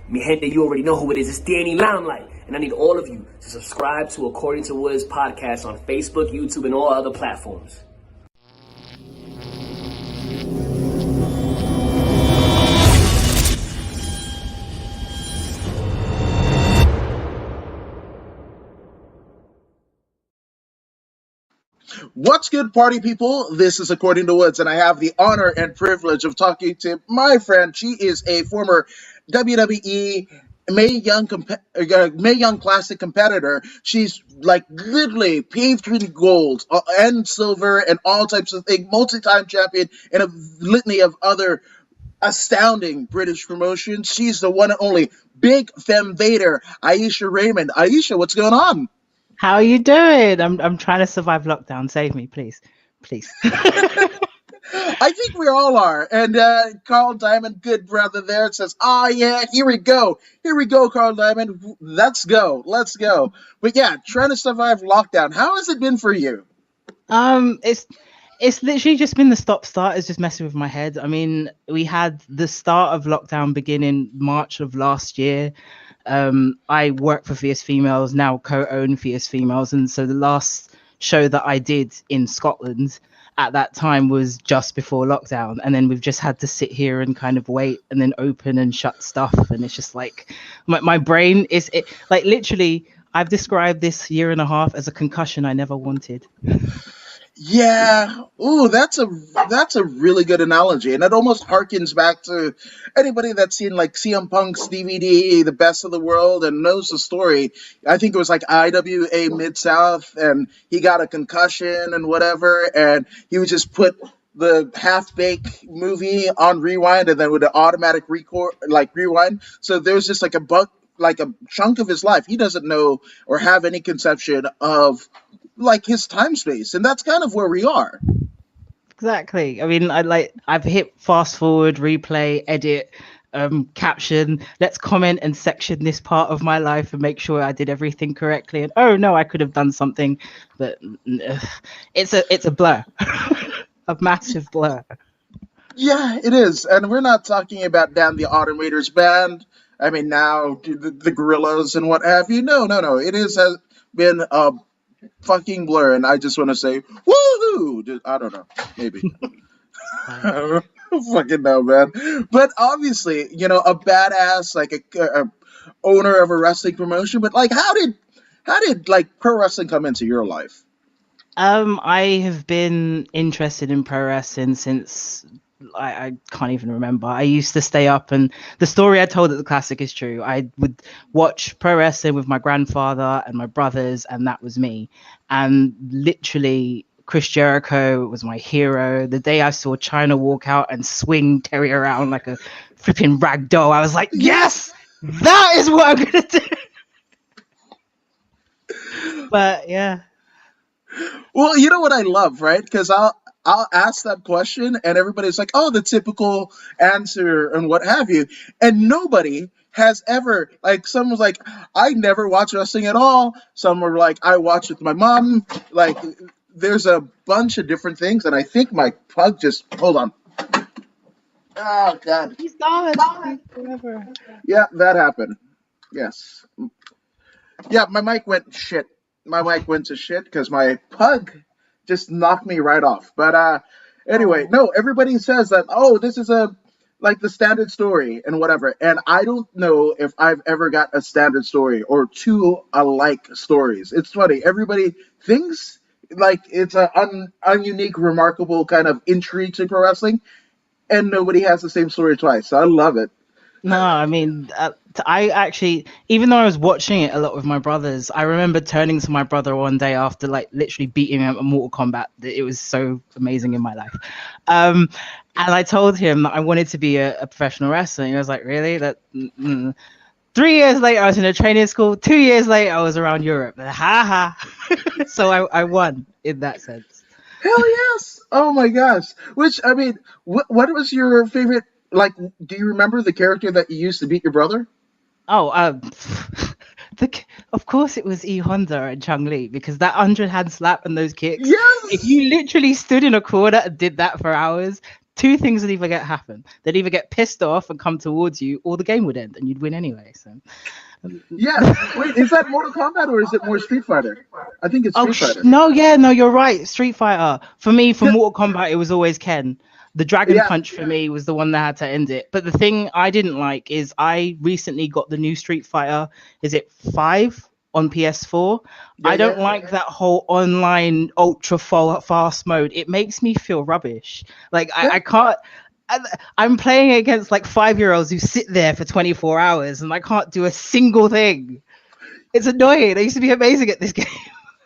Mi gente, you already know who it is. It's Danny Limelight. And I need all of you to subscribe to According to Woods podcast on Facebook, YouTube, and all other platforms. What's good, party people? This is According to Woods, and I have the honor and privilege of talking to my friend. She is a former WWE Mae Young Classic competitor. She's like literally paved through the gold and silver and all types of things, multi-time champion, and a litany of other astounding British promotions. She's the one and only Big Femme Vader, Ayesha Raymond. Ayesha, what's going on? How are you doing? I'm trying to survive lockdown. Save me, please. Please. I think we all are. And Carl Diamond, good brother there, says, yeah, here we go. Here we go, Carl Diamond. Let's go. Let's go. But yeah, trying to survive lockdown. How has it been for you? It's literally just been the stop-start. It's just messing with my head. I mean, we had the start of lockdown begin in March of last year. I work for Fierce Females, now co-own Fierce Females, and so the last show that I did in Scotland at that time was just before lockdown, and then we've just had to sit here and kind of wait and then open and shut stuff, and it's just like my brain is like literally I've described this year and a half as a concussion I never wanted. Yeah. Ooh, that's a really good analogy. And it almost harkens back to anybody that's seen like CM Punk's DVD, The Best of the World, and knows the story. I think it was like IWA Mid-South, and he got a concussion and whatever, and he would just put the half-baked movie on rewind and then with an automatic rewind. So there's just like a chunk of his life he doesn't know or have any conception of like his time space, and that's kind of where we are. Exactly. I mean, I've hit fast forward, replay, edit, caption. Let's comment and section this part of my life and make sure I did everything correctly. And oh no, I could have done something, but it's a blur, a massive blur. Yeah, it is, and we're not talking about Dan the Automator's band. I mean, now the Gorillas and what have you. No. It has been a fucking blur, and I just want to say woohoo. I don't know, maybe. I don't fucking know, man. But obviously, a badass, like a owner of a wrestling promotion. But like, how did like pro wrestling come into your life? I have been interested in pro wrestling since I can't even remember. I used to stay up, and the story I told at the Classic is true. I would watch pro wrestling with my grandfather and my brothers, and that was me. And literally, Chris Jericho was my hero. The day I saw China walk out and swing Terry around like a flipping rag doll, I was like, yes, that is what I'm gonna do. But yeah. Well, you know what I love, right? Because I'll ask that question, and everybody's like, "Oh, the typical answer," and what have you. And nobody has ever, like, someone's like, "I never watch wrestling at all." Some are like, "I watch with my mom." Like, there's a bunch of different things, and I think my pug just hold on. Oh God. He's gone. Forever. Yeah, that happened. Yes. Yeah, my mic went shit. My mic went to shit because my pug just knocked me right off. But anyway, no, everybody says that, oh, this is like the standard story and whatever. And I don't know if I've ever got a standard story or two alike stories. It's funny. Everybody thinks like it's a ununique, remarkable kind of intrigue to pro wrestling, and nobody has the same story twice. So I love it. No, I mean, I actually, even though I was watching it a lot with my brothers, I remember turning to my brother one day after like literally beating him at Mortal Kombat. It was so amazing in my life. And I told him that I wanted to be a professional wrestler. And he was like, really? 3 years later, I was in a training school. 2 years later, I was around Europe. Ha ha. So I won in that sense. Hell yes. Oh my gosh. Which, I mean, what was your favorite? Like, do you remember the character that you used to beat your brother? Oh, of course it was E Honda and Chung Lee, because that 100-hand slap and those kicks. Yes. If you literally stood in a corner and did that for hours, two things would either happen. They'd either get pissed off and come towards you, or the game would end and you'd win anyway. So Yeah. Wait, is that Mortal Kombat or is it more Street Fighter? I think it's Street Fighter. no, you're right. Street Fighter. For me, for Mortal Kombat, it was always Ken. The Dragon Punch for me was the one that had to end it. But the thing I didn't like is I recently got the new Street Fighter. Is it 5 on PS4? I don't like that whole online ultra fast mode. It makes me feel rubbish. Like I can't. I'm playing against like 5-year-olds who sit there for 24 hours and I can't do a single thing. It's annoying. I used to be amazing at this game.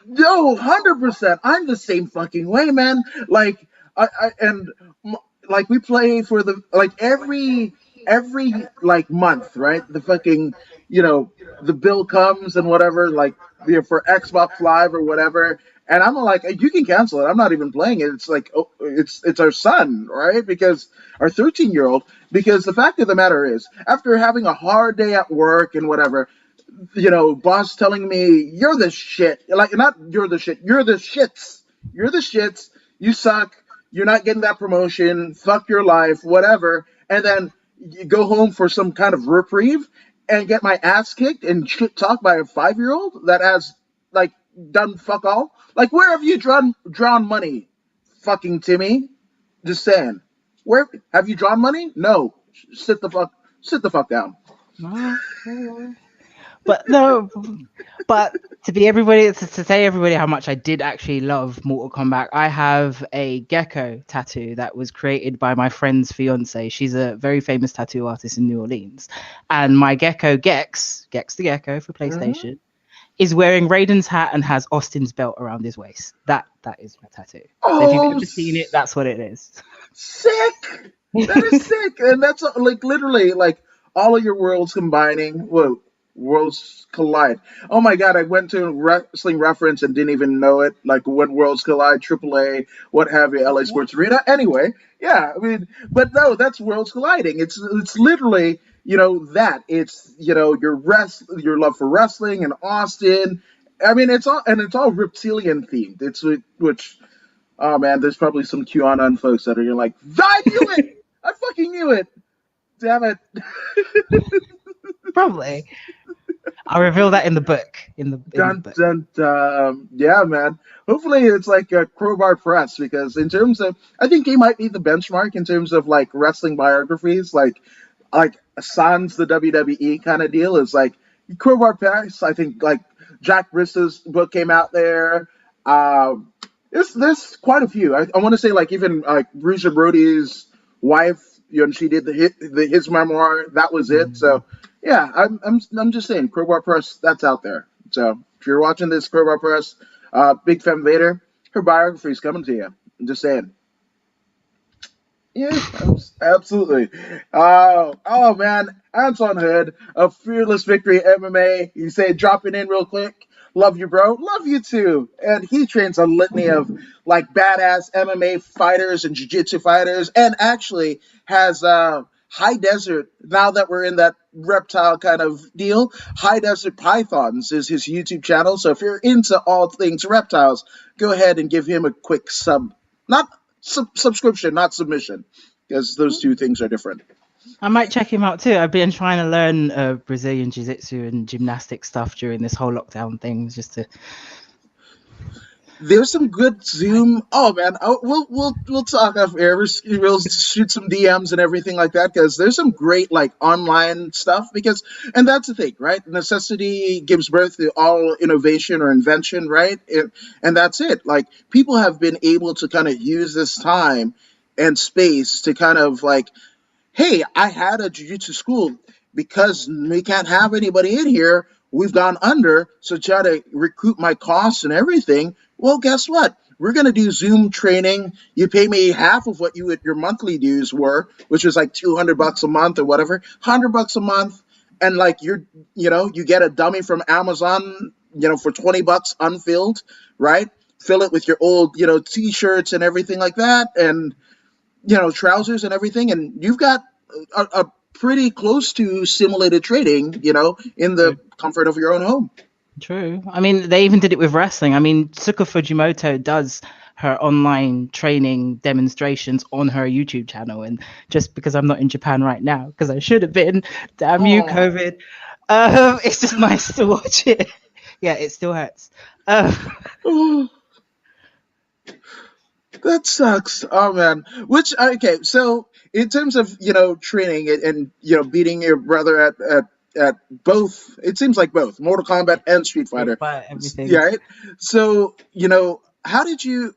Yo, 100%. I'm the same fucking way, man. Like, like we play for the like every like month, right? The fucking the bill comes and whatever, like for Xbox Live or whatever, and I'm like, you can cancel it. I'm not even playing it. It's like, oh, it's our son, right? Because our 13-year-old. Because the fact of the matter is, after having a hard day at work and whatever, boss telling me you're the shit, like not you're the shit, you're the shits, you suck, you're not getting that promotion, fuck your life, whatever, and then you go home for some kind of reprieve and get my ass kicked and shit talked by a 5-year-old that has like done fuck all. Like, where have you drawn money, fucking Timmy? Just saying, where have you drawn money? No, sit the fuck down. But no, but to say everybody how much I did actually love Mortal Kombat, I have a gecko tattoo that was created by my friend's fiance. She's a very famous tattoo artist in New Orleans, and my gecko Gex the gecko for PlayStation, is wearing Raiden's hat and has Austin's belt around his waist. That is my tattoo. So if you've ever seen it, that's what it is. Sick. That is sick, and that's like literally like all of your worlds combining. Whoa. Worlds collide. Oh my god, I went to wrestling reference and didn't even know it. Like, when worlds collide, AAA, what have you, LA Sports Arena. Anyway, yeah, I mean, but no, that's worlds colliding. It's literally, that. It's, your love for wrestling and Austin. I mean, it's all reptilian themed. It's which, oh man, there's probably some QAnon folks that are like, I knew it! I fucking knew it! Damn it. Probably. I'll reveal that in the book. Yeah, man. Hopefully it's like a Crowbar Press, because in terms of, I think he might be the benchmark in terms of like wrestling biographies, like sans the WWE kind of deal is like Crowbar Press. I think like Jack Bristo's book came out there. There's quite a few. I want to say like even like Bruiser Brody's wife, she did his memoir. That was it. So. Yeah, I'm just saying, Crowbar Press, that's out there. So if you're watching this, Crowbar Press, Big Femme Vader, her biography is coming to you. I'm just saying. Yeah, absolutely. Oh man, Anton Hood of Fearless Victory MMA. You say dropping in real quick. Love you, bro. Love you too. And he trains a litany of like badass MMA fighters and jiu-jitsu fighters, and actually has High Desert, now that we're in that reptile kind of deal, High Desert Pythons is his YouTube channel. So if you're into all things reptiles, go ahead and give him a quick subscription, not submission, because those two things are different. I might check him out too. I've been trying to learn Brazilian jiu-jitsu and gymnastic stuff during this whole lockdown thing, just to. There's some good Zoom. Oh man, we'll talk off air. We'll shoot some DMs and everything like that, because there's some great like online stuff. And that's the thing, right? Necessity gives birth to all innovation or invention, right? And that's it. Like, people have been able to kind of use this time and space to kind of like, hey, I had a jiu-jitsu school, because we can't have anybody in here. We've gone under, so try to recoup my costs and everything. Well, guess what? We're going to do Zoom training. You pay me half of what your monthly dues were, which was like $200 a month or whatever, $100 a month. And like, you get a dummy from Amazon, for $20 unfilled, right? Fill it with your old, t-shirts and everything like that. And, trousers and everything. And you've got a pretty close to simulated trading, in the comfort of your own home. True. I mean, they even did it with wrestling. I mean, Suka Fujimoto does her online training demonstrations on her YouTube channel. And just because I'm not in Japan right now, because I should have been, damn you, Oh, COVID. It's just nice to watch it. Yeah, it still hurts. Um, oh, that sucks. Oh man. Which okay, so in terms of training and beating your brother at both, it seems like both Mortal Kombat and Street Street Fighter. Fighter, Yeah, everything. right? So how did you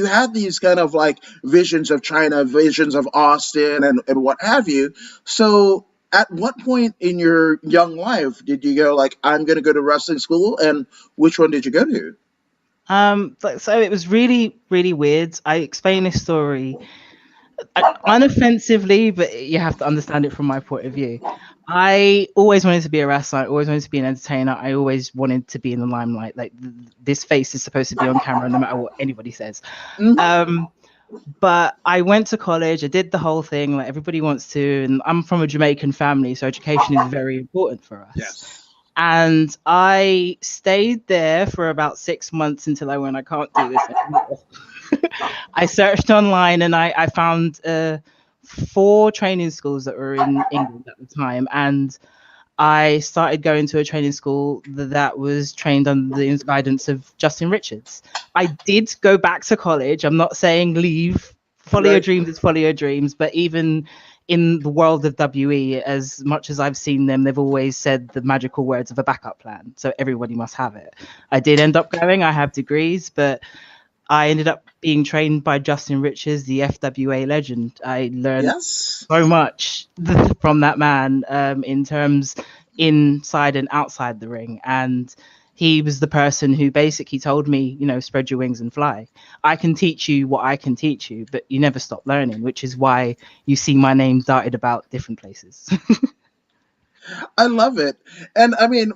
had these kind of like visions of China, visions of Austin, and what have you. So at what point in your young life did you go like, I'm going to go to wrestling school, and which one did you go to? So it was really, really weird. I explain this story unoffensively, but you have to understand it from my point of view. I always wanted to be a wrestler. I always wanted to be an entertainer. I always wanted to be in the limelight. Like this face is supposed to be on camera, no matter what anybody says. Hmm. Um, but I went to college. I did the whole thing like everybody wants to, and I'm from a Jamaican family, so education is very important for us. Yes. And I stayed there for about 6 months until I went, I can't do this anymore. I searched online and I found four training schools that were in England at the time. And I started going to a training school that was trained under the guidance of Justin Richards. I did go back to college. I'm not saying leave. Follow your Right. dreams is follow your dreams. But even in the world of WE, as much as I've seen them, they've always said the magical words of a backup plan. So everybody must have it. I did end up going. I have degrees, but I ended up being trained by Justin Richards, the FWA legend. I learned Yes. so much from that man in terms inside and outside the ring. And he was the person who basically told me, spread your wings and fly. I can teach you what I can teach you, but you never stop learning, which is why you see my name darted about different places. I love it. And I mean,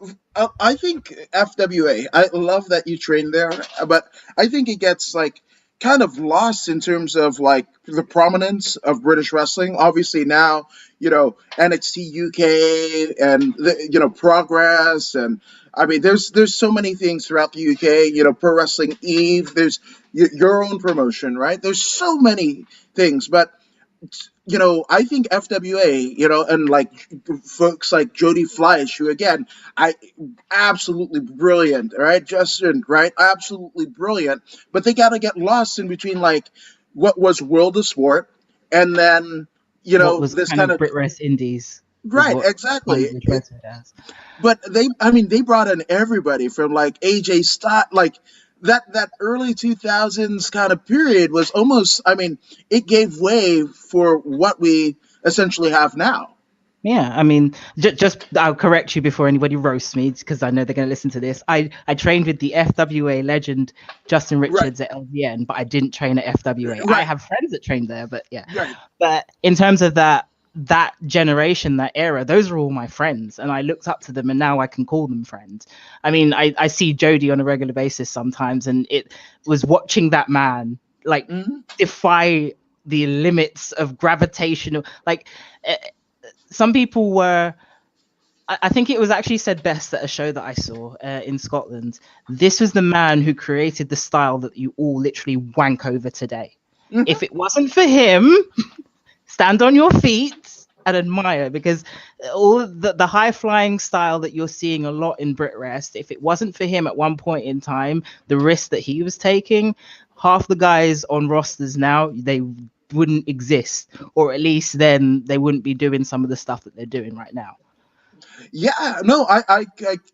I think FWA, I love that you train there, but I think it gets like kind of lost in terms of like the prominence of British wrestling. Obviously now, NXT UK and Progress, and I mean there's so many things throughout the UK, Pro Wrestling Eve, there's your own promotion, right? There's so many things, but I think FWA, and like folks like Jody Fleisch, who again, I absolutely brilliant, right? Justin, right? Absolutely brilliant. But they got to get lost in between like what was World of Sport and then, What was this kind kind of of, Brit Rest Indies is right, what kind exactly. of referred to it as. But I mean, they brought in everybody from like AJ Stott, like that early 2000s kind of period was almost, I mean, it gave way for what we essentially have now. Yeah, I mean, just I'll correct you before anybody roasts me because I know they're going to listen to this. I trained with the FWA legend Justin Right, Richards at LVN, but I didn't train at FWA. I right, have friends that trained there, but yeah. right. But in terms of that generation, that era, those are all my friends, and I looked up to them, and now I can call them friends. I mean, I see Jody on a regular basis sometimes, and it was watching that man like Hmm. defy the limits of gravitational like. Some people were I think it was actually said best at a show that I saw in Scotland. This was the man who created the style that you all literally wank over today. Hmm. If it wasn't for him, stand on your feet and admire, because all the high flying style that you're seeing a lot in Brit Rest, if it wasn't for him at one point in time, the risk that he was taking, half the guys on rosters now, they wouldn't exist, or at least then they wouldn't be doing some of the stuff that they're doing right now. Yeah, no, I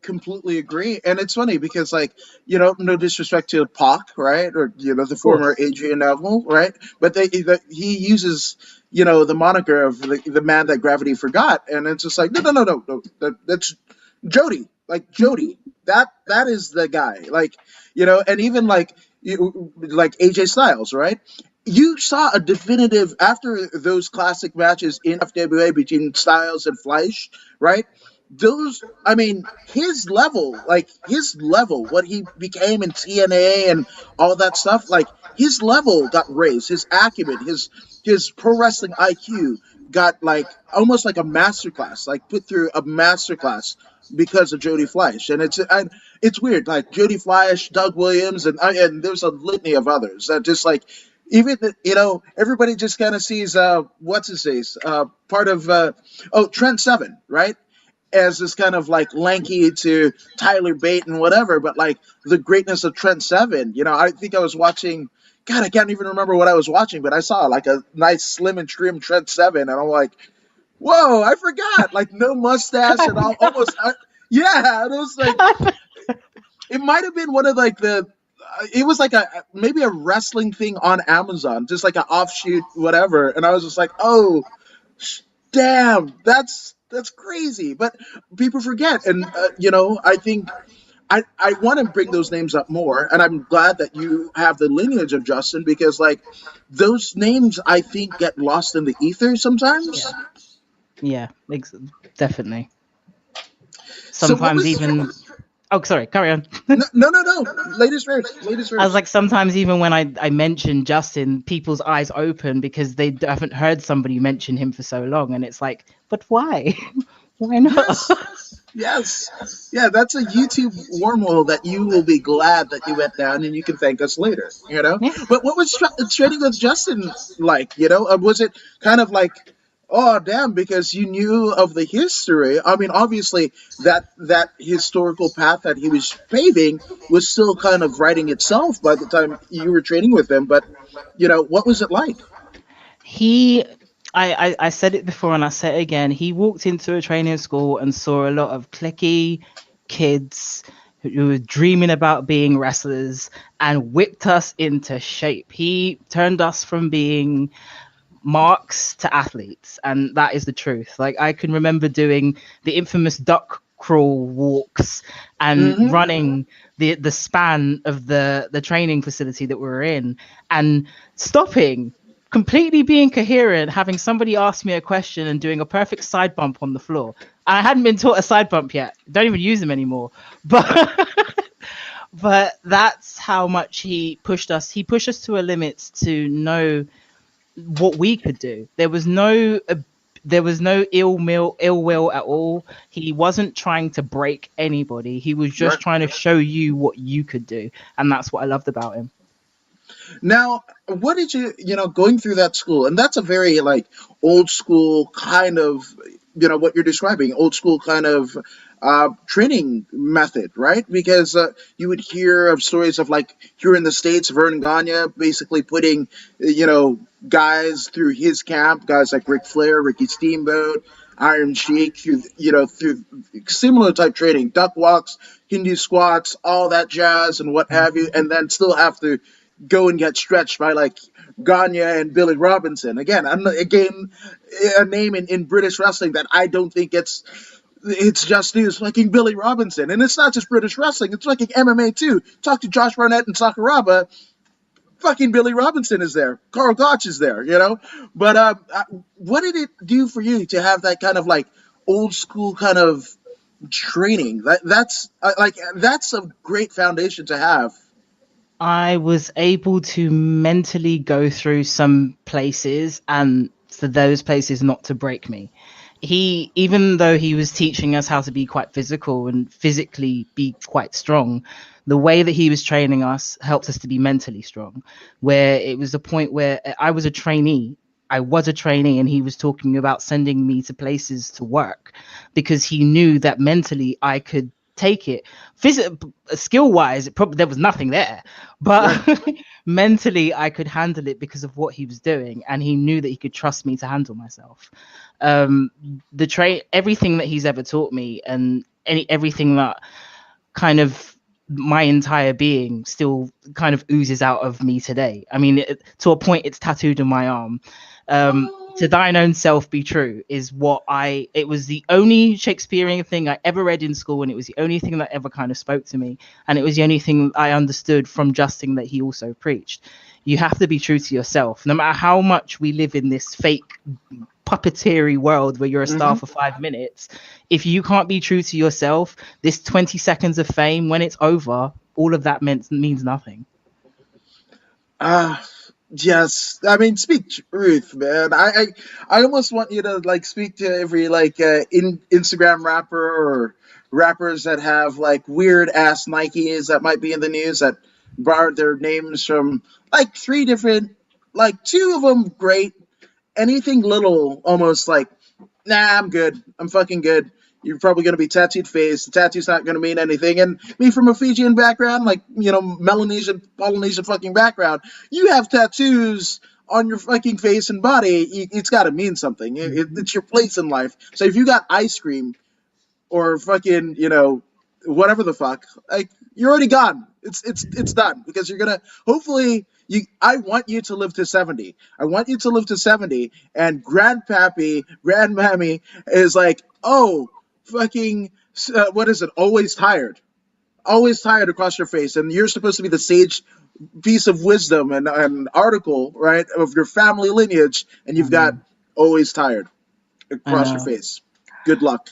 completely agree, and it's funny because like no disrespect to Pac, right, or the Of former course. Adrian Neville, right, but he uses the moniker of the man that gravity forgot, and it's just like no, that's Jody, like Jody, that is the guy, like and even like like AJ Styles, right? You saw a definitive after those classic matches in FWA between Styles and Fleisch, right? Those, I mean, his level, what he became in TNA and all that stuff, like his level got raised, his acumen, his pro wrestling IQ. got like almost like a master class, like put through a master class because of Jodie Fleisch, and it's weird. Like Jodie Fleisch, Doug Williams, and there's a litany of others that just like even everybody just kind of sees what's his face part of Trent Seven, right, as this kind of like lanky to Tyler Bate and whatever, but like the greatness of Trent Seven. I think I was watching. God, I can't even remember what I was watching, but I saw like a nice slim and trim Trent Seven, and I'm like, "Whoa, I forgot!" Like no mustache and all, almost. Yeah, and it was like it might have been one of like the. It was like maybe a wrestling thing on Amazon, just like an offshoot, whatever. And I was just like, "Oh, damn, that's crazy." But people forget, and I think I want to bring those names up more, and I'm glad that you have the lineage of Justin because like those names I think get lost in the ether sometimes. Yeah, definitely. So what Sometimes was? even. Oh, sorry. Carry on. No. Ladies first. Ladies I was first. like, sometimes even when I mention Justin, people's eyes open because they haven't heard somebody mention him for so long, and it's like, but why? Why not? Yes. Yeah, that's a YouTube wormhole that you will be glad that you went down, and you can thank us later. Yeah. But what was training with Justin like? Was it kind of like, oh damn, because you knew of the history? I mean, obviously that historical path that he was paving was still kind of writing itself by the time you were training with him. But what was it like? He I said it before and I say it again. He walked into a training school and saw a lot of cliquey kids who were dreaming about being wrestlers and whipped us into shape. He turned us from being marks to athletes, and that is the truth. Like, I can remember doing the infamous duck crawl walks and Mm-hmm. running the span of the training facility that we were in, and stopping, completely being coherent, having somebody ask me a question and doing a perfect side bump on the floor. And I hadn't been taught a side bump yet. Don't even use them anymore. But but that's how much he pushed us. He pushed us to a limit to know what we could do. There was no ill will at all. He wasn't trying to break anybody. He was Right. just trying to show you what you could do, and that's what I loved about him. Now, what did going through that school, and that's a very like old school kind of, what you're describing, old school kind of training method, right? Because you would hear of stories of like here in the States, Vern Gagne basically putting, guys through his camp, guys like Ric Flair, Ricky Steamboat, Iron Sheik, through similar type training, duck walks, Hindu squats, all that jazz, and what have you, and then still have to go and get stretched by like Gagne and Billy Robinson. Again, again a name in British wrestling that I don't think it's just news. Fucking Billy Robinson, and it's not just British wrestling; it's fucking MMA too. Talk to Josh Barnett and Sakuraba. Fucking Billy Robinson is there. Carl Gotch is there. But what did it do for you to have that kind of like old school kind of training? That's a great foundation to have. I was able to mentally go through some places and for those places not to break me. Even though he was teaching us how to be quite physical and physically be quite strong, the way that he was training us helped us to be mentally strong, where it was a point where I was a trainee, and he was talking about sending me to places to work because he knew that mentally I could take it. Skill wise, there was nothing there, but Right. mentally I could handle it because of what he was doing, and he knew that he could trust me to handle myself. um Everything that he's ever taught me, and everything that kind of my entire being still kind of oozes out of me today. I mean, to a point it's tattooed on my arm. To thine own self be true is what it was the only Shakespearean thing I ever read in school, and it was the only thing that ever kind of spoke to me, and it was the only thing I understood from Justin that he also preached. You have to be true to yourself, no matter how much we live in this fake puppeteery world where you're a star Mm-hmm. for 5 minutes. If you can't be true to yourself, this 20 seconds of fame, when it's over, all of that means nothing. Ah. Yes, I mean, speak truth, man. I almost want you to like speak to every like Instagram rapper or rappers that have like weird ass Nikes that might be in the news that borrowed their names from like three different, like two of them great, anything little almost like, nah, I'm good. I'm fucking good. You're probably going to be tattooed face. The tattoo's not going to mean anything. And me from a Fijian background, like, Melanesian, Polynesian fucking background, you have tattoos on your fucking face and body. It's got to mean something. It's your place in life. So if you got ice cream or fucking, whatever the fuck, like, you're already gone. It's done because you're gonna hopefully you. I want you to live to 70. I want you to live to 70, and grandpappy, grandmammy is like, oh, fucking, what is it? Always tired across your face, and you're supposed to be the sage piece of wisdom and an article, right, of your family lineage, and you've I got know. always tired I across your know. face. Good luck.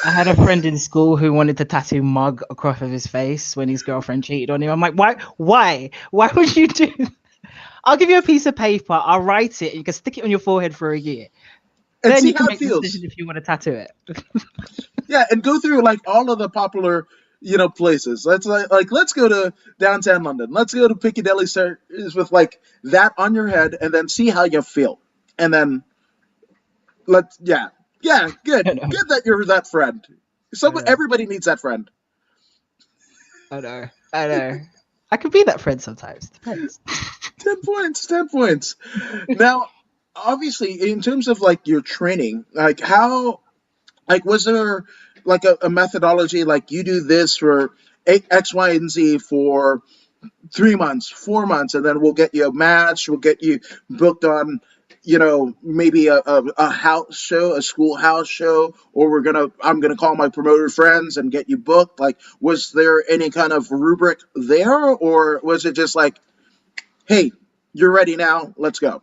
I had a friend in school who wanted to tattoo mug across of his face when his girlfriend cheated on him. I'm like, why? Why? Why would you do? I'll give you a piece of paper. I'll write it. And you can stick it on your forehead for a year. And Then see you can how it make the feels. decision if you want to tattoo it. Yeah, and go through like all of the popular, places. Let's go to downtown London. Let's go to Piccadilly Circus with like that on your head, and then see how you feel. And then yeah, I good, know. good that you're that friend. I Someone, know. everybody needs that friend. I know. I know. I could be that friend sometimes. Depends. 10 points, 10 points. Now, obviously, in terms of like your training, like how, like was there like a methodology like you do this for X, Y, and Z for 3 months, 4 months, and then we'll get you a match. We'll get you booked on, maybe a house show, a school house show, or I'm gonna call my promoter friends and get you booked. Like, was there any kind of rubric there, or was it just like, hey, you're ready now, let's go?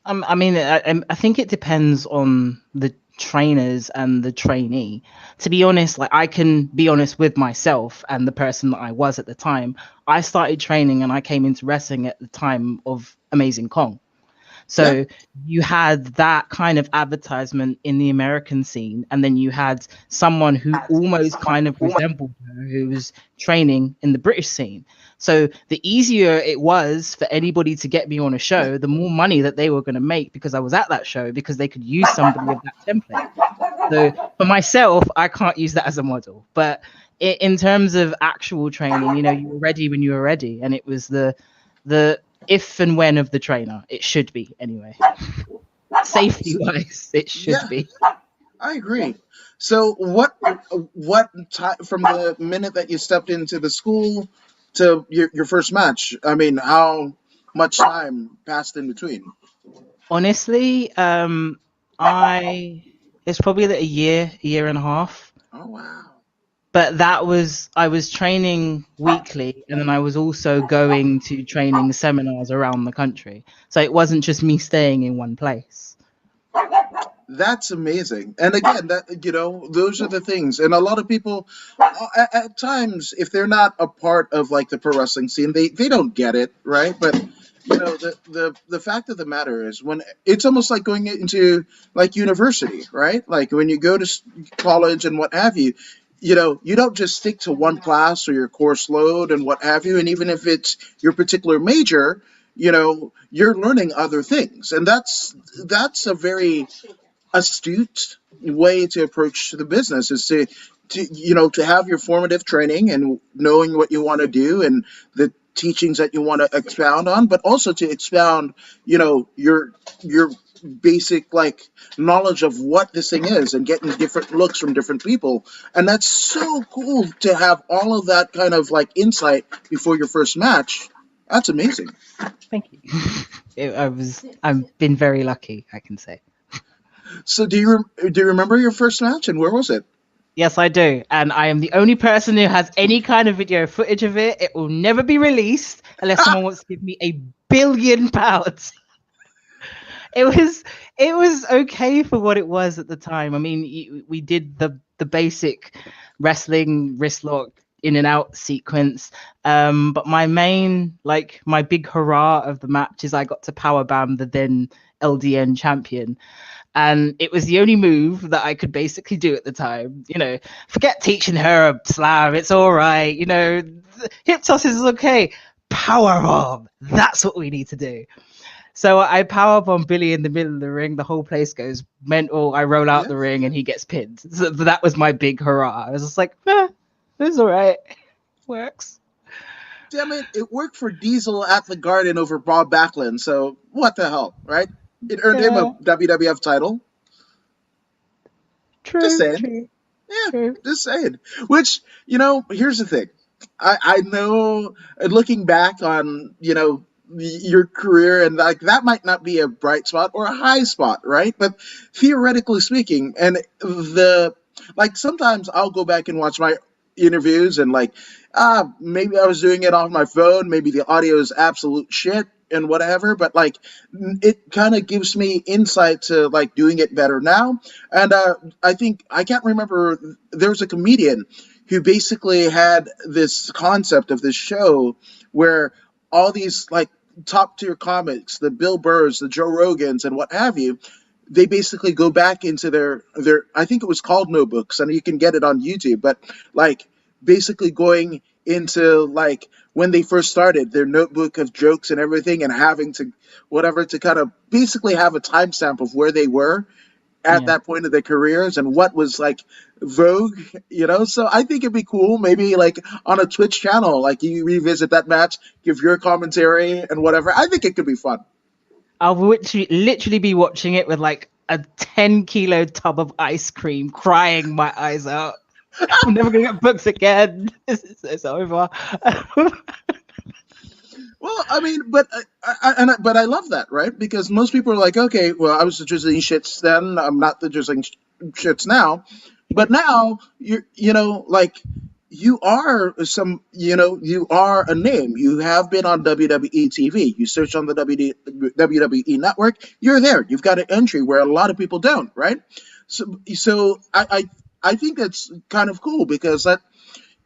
I mean, I think it depends on the trainers and the trainee. To be honest, like I can be honest with myself and the person that I was at the time. I started training and I came into wrestling at the time of Amazing Kong. Yeah, So you had that kind of advertisement in the American scene, and then you had someone who almost kind of resembled her who was training in the British scene. So the easier it was for anybody to get me on a show, the more money that they were going to make because I was at that show because they could use somebody of that template. So for myself, I can't use that as a model. But in terms of actual training, you were ready when you were ready, and it was the if and when of the trainer. It should be anyway. Safety wise, it should yeah, be. I agree. So what time from the minute that you stepped into the school to your first match? I mean, how much time passed in between? Honestly, I it's probably a year and a half. Oh wow. But I was training weekly, and then I was also going to training seminars around the country. So it wasn't just me staying in one place. That's amazing. And again, that those are the things. And a lot of people, at times, if they're not a part of like the pro wrestling scene, they don't get it, right? But the fact of the matter is, when it's almost like going into like university, right? Like when you go to college and what have you. You don't just stick to one class or your course load and what have you. And even if it's your particular major, you're learning other things. And that's a very astute way to approach the business, is to have your formative training and knowing what you want to do and the teachings that you want to expound on, but also to expound your basic like knowledge of what this thing is and getting different looks from different people. And that's so cool to have all of that kind of like insight before your first match. That's amazing. Thank you. I've been very lucky, I can say. So do you remember your first match, and where was it? Yes, I do. And I am the only person who has any kind of video footage of it. It will never be released unless someone wants to give me £1 billion. It was okay for what it was at the time. I mean, we did the basic wrestling wrist lock in and out sequence. But my main, like my big hurrah of the match is I got to powerbomb the then LDN champion. And it was the only move that I could basically do at the time. Forget teaching her a slam. It's all right. Hip toss is okay. Power bomb. That's what we need to do. So I power bomb Billy in the middle of the ring. The whole place goes mental. I roll out Yeah. the ring and he gets pinned. So that was my big hurrah. I was just like, it's all right. Works. Damn it, it worked for Diesel at the Garden over Bob Backlund, so what the hell, right? It earned him a Yeah. WWF title. Just True. saying. True. Yeah, True. just saying. Which, here's the thing. I know, looking back on, your career, and like that might not be a bright spot or a high spot, right? But theoretically speaking, and like sometimes I'll go back and watch my interviews and like, maybe I was doing it off my phone, maybe the audio is absolute shit and whatever, but like it kind of gives me insight to like doing it better now. And I think I can't remember, there was a comedian who basically had this concept of this show where all these like top tier comics, the Bill Burrs, the Joe Rogans, and what have you, they basically go back into their I think it was called notebooks, and you can get it on YouTube, but like basically going into like when they first started their notebook of jokes and everything, and having to whatever to kind of basically have a timestamp of where they were at Yeah. that point of their careers and what was like vogue, so I think it'd be cool maybe like on a Twitch channel, like you revisit that match, give your commentary and whatever. I think it could be fun. I'll literally be watching it with like a 10-kilo tub of ice cream, crying my eyes out. I'm never gonna get booked again. It's over. Well, I mean, but but I love that, right? Because most people are like, okay, well, I was interested in shits then. I'm not interested in shits now. But now like you are you are a name. You have been on WWE TV. You search on the WWE network, you're there. You've got an entry where a lot of people don't, right? So I think that's kind of cool because that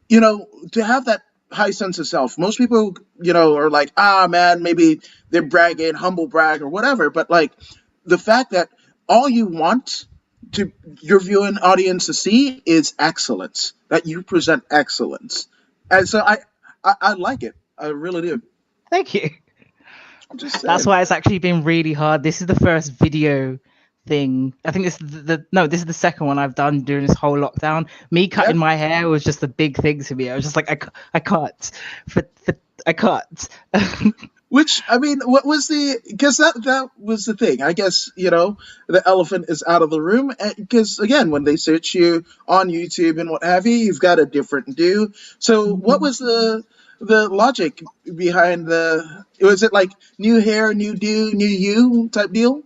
to have that high sense of self. Most people, are like, man, maybe they're bragging, humble brag or whatever. But like the fact that all you want to your viewing audience to see is excellence, that you present excellence. And so I like it. I really do. Thank you. I'm just That's saying. why it's actually been really hard. This is the first video thing. I think this is this is the second one I've done during this whole lockdown. Me cutting Yep. my hair was just a big thing to me. I was just like, I can't. I can't. Which I mean, what was because that was the thing. I guess the elephant is out of the room because again, when they search you on YouTube and what have you, you've got a different do. So, what was the logic behind Was it like new hair, new do, new you type deal?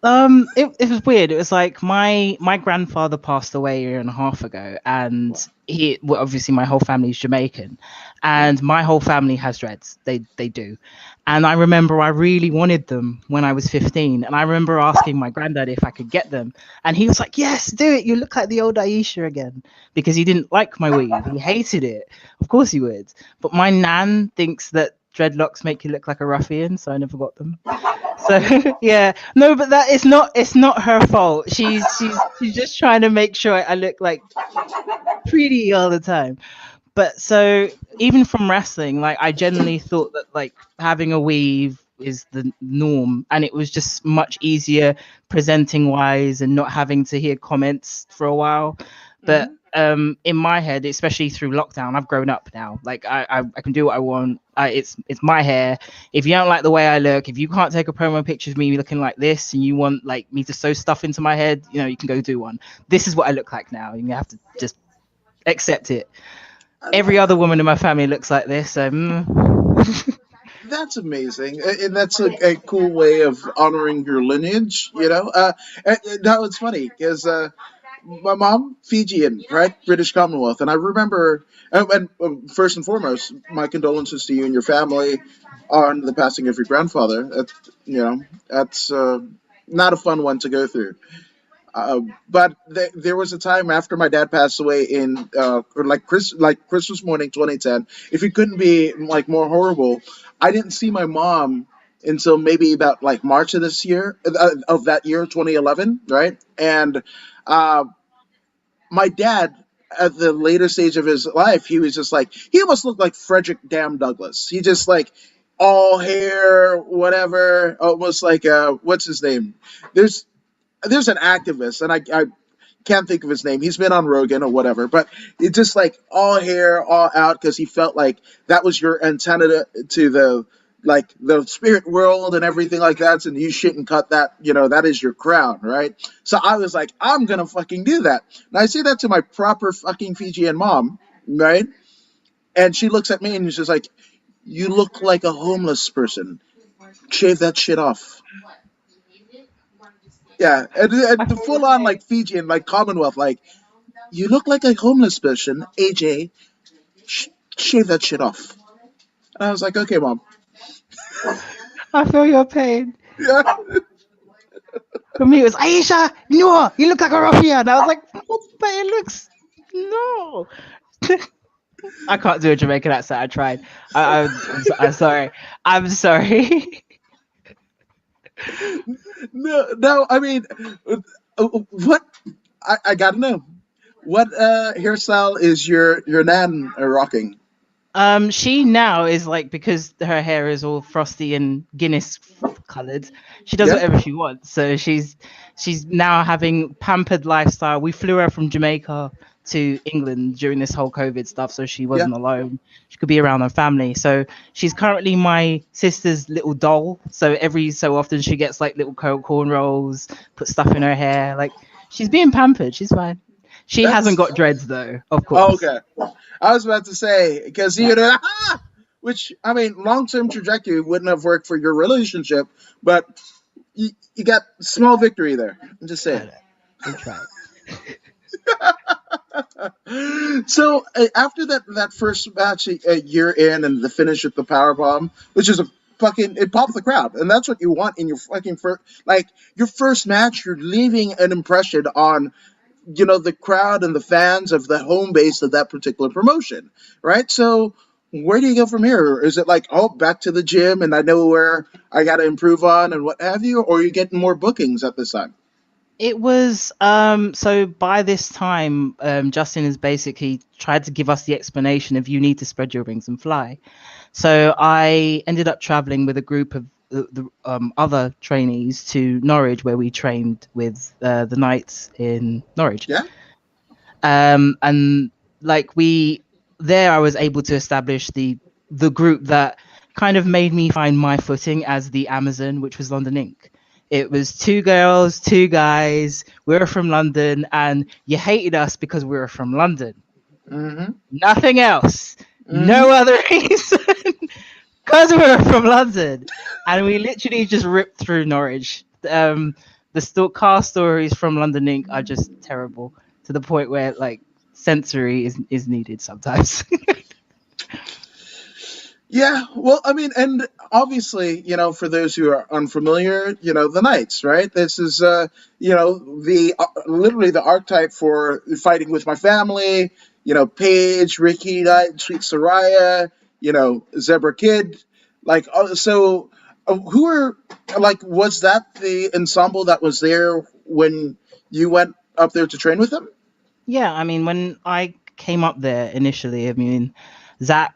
It was weird. It was like my grandfather passed away a year and a half ago, and obviously my whole family's Jamaican, and my whole family has dreads. They do, and I remember I really wanted them when I was 15, and I remember asking my granddad if I could get them, and he was like, "Yes, do it. You look like the old Ayesha again," because he didn't like my weave. He hated it. Of course he would. But my nan thinks that dreadlocks make you look like a ruffian, so I never got them. So yeah, no, but that it's not her fault. She's just trying to make sure I look like pretty all the time. But so even from wrestling, like I generally thought that like having a weave is the norm, and it was just much easier presenting wise and not having to hear comments for a while. But Mhm. in my head, especially through lockdown, I've grown up now. Like I can do what I want. It's my hair. If you don't like the way I look, if you can't take a promo picture of me looking like this, and you want like me to sew stuff into my head, you can go do one. This is what I look like now. You have to just accept it. I Every love other that. woman in my family looks like this. So That's amazing, and that's a cool way of honoring your lineage. And that was funny because my mom, Fijian, right, British Commonwealth, and I remember, and first and foremost, my condolences to you and your family on the passing of your grandfather. That's not a fun one to go through. But there was a time after my dad passed away in or like Christmas morning 2010. If it couldn't be like more horrible, I didn't see my mom until maybe about like March of this year of that year 2011, right? And uh, my dad at the later stage of his life, he was just like he almost looked like Frederick Dam Douglass. He just like all hair, whatever, almost like what's his name? There's there's an activist, and I can't think of his name. He's been on Rogan or whatever, but it's just like all hair, all out, because he felt like that was your antenna to the like the spirit world and everything like that. And you shouldn't cut that. You know, that is your crown, right? So I was like, I'm gonna fucking do that. And I say that to my proper fucking Fijian mom, right? And she looks at me and she's like, "You look like a homeless person. Shave that shit off." Yeah, and I the feel your full on pain. like Fijian, like Commonwealth, like you look like a homeless person, AJ. Sh- Shave that shit off. And I was like, okay, mom. I feel your pain. Yeah. For me, it was Ayesha. No, you look like a ruffian. I was like, but it looks no. I can't do a Jamaican accent. I tried. I'm sorry. I'm sorry. No, no. I mean, what? I gotta know. What hairstyle is your nan rocking? She now is like, because her hair is all frosty and Guinness colored. She does Yeah, whatever she wants. So she's now having pampered lifestyle. We flew her from Jamaica to England during this whole COVID stuff, so she yeah. wasn't alone. She could be around her family. So she's currently my sister's little doll. So every so often she gets like little cornrows, put stuff in her hair. Like she's being pampered. She's fine. She hasn't That's got dreads though, of oh, course. okay. I was about to say because you know, which I mean, long term trajectory wouldn't have worked for your relationship, but you got small victory there. I'm just I saying. know. We tried. So after that first match a year in and the finish with the power bomb, which is a fucking it popped the crowd, and that's what you want in your fucking first like your first match. You're leaving an impression on the crowd and the fans of the home base of that particular promotion, right? So where do you go from here? Is it like, oh, back to the gym and I know where I got to improve on and what have you, or are you getting more bookings at this time? It was so by this time, Justin has basically tried to give us the explanation of you need to spread your wings and fly. So I ended up traveling with a group of the other trainees to Norwich, where we trained with the Knights in Norwich. Yeah. And like we there, I was able to establish the group that kind of made me find my footing as the Amazon, which was London Inc. It was two girls, two guys. We were from London, and you hated us because we were from London. Mm-hmm. Nothing else. No Mm-hmm. other reason. Because we were from London, and we literally just ripped through Norwich. The car stories from London Inc. are just terrible, to the point where like sensory is needed sometimes. Yeah, well, I mean, and obviously, for those who are unfamiliar, the Knights, right? This is, the literally the archetype for fighting with my family. Paige, Ricky Knight, Sweet Soraya, Zebra Kid, like, so. Who are like? Was that the ensemble that was there when you went up there to train with them? Yeah, I mean, when I came up there initially, I mean, Zach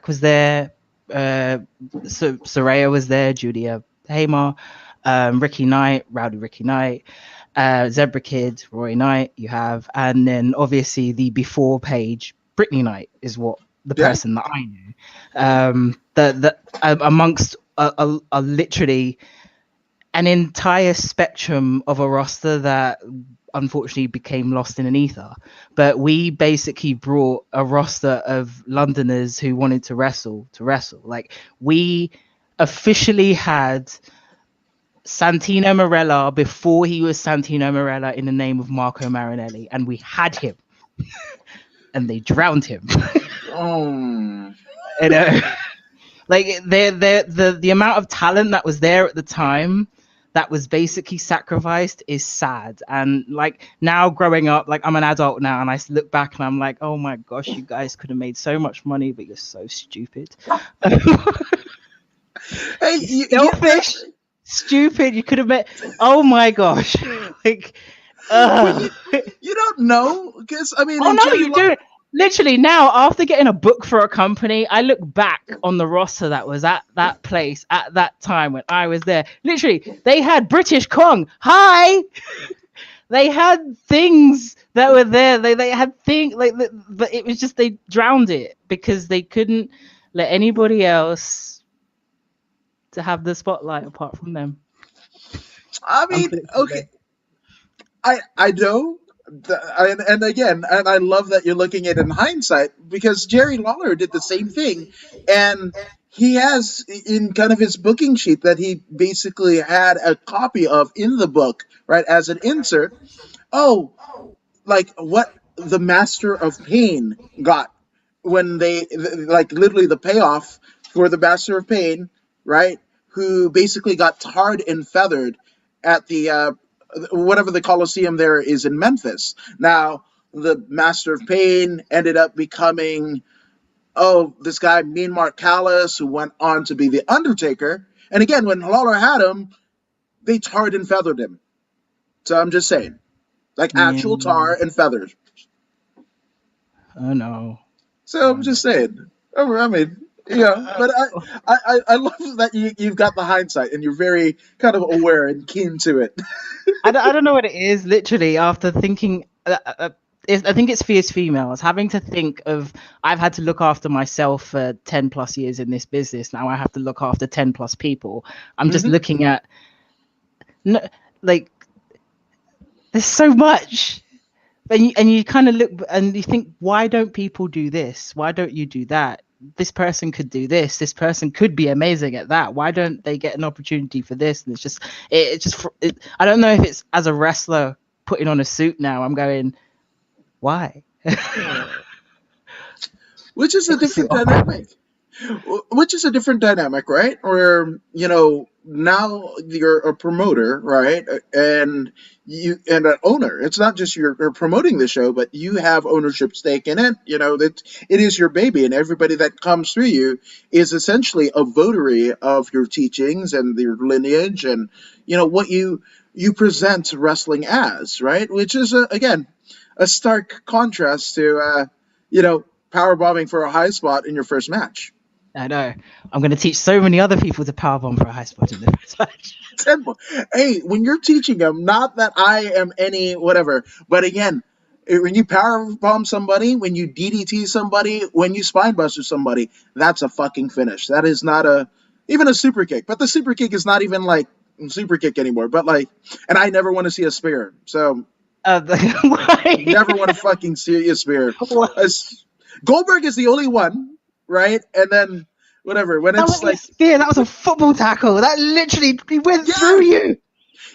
was there, uh, Soraya was there, Julia Hamer, Ricky Knight, Rowdy Ricky Knight, Zebra Kid, Roy Knight. You have, and then obviously the before page, Brittany Knight is what the Yeah. person that I knew. Amongst a literally an entire spectrum of a roster that unfortunately became lost in an ether. But we basically brought a roster of Londoners who wanted to wrestle. Like we officially had Santino Marella before he was Santino Marella in the name of Marco Marinelli, and we had him, and they drowned him. Oh. You know, like the amount of talent that was there at the time, that was basically sacrificed is sad. And like now growing up, like I'm an adult now, and I look back and I'm like, oh my gosh, you guys could have made so much money, but you're so stupid. Hey, Selfish, stupid. You could have made. Oh my gosh, like. but you don't know, because I mean, Oh in no, Jerry you do. Literally now, after getting a book for a company, I look back on the roster that was at that place at that time when I was there. Literally, they had British Kong. Hi. They had things that were there. They had things like, but it was just they drowned it because they couldn't let anybody else to have the spotlight apart from them. I mean, okay, I know, and again, and I love that you're looking at it in hindsight, because Jerry Lawler did the same thing, and he has in kind of his booking sheet that he basically had a copy of in the book, right, as an insert. Oh, like what the Master of Pain got when they, like, literally the payoff for the Master of Pain, right? Who basically got tarred and feathered at the whatever the Coliseum there is in Memphis. Now, the Master of Pain ended up becoming, oh, this guy Mean Mark Callis, who went on to be the Undertaker. And again, when Lawler had him, they tarred and feathered him. So I'm just saying, like actual tar and feathers. Oh no. So I'm just saying. I mean, yeah, but I love that you've got the hindsight and you're very kind of aware and keen to it. I don't know what it is. Literally, after thinking, I think it's fierce females having to think of. I've had to look after myself for 10 plus years in this business. Now I have to look after 10 plus people. I'm just looking at, like, there's so much. And you kind of look and you think, why don't people do this? Why don't you do that? This person could do this. This person could be amazing at that. Why don't they get an opportunity for this? And I don't know if it's as a wrestler putting on a suit now. I'm going, why? Which is a different dynamic. Which is a different dynamic, right? Where, now you're a promoter, right? And and an owner. It's not just you're promoting the show, but you have ownership stake in it. That it is your baby, and everybody that comes through you is essentially a votary of your teachings and your lineage, and what you present wrestling as, right? Which is again a stark contrast to power bombing for a high spot in your first match. I know. I'm going to teach so many other people to powerbomb for a high spot in the first match. Hey, when you're teaching them, not that I am any whatever, but again, when you powerbomb somebody, when you DDT somebody, when you spinebuster somebody, that's a fucking finish. That is not even a super kick. But the super kick is not even like super kick anymore. But and I never want to see a spear. So never want to fucking see a spear. Goldberg is the only one. Right, and then whatever. When it's like spear, that was a football tackle. That literally he went through you.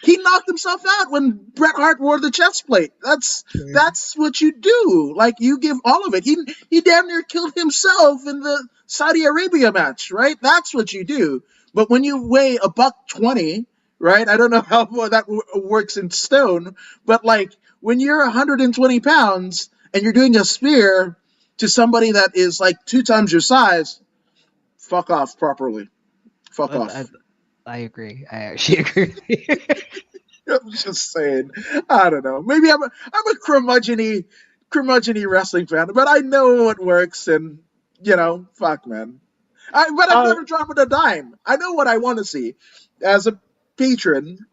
He knocked himself out when Bret Hart wore the chest plate. That's what you do. Like, you give all of it. He damn near killed himself in the Saudi Arabia match. Right, that's what you do. But when you weigh $120, right? I don't know how that works in stone, but when you're 120 pounds and you're doing a spear to somebody that is 2 times your size, fuck off properly. Fuck off. I agree. I actually agree. I'm just saying. I don't know. Maybe I'm a curmudgeon-y wrestling fan, but I know what works, and fuck, man. But I've never dropped a dime. I know what I want to see as a patron,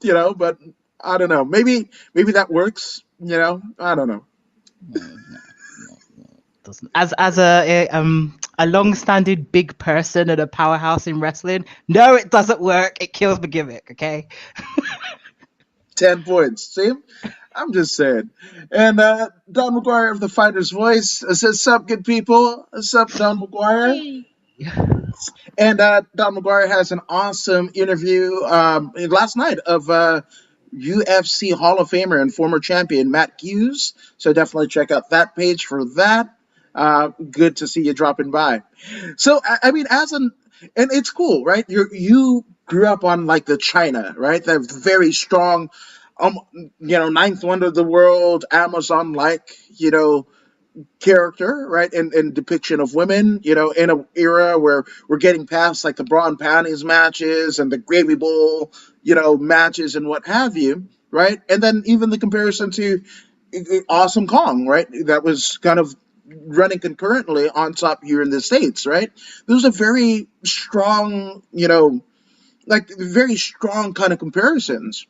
but I don't know. Maybe that works. I don't know. As a long-standing big person and a powerhouse in wrestling, no, it doesn't work. It kills the gimmick. Okay. 10 points. See? I'm just saying. And Don McGuire of the Fighter's Voice says, "Sup, good people? Sup, Don McGuire?" And Don McGuire has an awesome interview last night of UFC Hall of Famer and former champion Matt Hughes. So definitely check out that page for that. Good to see you dropping by. So, I mean, as And it's cool, right? You grew up on like the China, right? That very strong, um, ninth wonder of the world, Amazon like, character, right? And depiction of women, in an era where we're getting past like the bra and panties matches and the gravy bowl, matches and what have you, right? And then even the comparison to Awesome Kong, right? That was kind of running concurrently on top here in the States, right? There's a very strong, like very strong kind of comparisons.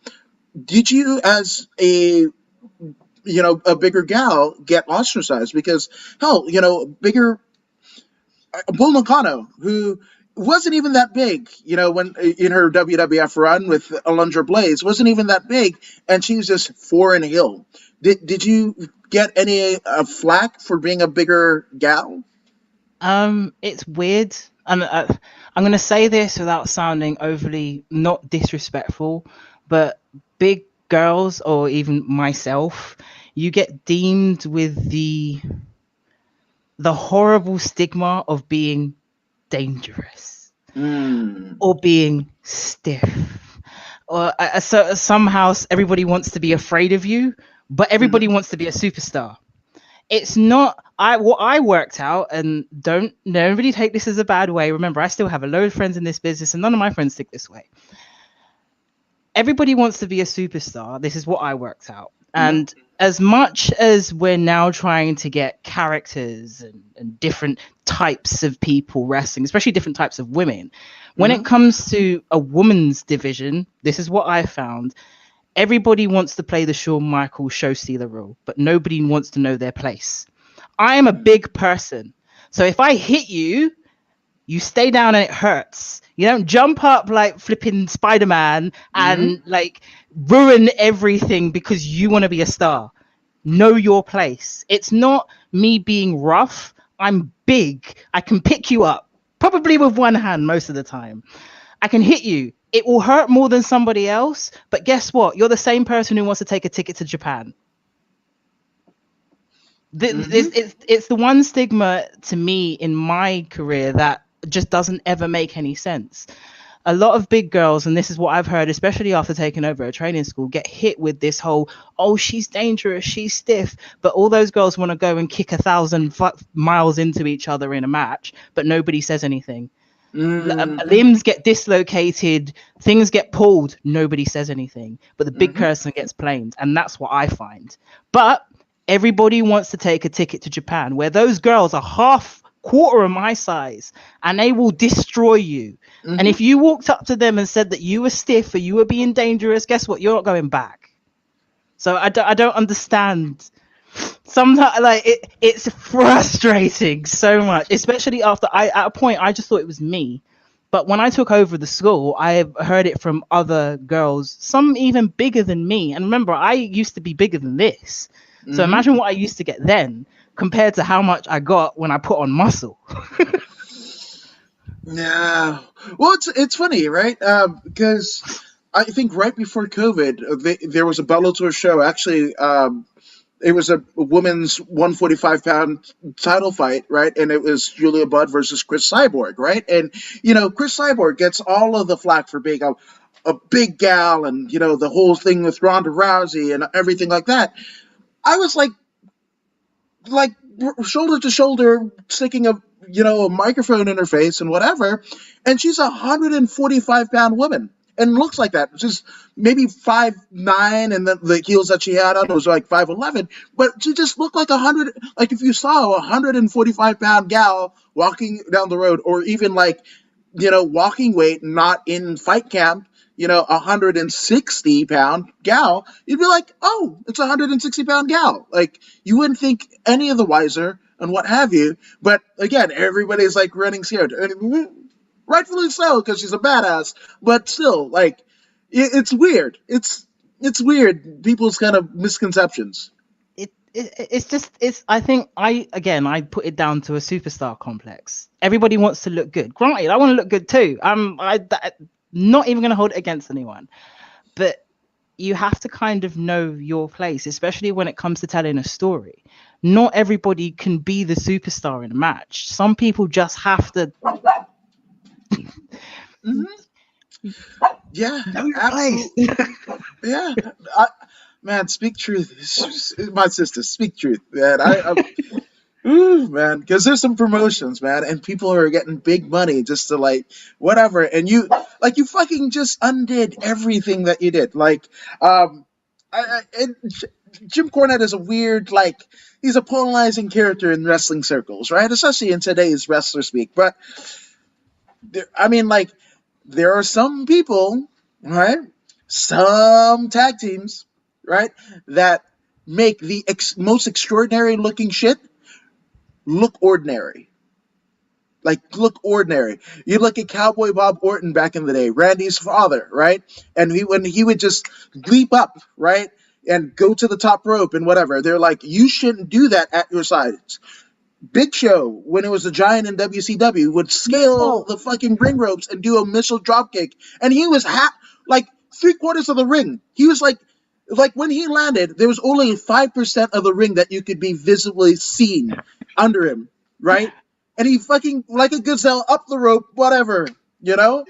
Did you, as a bigger gal, get ostracized? Because hell, bigger Bull Nakano, who wasn't even that big, when in her WWF run with Alundra Blaze, wasn't even that big, and she was just foreign hill. Did you get any flack for being a bigger gal? It's weird. I'm going to say this without sounding overly not disrespectful, but big girls or even myself, you get deemed with the horrible stigma of being dangerous Mm. or being stiff. Or so somehow everybody wants to be afraid of you, but everybody Mhm. wants to be a superstar. It's not what I worked out, and don't nobody take this as a bad way. Remember, I still have a load of friends in this business, and none of my friends think this way. Everybody wants to be a superstar. This is what I worked out. Mhm. And as much as we're now trying to get characters and different types of people wrestling, especially different types of women, when it Mhm. comes to a woman's division, this is what I found. Everybody wants to play the Shawn Michaels show stealer role, but nobody wants to know their place. I am a big person. So if I hit you, you stay down and it hurts. You don't jump up like flipping Spider-Man Mhm. and like ruin everything because you want to be a star. Know your place. It's not me being rough. I'm big. I can pick you up, probably with one hand most of the time. I can hit you. It will hurt more than somebody else, but guess what? You're the same person who wants to take a ticket to Japan. Mhm. It's the one stigma to me in my career that just doesn't ever make any sense. A lot of big girls, and this is what I've heard, especially after taking over a training school, get hit with this whole, oh, she's dangerous, she's stiff. But all those girls want to go and kick 1,000 miles into each other in a match, but nobody says anything. Mm. Limbs get dislocated, things get pulled, nobody says anything, but the big Mhm. person gets planed, and that's what I find. But everybody wants to take a ticket to Japan, where those girls are half quarter of my size, and they will destroy you. And Mhm. if you walked up to them and said that you were stiff or you were being dangerous, guess what? You're not going back. So I don't understand. Sometimes like it's frustrating so much, especially after I at a point I just thought it was me. But when I took over the school, I heard it from other girls, some even bigger than me. And remember, I used to be bigger than this. So Mhm. imagine what I used to get then compared to how much I got when I put on muscle. Yeah. Well, it's funny, right? Because I think right before COVID, there was a Bellator show. Actually, it was a women's 145-pound title fight, right? And it was Julia Budd versus Chris Cyborg, right? And Chris Cyborg gets all of the flack for being a big gal, and the whole thing with Ronda Rousey and everything like that. I was like shoulder to shoulder, sticking a microphone in her face and whatever, and she's 145-pound woman and looks like that. She's maybe 5'9", and the heels that she had on was like 5'11", but she just looked like 100. Like if you saw a 145-pound gal walking down the road, or even like walking weight, not in fight camp, 160-pound gal, you'd be like, oh, it's a 160-pound gal. Like, you wouldn't think any of the wiser and what have you. But again, everybody's like running scared. And rightfully so, because she's a badass. But still, like, it's weird. It's weird. People's kind of misconceptions. It's just it's I think I put it down to a superstar complex. Everybody wants to look good. Granted, I want to look good too. Not even going to hold it against anyone, but you have to kind of know your place, especially when it comes to telling a story. Not everybody can be the superstar in a match. Some people just have to Hmm. Yeah, Know your place. absolutely. Yeah, I, man, speak truth. My sister, speak truth, man. Ooh, man, because there's some promotions, man, and people are getting big money just to like whatever, and you fucking just undid everything that you did. Like, Jim Cornette is a weird, like, he's a polarizing character in wrestling circles, right? Especially in today's wrestler speak. But I mean, like, there are some people, right? Some tag teams, right, that make the most extraordinary looking shit look ordinary. Like, look ordinary. You look at Cowboy Bob Orton back in the day, Randy's father, right? And when he would just leap up, right, and go to the top rope and whatever, they're like, you shouldn't do that at your size. Big Show, when it was a giant in WCW, would scale the fucking ring ropes and do a missile dropkick, and he was like 3/4 of the ring. He was like when he landed, there was only 5% of the ring that you could be visibly seen under him, right? And he fucking like a gazelle up the rope, whatever, you know.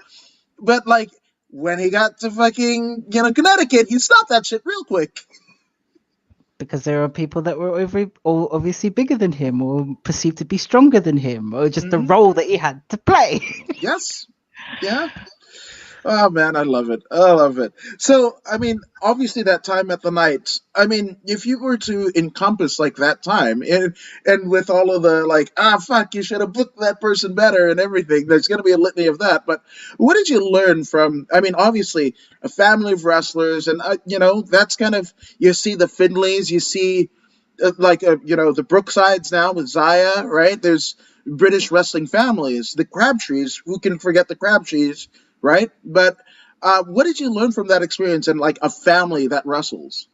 But like when he got to fucking Connecticut, he stopped that shit real quick. Because there are people that were obviously bigger than him or perceived to be stronger than him or just the role that he had to play. Yes. Yeah. Oh man, I love it. I love it. So, I mean, obviously that time at the night. I mean, if you were to encompass like that time, and with all of the like, fuck, you should have booked that person better and everything. There's going to be a litany of that. But what did you learn from? I mean, obviously a family of wrestlers, and that's kind of you see the Finleys, you see the Brooksides now with Zaya, right? There's British wrestling families, the Crabtrees. Who can forget the Crabtrees? Right? But what did you learn from that experience and like a family that wrestles?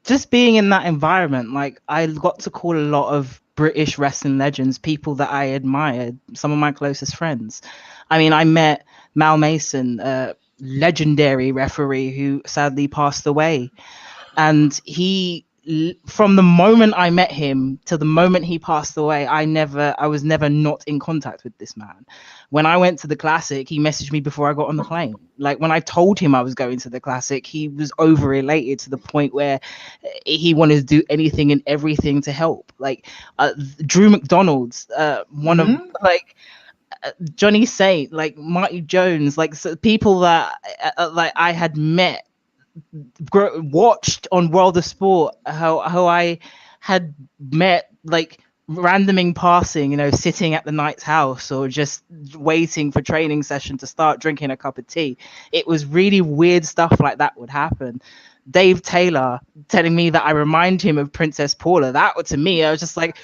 Just being in that environment, like I got to call a lot of British wrestling legends, people that I admired, some of my closest friends. I mean, I met Mal Mason, a legendary referee who sadly passed away. And from the moment I met him to the moment he passed away, I was never not in contact with this man. When I went to the Classic, he messaged me before I got on the plane. Like when I told him I was going to the Classic, he was over elated to the point where he wanted to do anything and everything to help. Like Drew McDonald's, one of like Johnny Saint, like Marty Jones, like people that like I had met, watched on World of Sport, how I had met like randoming passing, sitting at the Knight's house or just waiting for training session to start, drinking a cup of tea. It was really weird stuff like that would happen. Dave Taylor telling me that I remind him of Princess Paula. That to me, I was just like,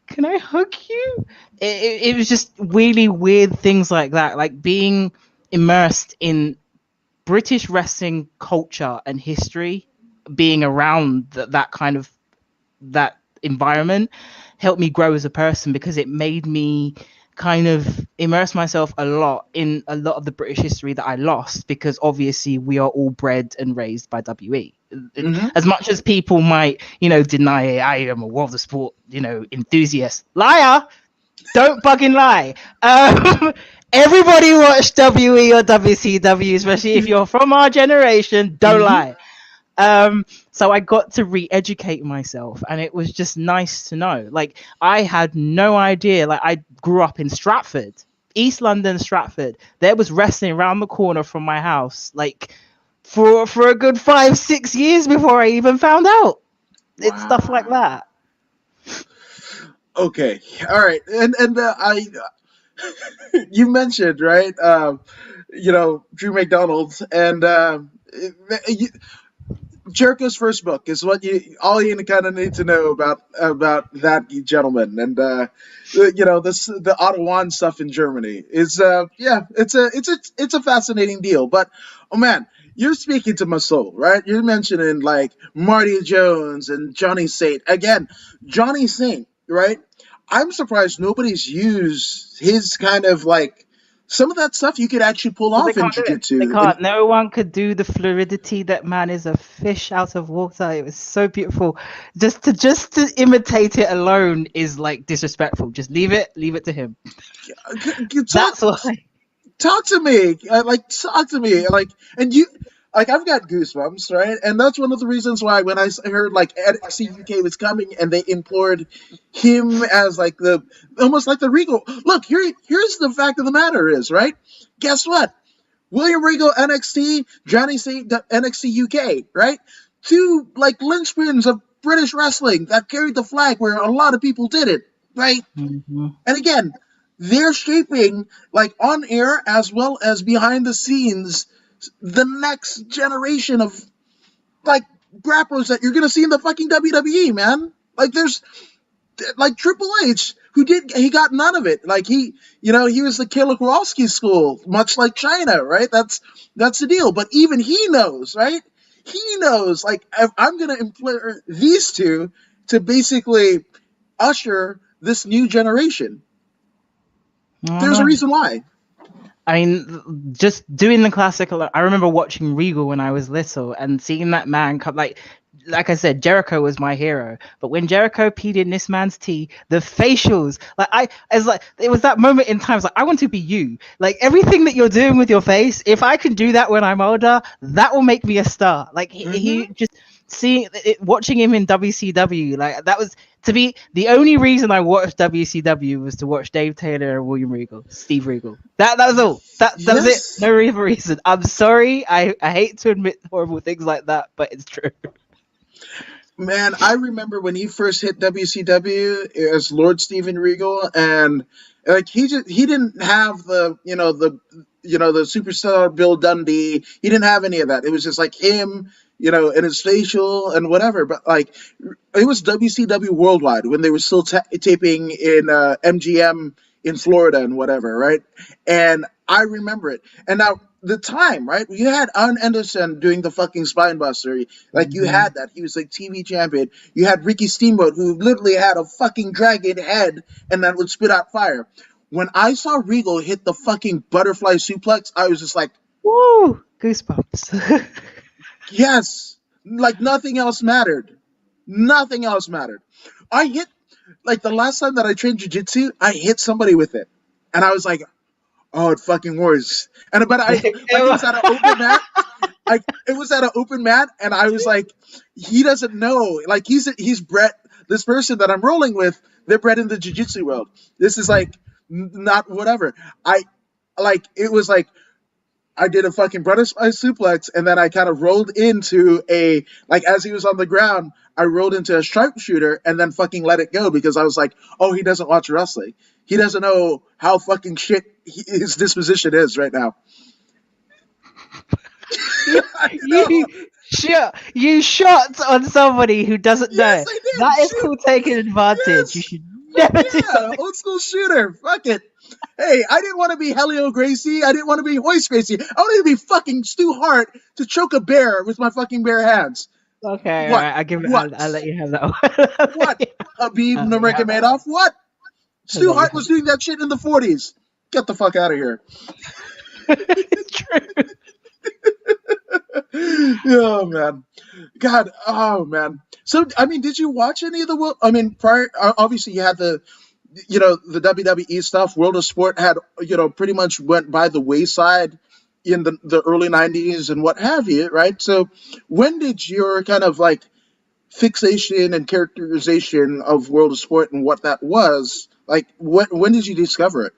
can I hug you? It was just really weird things like that, like being immersed in British wrestling culture and history, being around that environment helped me grow as a person, because it made me kind of immerse myself a lot in a lot of the British history that I lost, because obviously we are all bred and raised by WE. As much as people might, deny it, I am a World of Sport, enthusiast. Liar! Don't fucking lie. Everybody watched WE or WCW, especially if you're from our generation. Don't lie. So I got to re-educate myself, and it was just nice to know. Like, I had no idea. Like, I grew up in Stratford, East London, Stratford. There was wrestling around the corner from my house, like for a good 5-6 years before I even found out. Wow. It's stuff like that. Okay, all right, and I you mentioned, right, Drew McDonald, and Jericho's first book is all you kind of need to know about that gentleman, and the Ottawan stuff in Germany is it's a fascinating deal. But oh man, you're speaking to my soul, right? You're mentioning like Marty Jones and Johnny Saint again. Johnny Saint, right? I'm surprised nobody's used his kind of like some of that stuff you could actually pull off in jiu-jitsu. They can't. No one could do the fluidity. That man is a fish out of water. It was so beautiful. Just to imitate it alone is like disrespectful. Just leave it to him. That's why. talk to me. Talk to me. And you, I've got goosebumps, right? And that's one of the reasons why when I heard like NXT UK was coming and they implored him as like almost like the Regal. Look, here's the fact of the matter is, right? Guess what? William Regal NXT, Johnny Saint NXT UK, right? Two like linchpins of British wrestling that carried the flag where a lot of people did it, right? Mm-hmm. And again, they're shaping, like on air as well as behind the scenes, the next generation of like grapplers that you're gonna see in the fucking WWE, man. Like there's like Triple H, he got none of it. Like he was the Killer Kowalski school, much like China, right? That's the deal. But even he knows, right? He knows, like, I'm gonna employ these two to basically usher this new generation. There's a reason why. I mean, just doing the classic. I remember watching Regal when I was little and seeing that man come. Like I said, Jericho was my hero. But when Jericho peed in this man's tea, the facials, it was that moment in time. It's like, I want to be you. Like everything that you're doing with your face, if I can do that when I'm older, that will make me a star. Like he just watching him in WCW, like that was to be the only reason I watched WCW was to watch Dave Taylor and William Regal, Steve Regal. That was all. That was it. No other reason. I'm sorry. I hate to admit horrible things like that, but it's true. Man, I remember when he first hit WCW as Lord Steven Regal, and like he didn't have the superstar Bill Dundee. He didn't have any of that. It was just like him, and his facial and whatever. But like it was WCW Worldwide when they were still taping in MGM in Florida and whatever, right? And I remember it. And now the time, right? You had Arn Anderson doing the fucking Spinebuster. Like you had that. He was like TV champion. You had Ricky Steamboat, who literally had a fucking dragon head and that would spit out fire. When I saw Regal hit the fucking butterfly suplex, I was just like, woo, goosebumps. Yes, like nothing else mattered. Nothing else mattered. I hit, like the last time that I trained jiu-jitsu, I hit somebody with it. And I was like, oh, it fucking works. And but it was at an open mat. It was at an open mat, and I was like, he doesn't know. Like he's bred. This person that I'm rolling with, they're bred in the jiu-jitsu world. This is like not whatever. It was like I did a fucking butterfly suplex, and then I kind of rolled into as he was on the ground, I rolled into a sharpshooter and then fucking let it go because I was like, oh, he doesn't watch wrestling. He doesn't know how fucking shit his disposition is right now. You shot on somebody who doesn't know. That is called taking advantage. Yes. You should never do that. Old school shooter. Fuck it. Hey, I didn't want to be Helio Gracie. I didn't want to be Hoist Gracie. I wanted to be fucking Stu Hart to choke a bear with my fucking bare hands. Okay, all right. I'll let you have that one. What? Habib Nurmagomedov? What? Stu Hart was doing that shit in the 40s. Get the fuck out of here. It's true. Oh, man. God. Oh, man. So, I mean, did you watch any of the... I mean, prior... Obviously, you had the WWE stuff. World of Sport had, pretty much went by the wayside in the early 90s and what have you, right? So when did your kind of like fixation and characterization of World of Sport and what that was, like, when did you discover it?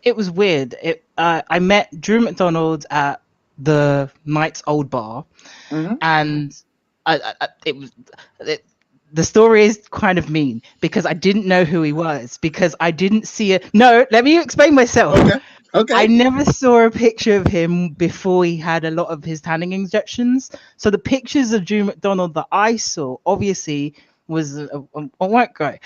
It was weird. I met Drew McDonald at the Knights Old Bar, and the story is kind of mean because I didn't know who he was because I didn't see it. No, let me explain myself. Okay. I never saw a picture of him before he had a lot of his tanning injections. So the pictures of Drew McDonald that I saw obviously was a white guy.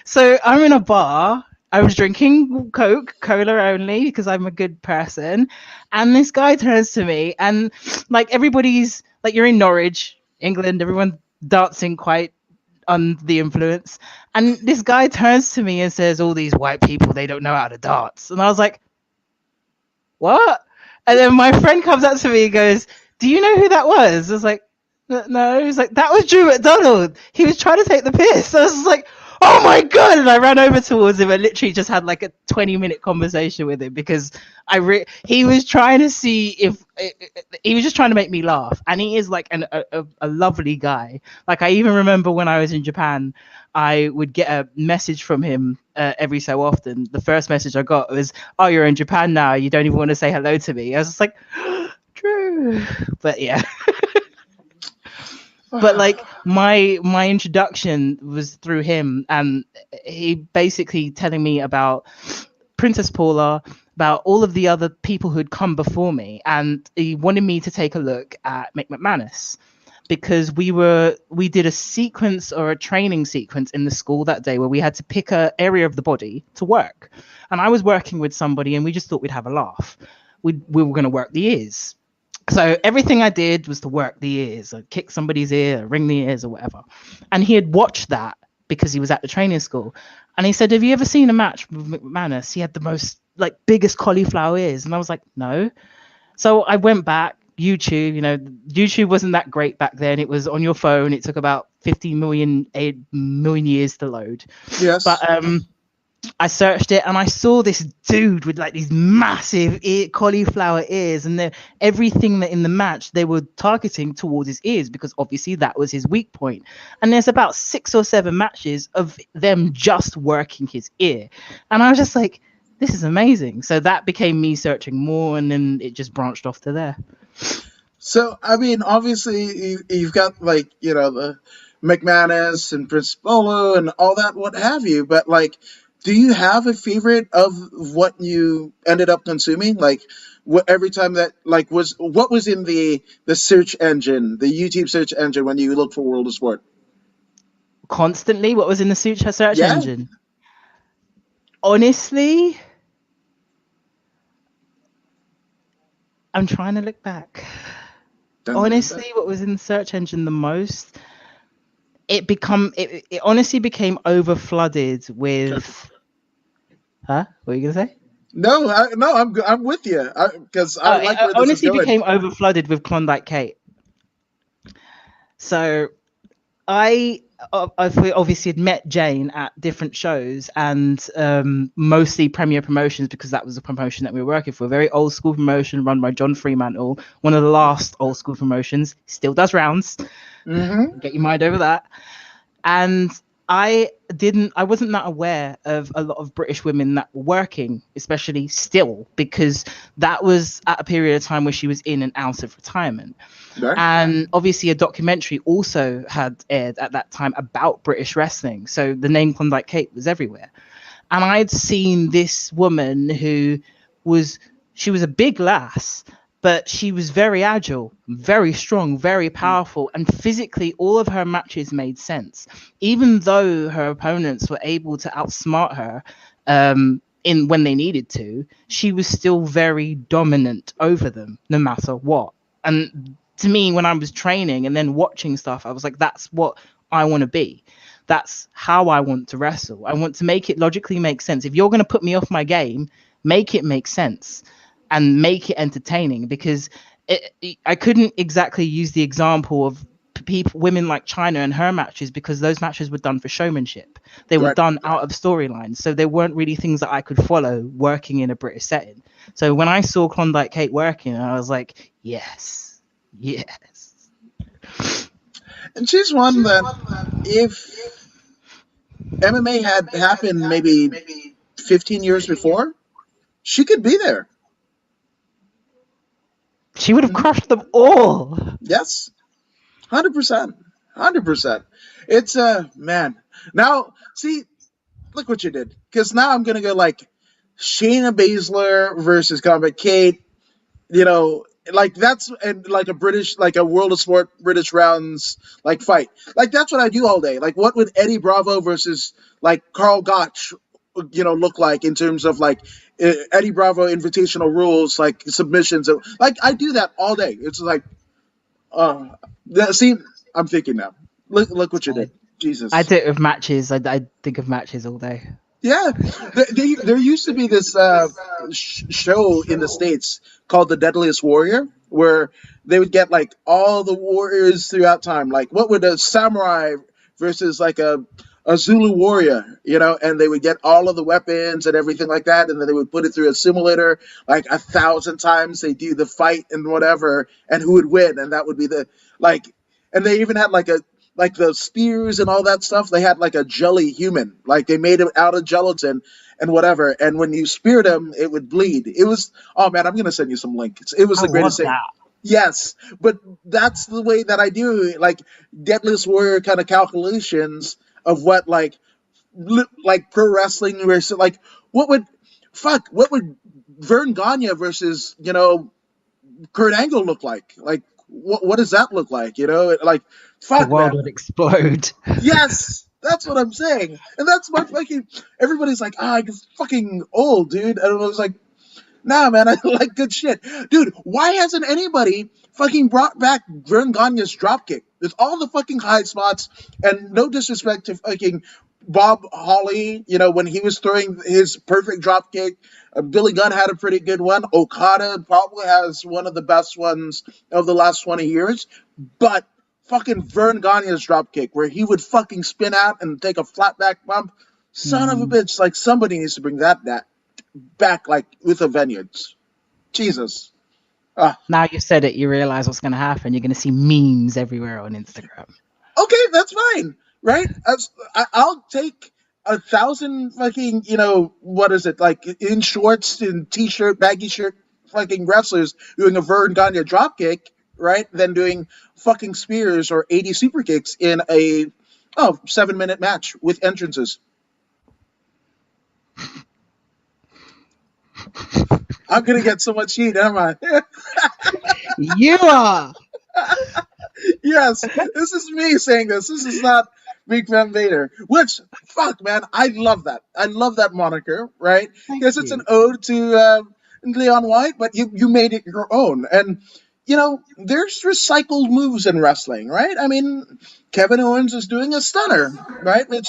So I'm in a bar. I was drinking Cola only because I'm a good person. And this guy turns to me and like everybody's like, you're in Norwich, England, everyone dancing quite on the influence. And this guy turns to me and says, all these white people, they don't know how to dance. And I was like, what? And then my friend comes up to me and goes, do you know who that was? I was like, no. He was like, that was Drew McDonald. He was trying to take the piss. I was like, oh my god! And I ran over towards him and literally just had like a 20-minute conversation with him because he was trying to see if he was just trying to make me laugh, and he is like a lovely guy. Like I even remember when I was in Japan, I would get a message from him every so often. The first message I got was, "Oh, you're in Japan now. You don't even want to say hello to me." I was just like, "True," but yeah. But like my introduction was through him, and he basically telling me about Princess Paula, about all of the other people who'd come before me, and he wanted me to take a look at Mick McManus because we did a sequence or a training sequence in the school that day where we had to pick a area of the body to work, and I was working with somebody and we just thought we'd have a laugh. We were going to work the ears. So everything I did was to work the ears, or kick somebody's ear, or ring the ears, or whatever. And he had watched that because he was at the training school. And he said, "Have you ever seen a match with McManus? He had the most like biggest cauliflower ears." And I was like, "No." So I went back, YouTube. YouTube wasn't that great back then. It was on your phone. It took about 50 million, 8 million years to load. Yes. But I searched it and I saw this dude with like these massive cauliflower ears, and everything that in the match they were targeting towards his ears because obviously that was his weak point. And there's about 6 or 7 matches of them just working his ear, and I was just like, this is amazing. So that became me searching more, and then it just branched off to there. So, I mean, obviously, you've got, like, the McManus and Prince Polo and all that, what have you. But, like, do you have a favorite of what you ended up consuming? Like, every time that, like, what was in the search engine, the YouTube search engine when you look for World of Sport? Constantly, what was in the search Yeah. engine? Honestly, I'm trying to look back. Honestly, what was in the search engine the most? It honestly became over flooded with. Huh? What are you gonna say? No, I'm with you because I like where It this is honestly going. became over flooded with Klondike Kate. So I obviously had met Jane at different shows and mostly Premier Promotions because that was the promotion that we were working for. A very old school promotion run by John Fremantle, one of the last old school promotions. Still does rounds. Mm-hmm. Get your mind over that. And I wasn't that aware of a lot of British women that were working, especially still, because that was at a period of time where she was in and out of retirement. Right. And obviously a documentary also had aired at that time about British wrestling. So the name Klondike Kate was everywhere. And I'd seen this woman she was a big lass, but she was very agile, very strong, very powerful, and physically all of her matches made sense. Even though her opponents were able to outsmart her in when they needed to, she was still very dominant over them, no matter what. And to me, when I was training and then watching stuff, I was like, that's what I want to be. That's how I want to wrestle. I want to make it logically make sense. If you're going to put me off my game, make it make sense and make it entertaining, because I couldn't exactly use the example of women like China and her matches because those matches were done for showmanship. They were done out of storylines. So they weren't really things that I could follow working in a British setting. So when I saw Klondike Kate working, I was like, yes. And she's one that if MMA had happened maybe 15 years before, she could be there. She would have crushed them all. Yes, 100%, 100%. It's man. Now, see, look what you did. Because now I'm gonna go like Shayna Baszler versus Combat Kate. Like that's and like a British, like a World of Sport British rounds like fight. Like that's what I do all day. Like what would Eddie Bravo versus like Carl Gotch, look like in terms of like Eddie Bravo invitational rules, like submissions. Like I do that all day. It's like, see, I'm thinking now. Look what you did. Jesus. I do it with matches. I think of matches all day. Yeah, there used to be this show in the States called The Deadliest Warrior, where they would get like all the warriors throughout time. Like, what would a samurai versus like a a Zulu warrior, and they would get all of the weapons and everything like that, and then they would put it through a simulator like 1,000 times. They do the fight and whatever, and who would win, and that would be the like. And they even had like the spears and all that stuff. They had like a jelly human, like they made it out of gelatin and whatever. And when you speared him, it would bleed. It was, oh man, I'm gonna send you some links. It was I the greatest love thing. that. Yes, but that's the way that I do like Deadliest Warrior kind of calculations of what like pro wrestling versus like what would Vern Gagne versus Kurt Angle look like? Like what does that look like? Like The fuck world man. would explode. Yes, that's what I'm saying, and that's what fucking everybody's like. You're fucking old, dude. And I was like, nah, man, I like good shit. Dude, why hasn't anybody fucking brought back Vern Gagne's dropkick? There's all the fucking high spots, and no disrespect to fucking Bob Holly, when he was throwing his perfect dropkick. Billy Gunn had a pretty good one. Okada probably has one of the best ones of the last 20 years. But fucking Vern Gagne's dropkick, where he would fucking spin out and take a flat back bump, son of a bitch, like somebody needs to bring that back like with a vengeance. Jesus. Now you said it, you realize what's going to happen. You're going to see memes everywhere on Instagram. Okay, that's fine, right? I'll take 1,000 fucking, what is it, like in shorts and t-shirt, baggy shirt, fucking wrestlers doing a Vern Gagne dropkick, right? Then doing fucking spears or 80 super kicks in a 7-minute match with entrances. I'm gonna get so much heat, am I? You are. Yes, this is me saying this. This is not Big Van Vader. Which, fuck, man, I love that. I love that moniker, right? Because it's an ode to Leon White, but you made it your own. And, there's recycled moves in wrestling, right? I mean, Kevin Owens is doing a stunner, right? Which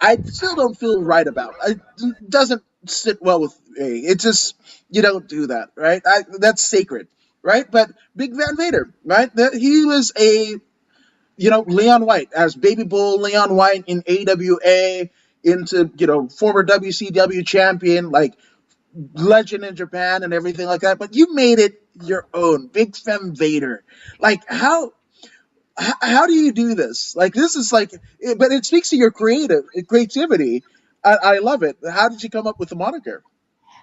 I still don't feel right about. It doesn't sit well with me. It just, you don't do that, right? That's sacred, right? But Big Van Vader, right? He was Leon White, as Baby Bull Leon White in AWA, into, former WCW champion, like legend in Japan and everything like that. But you made it your own, Big Fem Vader. Like how do you do this? Like this is like, but it speaks to your creativity. I love it. How did you come up with the moniker?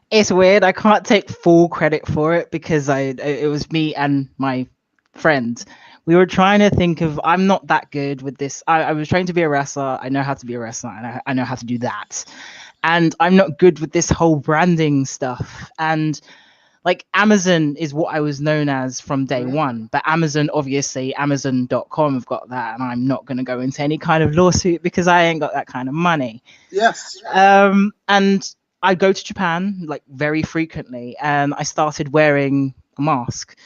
It's weird. I can't take full credit for it because it was me and my friend. We were trying to think of. I'm not that good with this. I was trying to be a wrestler. I know how to be a wrestler, and I know how to do that. And I'm not good with this whole branding stuff. And like Amazon is what I was known as from day one. But Amazon, obviously, Amazon.com have got that, and I'm not going to go into any kind of lawsuit because I ain't got that kind of money. Yes. And I go to Japan like very frequently, and I started wearing a mask.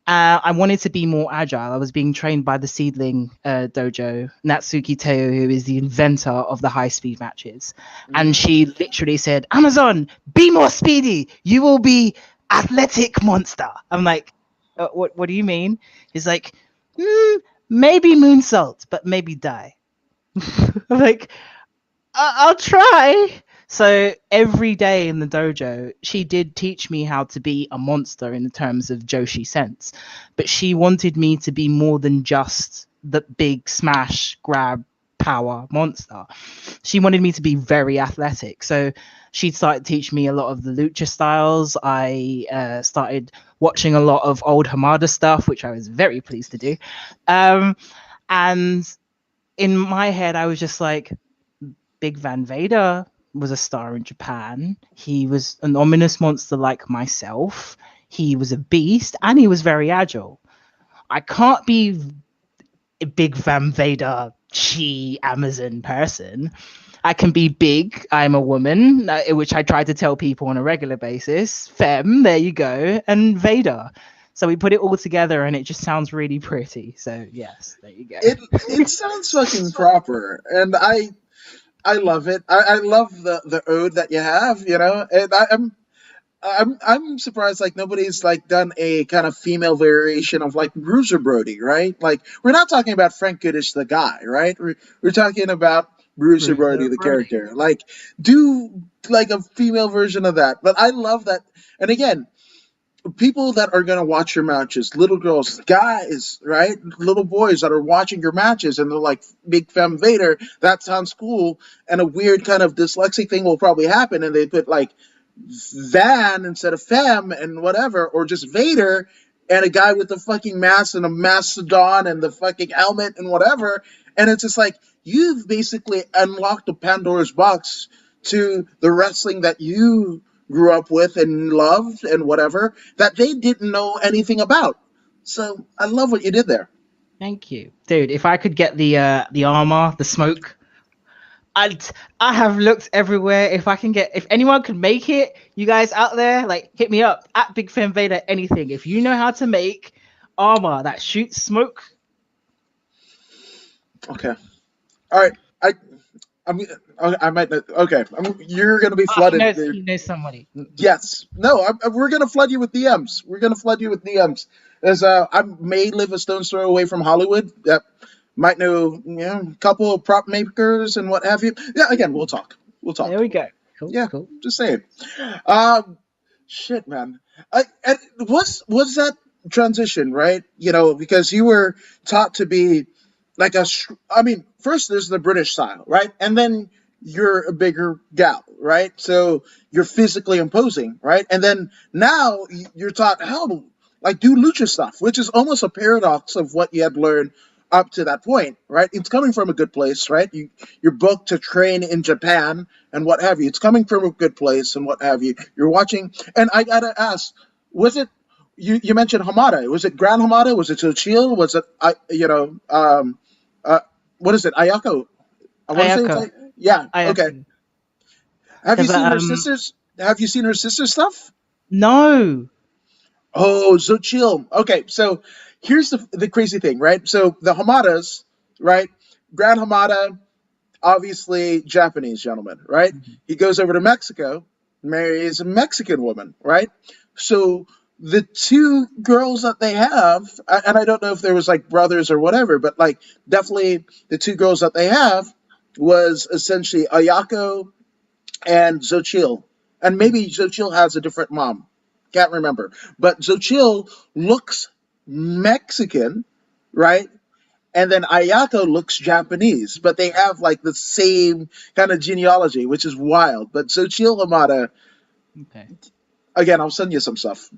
I wanted to be more agile. I was being trained by the Seedling dojo, Natsuki Teo, who is the inventor of the high-speed matches. And she literally said, Amazon, be more speedy. You will be athletic monster. I'm like, what do you mean? He's like, maybe moonsault, but maybe die. I'm like, I'll try. So every day in the dojo, she did teach me how to be a monster in terms of Joshi sense. But she wanted me to be more than just the big smash, grab, power monster. She wanted me to be very athletic. So she started teaching me a lot of the lucha styles. I started watching a lot of old Hamada stuff, which I was very pleased to do. And in my head, I was just like, Big Van Vader was a star in Japan. He was an ominous monster like myself. He was a beast, and he was very agile. I can't be a Big Van Vader Amazon person. I can be big. I'm a woman, which I try to tell people on a regular basis. Femme, there you go, and Vader. So we put it all together, and it just sounds really pretty. So yes, there you go. It sounds fucking proper, and I love it. I love the ode that you have, and I'm surprised like nobody's like done a kind of female variation of like Bruiser Brody, right? Like we're not talking about Frank Goodish the guy, right? We're talking about Bruce and Bruce Brody, and the Brody. character. Like, do like a female version of that. But I love that. And again, people that are going to watch your matches, little girls, guys, right? Little boys that are watching your matches and they're like, Big Femme Vader, that sounds cool. And a weird kind of dyslexic thing will probably happen. And they put like Van instead of Femme and whatever, or just Vader and a guy with the fucking mask and a mastodon and the fucking helmet and whatever. And it's just like, you've basically unlocked the Pandora's box to the wrestling that you grew up with and loved and whatever that they didn't know anything about. So I love what you did there. Thank you, dude. If I could get the armor, the smoke, I'd I have looked everywhere. If anyone could make it, you guys out there, like hit me up at Big Fan Vader. Anything. If you know how to make armor that shoots smoke, Okay. All right. I'm, I might not. Okay. You're going to be he flooded. knows somebody. Yes. No, we're going to flood you with DMs. We're going to flood you with DMs. As I may live a stone's throw away from Hollywood. That might know, a couple of prop makers and what have you. Yeah, again, we'll talk. We'll talk. There we go. Cool. Yeah, Cool. just saying. Um, Shit, man. And was that transition, right? Because you were taught to be like I mean, first there's the British style, right? And then you're a bigger gal, right? So you're physically imposing, right? And then now you're taught how to like do lucha stuff, which is almost a paradox of what you had learned up to that point, right? It's coming from a good place, right? You're booked to train in Japan and what have you. It's coming from a good place and what have you. You're watching, and I gotta ask, was it you mentioned Hamada? Was it Grand Hamada? Was it Sochil? Was it what is it? Ayako. I want to say it's Ayako. like, yeah. Ayako. Okay. Have you Because seen her sisters? Have you seen her sister stuff? no. Oh, Xochitl. Okay, so here's the crazy thing, right? So the Hamadas, right? Grand Hamada, obviously Japanese gentleman, right? He goes over to Mexico, marries a Mexican woman, right? So the two girls that they have, and I don't know if there was like brothers or whatever, but like definitely the two girls that they have was essentially Ayako and Xochitl. And maybe Xochitl has a different mom. Can't remember. But Xochitl looks Mexican, right? And then Ayako looks Japanese, but they have like the same kind of genealogy, which is wild. But Xochitl Hamada, Okay. again, I'll send you some stuff.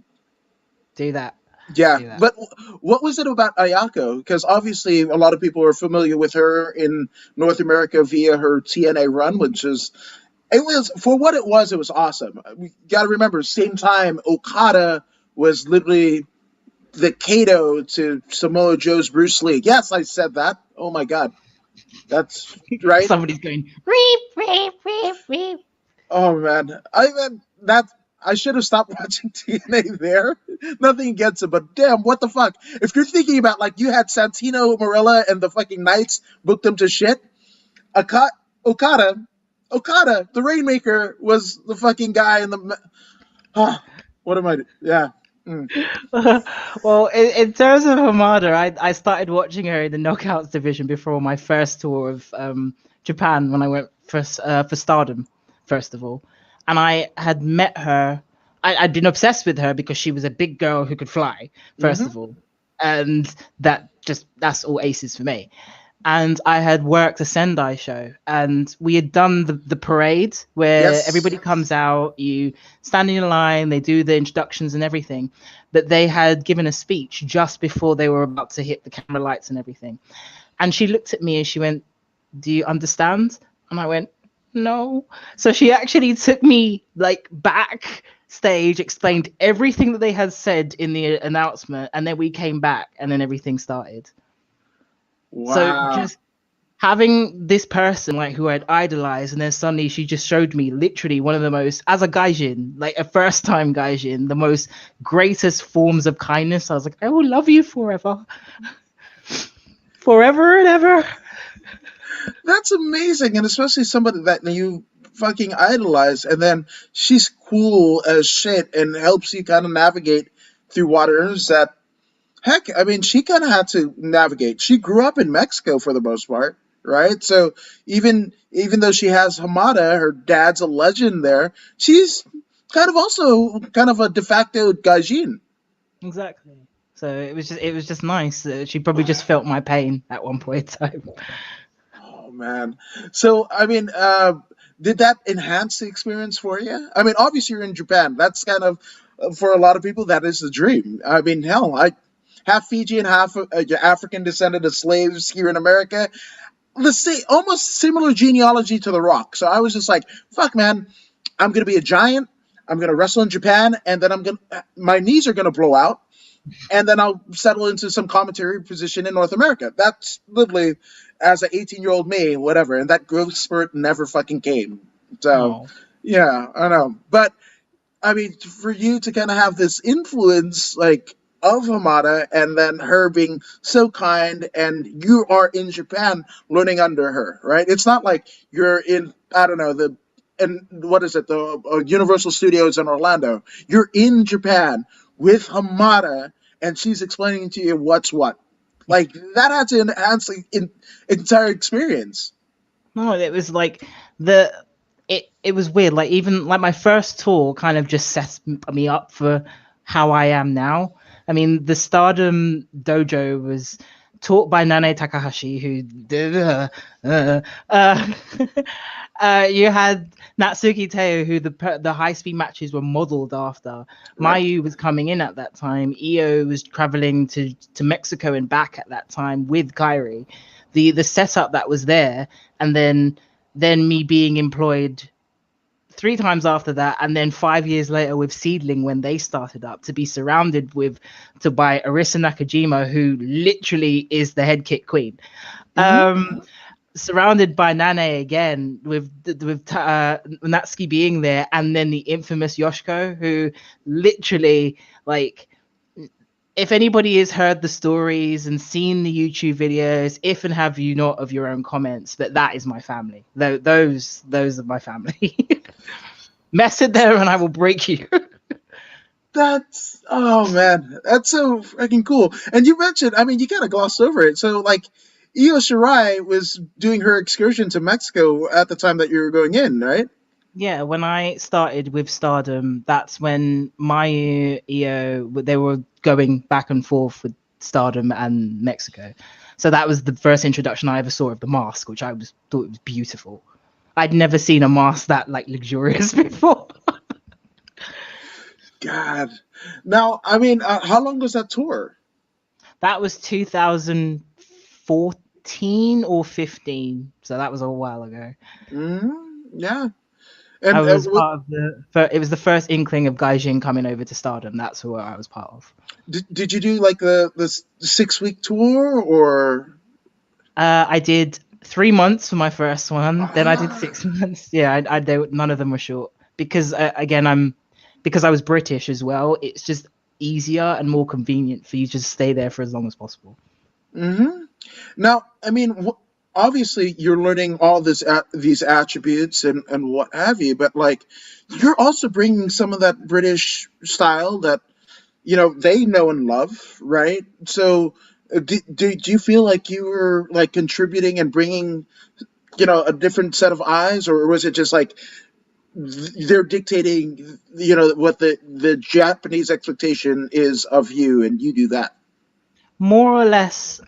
Do that. Yeah, Do that. but what was it about Ayako? Because obviously a lot of people are familiar with her in North America via her TNA run, which is it was for what it was awesome. We got to remember, same time Okada was literally the Kato to Samoa Joe's Bruce Lee. Yes, I said that. Oh my God, that's right. Somebody's going reep reep reep reep. Oh man, I should have stopped watching TNA there. Nothing against it, but damn, what the fuck? If you're thinking about like you had Santino Marella and the fucking Knights booked them to shit, Okada, the Rainmaker was the fucking guy in the. What am I? Yeah. Well, in terms of Hamada, I started watching her in the Knockouts division before my first tour of Japan when I went for Stardom, first of all. And I had met her. I'd been obsessed with her because she was a big girl who could fly, first of all. And that's all aces for me. And I had worked a Sendai show, and we had done the parade where everybody comes out, you stand in a line, they do the introductions and everything. But they had given a speech just before they were about to hit the camera lights and everything. And she looked at me and she went, "Do you understand?" And I went, "No." So she actually took me like backstage, explained everything that they had said in the announcement, and then we came back and then everything started. Wow. So just having this person like who I'd idolized, and then suddenly she just showed me literally one of the most, as a gaijin, like a first time gaijin, the most greatest forms of kindness. I was like, I will love you forever. Forever and ever. That's amazing, and especially somebody that you fucking idolize, and then she's cool as shit and helps you kind of navigate through waters that, heck, I mean, she kind of had to navigate. She grew up in Mexico for the most part. right? So even though she has Hamada, her dad's a legend there. She's kind of also kind of a de facto gaijin. Exactly. So it was just nice. She probably just felt my pain at one point in time. Oh man. So I mean, did that enhance the experience for you? I mean, obviously you're in Japan. That's kind of for a lot of people that is the dream. I mean, hell, I half Fijian, half African descended of slaves here in America. Let's say almost similar genealogy to The Rock. So I was just like, fuck, man, I'm gonna be a giant. I'm gonna wrestle in Japan, and then my knees are gonna blow out, and then I'll settle into some commentary position in North America. That's literally as an 18-year-old me, whatever. And that growth spurt never fucking came. So, Oh. yeah, I know. But I mean, for you to kind of have this influence, like of Hamada, and then her being so kind, and you are in Japan learning under her, right? It's not like you're in, I don't know, and what is it, the Universal Studios in Orlando. You're in Japan with Hamada, and she's explaining to you what's what. Like that had to enhance the entire experience. No, it was like the it was weird. Like even like my first tour kind of just set me up for how I am now. I mean, the Stardom Dojo was taught by Nane Takahashi, who you had Natsuki Teo, who the high speed matches were modeled after. Right. Mayu was coming in at that time. Io was traveling to Mexico and back at that time with Kairi. The setup that was there, and then me being employed 3 times after that, and then 5 years later with Seedling when they started up, to be surrounded by Arisa Nakajima, who literally is the head kick queen. Mm-hmm. Surrounded by Nane again, with Natsuki being there, and then the infamous Yoshiko, who literally, like, if anybody has heard the stories and seen the YouTube videos, if and have you not of your own comments, but that is my family. Those are my family. Mess it there and I will break you. That's oh man, that's so freaking cool. And you mentioned, I mean, you kind of glossed over it. So like, Io Shirai was doing her excursion to Mexico at the time that you were going in, right? Yeah, when I started with Stardom, that's when my Io, they were going back and forth with Stardom and Mexico. So that was the first introduction I ever saw of the mask, which thought it was beautiful. I'd never seen a mask that like luxurious before. God. Now, I mean, how long was that tour? That was 2014 or 15, so that was a while ago. Yeah. I And was part of it was the first inkling of Gaijin coming over to Stardom. That's who I was part of. did you do like the 6 week tour or? I did 3 months for my first one. Then I did Ah, 6 months. Yeah, none of them were short because again, because I was British as well. It's just easier and more convenient for you to stay there for as long as possible. mm-hmm. Now, I mean, obviously you're learning all these attributes and what have you, but like you're also bringing some of that British style that they know and love, right? So, do you feel like you were like contributing and bringing a different set of eyes, or was it just like they're dictating what the Japanese expectation is of you, and you do that? More or less,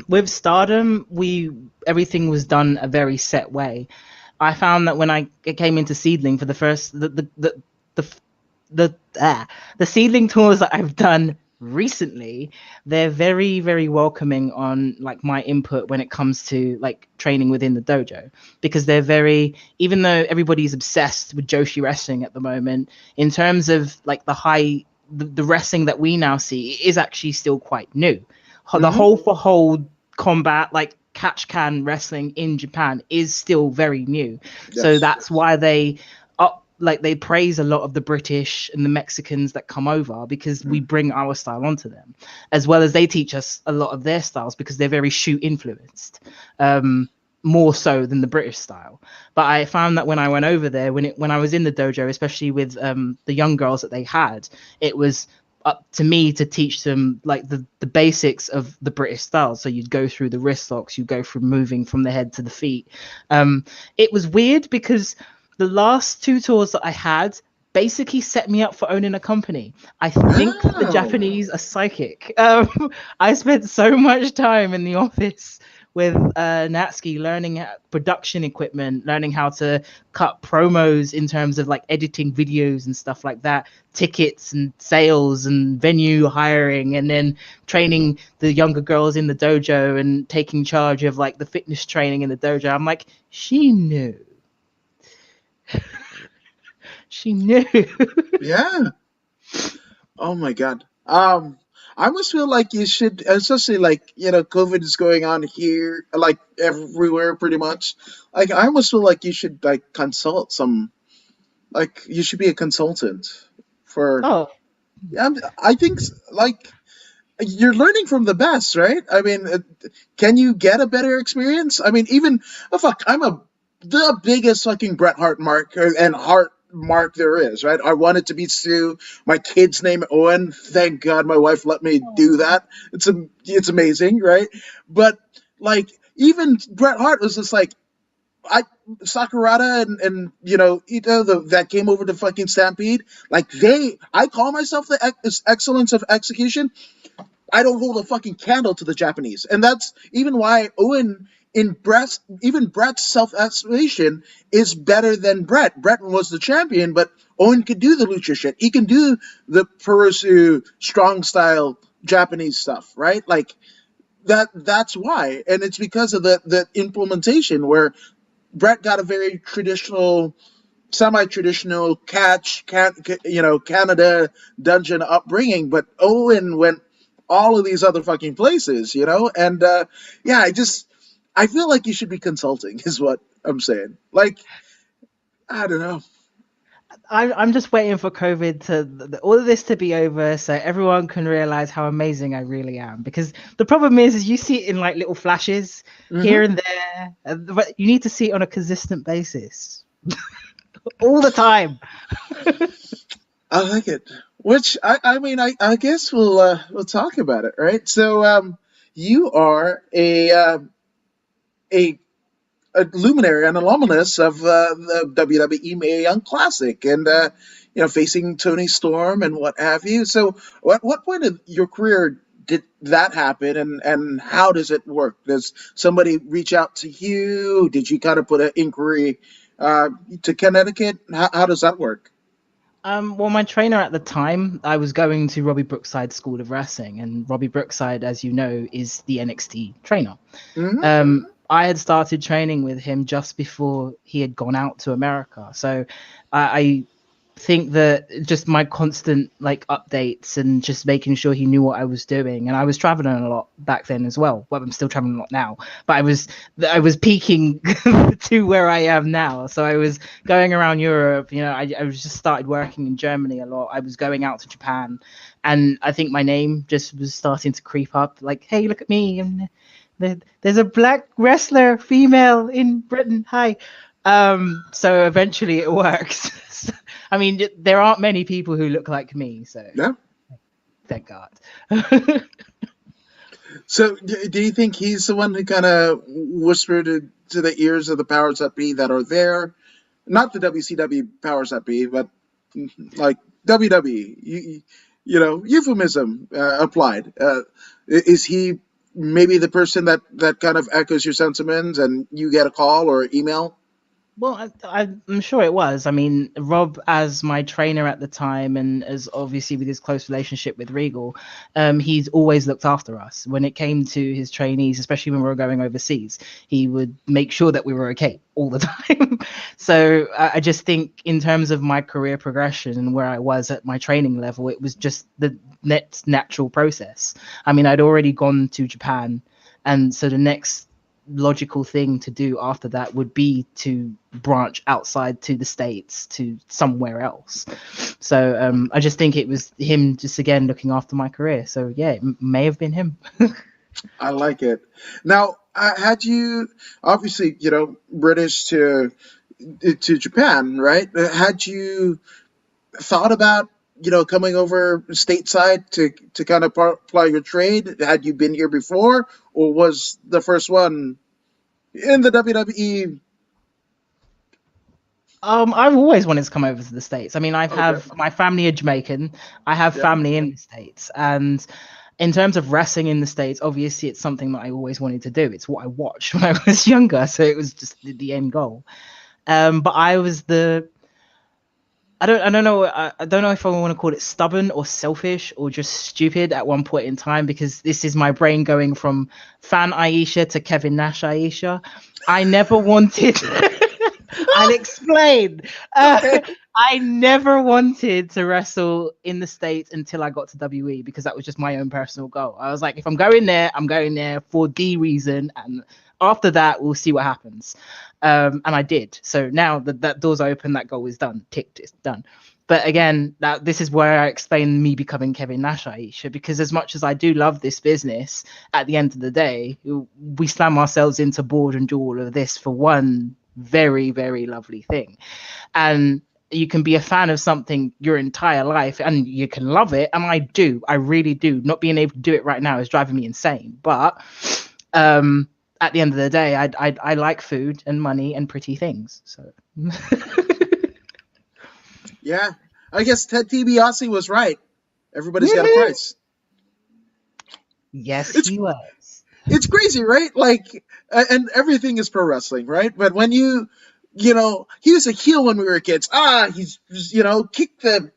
with Stardom, everything was done a very set way. I found that when I came into Seedling for the first the the the Seedling tours that I've done recently, they're very very welcoming on like my input when it comes to like training within the dojo, because they're very, even though everybody's obsessed with Joshi wrestling at the moment, in terms of like the wrestling that we now see is actually still quite new. The Mm-hmm. hold for hold combat, like catch can wrestling in Japan, is still very new. So Yes. that's why they praise a lot of the British and the Mexicans that come over, because we bring our style onto them, as well as they teach us a lot of their styles because they're very shoot influenced. More so than the British style. But I found that when I went over there, when I was in the dojo, especially with the young girls that they had, it was up to me to teach them like the basics of the British style. So you'd go through the wrist locks, you go through moving from the head to the feet. It was weird because the last two tours that I had basically set me up for owning a company. I think that the Oh, Japanese are psychic. I spent so much time in the office with Natsuki learning production equipment, learning how to cut promos in terms of like editing videos and stuff like that, tickets and sales and venue hiring, and then training the younger girls in the dojo and taking charge of like the fitness training in the dojo. I'm like, she knew. She knew. yeah. Oh my God. I almost feel like you should, especially like, COVID is going on here, like everywhere pretty much. Like, I almost feel like you should like consult some, like, you should be a consultant for, Oh, yeah, I think like you're learning from the best, right? I mean, can you get a better experience? I mean, even oh fuck, I'm the biggest fucking Bret Hart mark and Hart mark there is, right? I wanted to be Sue. My kid's name Owen. Thank God my wife let me do that. It's amazing, right? But like even Bret Hart was just like I Sakurada and Ito that came over to fucking Stampede. Like I call myself the excellence of execution. I don't hold a fucking candle to the Japanese, and that's even why Owen Bret's self-estimation is better than Bret. Bret was the champion, but Owen could do the lucha shit. He can do the Puroresu strong style Japanese stuff, right? Like that's why, and it's because of the implementation where Bret got a very traditional semi-traditional Canada dungeon upbringing, but Owen went all of these other fucking places, and yeah, I feel like you should be consulting, is what I'm saying. Like, I don't know. I'm just waiting for COVID all of this to be over so everyone can realize how amazing I really am. Because the problem is you see it in like little flashes Hmm. here and there, but you need to see it on a consistent basis all the time. I like it. Which I mean, I guess we'll talk about it, right? So, you are a a luminary, an alumnus of the WWE Mae Young Classic, and facing Tony Storm and what have you. So, what point of your career did that happen, and how does it work? Does somebody reach out to you? Did you kind of put an inquiry to Connecticut? How does that work? Well, my trainer at the time, I was going to Robbie Brookside School of Wrestling, and Robbie Brookside, as you know, is the NXT trainer. Hmm. I had started training with him just before he had gone out to America. So I think that just my constant like updates and just making sure he knew what I was doing. And I was traveling a lot back then as well. Well, I'm still traveling a lot now, but I was peaking to where I am now. So I was going around Europe. I was just started working in Germany a lot. I was going out to Japan, and I think my name just was starting to creep up. Like, hey, look at me! And there's a black wrestler, female in Britain. Hi. So eventually it works. I mean, there aren't many people who look like me, so Yeah. thank God. So, do you think he's the one who kind of whispered to the ears of the powers that be that are there? Not the WCW powers that be, but like WWE. Euphemism applied. Is he maybe the person that kind of echoes your sentiments, and you get a call or email? Well, I'm sure it was. I mean, Rob, as my trainer at the time, and as obviously with his close relationship with Regal, he's always looked after us. When it came to his trainees, especially when we were going overseas, he would make sure that we were okay all the time. So I just think, in terms of my career progression and where I was at my training level, it was just the next natural process. I mean, I'd already gone to Japan, and so the next logical thing to do after that would be to branch outside to the States, to somewhere else. So I just think it was him just again looking after my career. So yeah, it may have been him. I like it. Now, had you obviously British to Japan, right? Had you thought about coming over stateside to kind of apply your trade? Had you been here before, or was the first one in the WWE? I've always wanted to come over to the States. I mean, I Okay. have my family are Jamaican. I have Yeah. family in the States, and in terms of wrestling in the States, obviously it's something that I always wanted to do. It's what I watched when I was younger, so it was just the end goal. But I was I don't know I don't know if I want to call it stubborn or selfish or just stupid at one point in time, because this is my brain going from fan Ayesha to Kevin Nash Ayesha. I never wanted I'll explain. Okay. I never wanted to wrestle in the States until I got to WE, because that was just my own personal goal. I was like, if I'm going there, I'm going there for the reason, and after that, we'll see what happens. And I did. So now that door's open, that goal is done. Ticked, it's done. But again, this is where I explain me becoming Kevin Nash Aisha, because as much as I do love this business, at the end of the day, we slam ourselves into board and do all of this for one very, very lovely thing. And you can be a fan of something your entire life and you can love it. And I really do. Not being able to do it right now is driving me insane. But at the end of the day, I like food and money and pretty things. So Yeah. I guess Ted DiBiase was right. Everybody's got a price. Yes, It's he was. it's crazy, right? Like, and everything is pro wrestling, right? But when he was a heel when we were kids. He's kicked the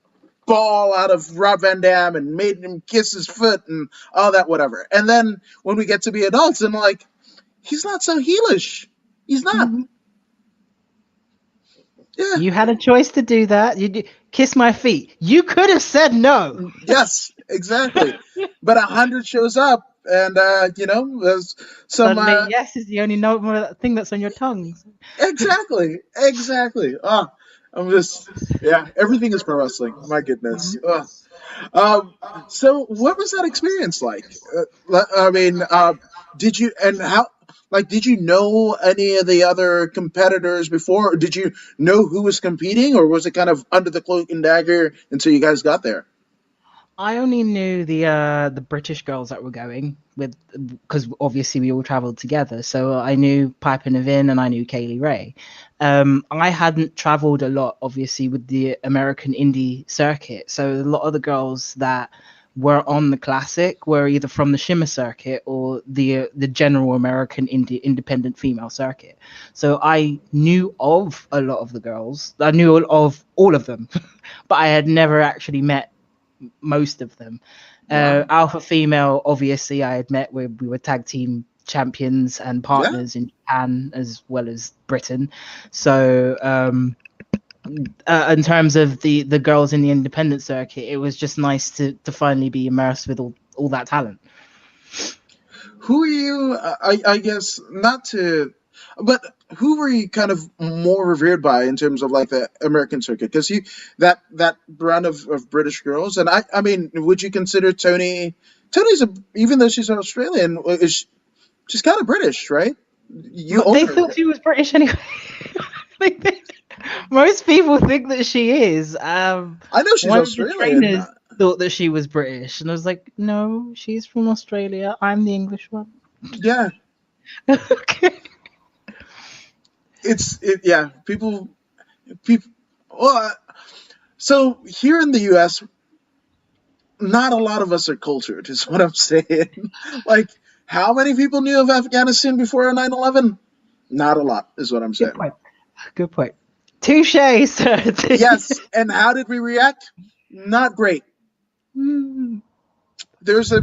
ball out of Rob Van Dam and made him kiss his foot and all that, whatever. And then when we get to be adults, and like, he's not so heelish. He's not. Mm-hmm. Yeah. You had a choice to do that. You kiss my feet. You could have said no. Yes, exactly. But 100 shows up, and there's some. Suddenly, yes is the only thing that's on your tongue. Exactly. Oh, I'm just, yeah. Everything is pro wrestling. My goodness. So what was that experience like? I mean, did you and how? Like, did you know any of the other competitors before? Or did you know who was competing, or was it kind of under the cloak and dagger until you guys got there? I only knew the British girls that were going with, because obviously we all travelled together. So I knew Piper Niven and I knew Kaylee Ray. I hadn't travelled a lot, obviously, with the American indie circuit. So a lot of the girls that were on the classic were either from the Shimmer circuit or the general American independent female circuit. So I knew of a lot of the girls. I knew of all of them, but I had never actually met most of them. Wow. Alpha female, obviously, I had met. We were tag team champions and Yeah. partners in Japan as well as Britain. So in terms of the girls in the independent circuit, it was just nice to finally be immersed with all that talent. Who are you? I guess not to, but who were you kind of more revered by in terms of like the American circuit? Because that brand of British girls, and I mean, would you consider Tony? Tony's even though she's an Australian, she's kind of British, right? You They own her. thought she was British anyway. Most people think that she is. I know she's one Australian. Of the trainers thought that she was British, and I was like, no, she's from Australia. I'm the English one. Yeah. Okay. Yeah. People. Well, so here in the U.S., not a lot of us are cultured, is what I'm saying. Like, how many people knew of Afghanistan before 9/11? Not a lot, is what I'm saying. Good point. Touche, sir. Yes, and how did we react? Not great. There's a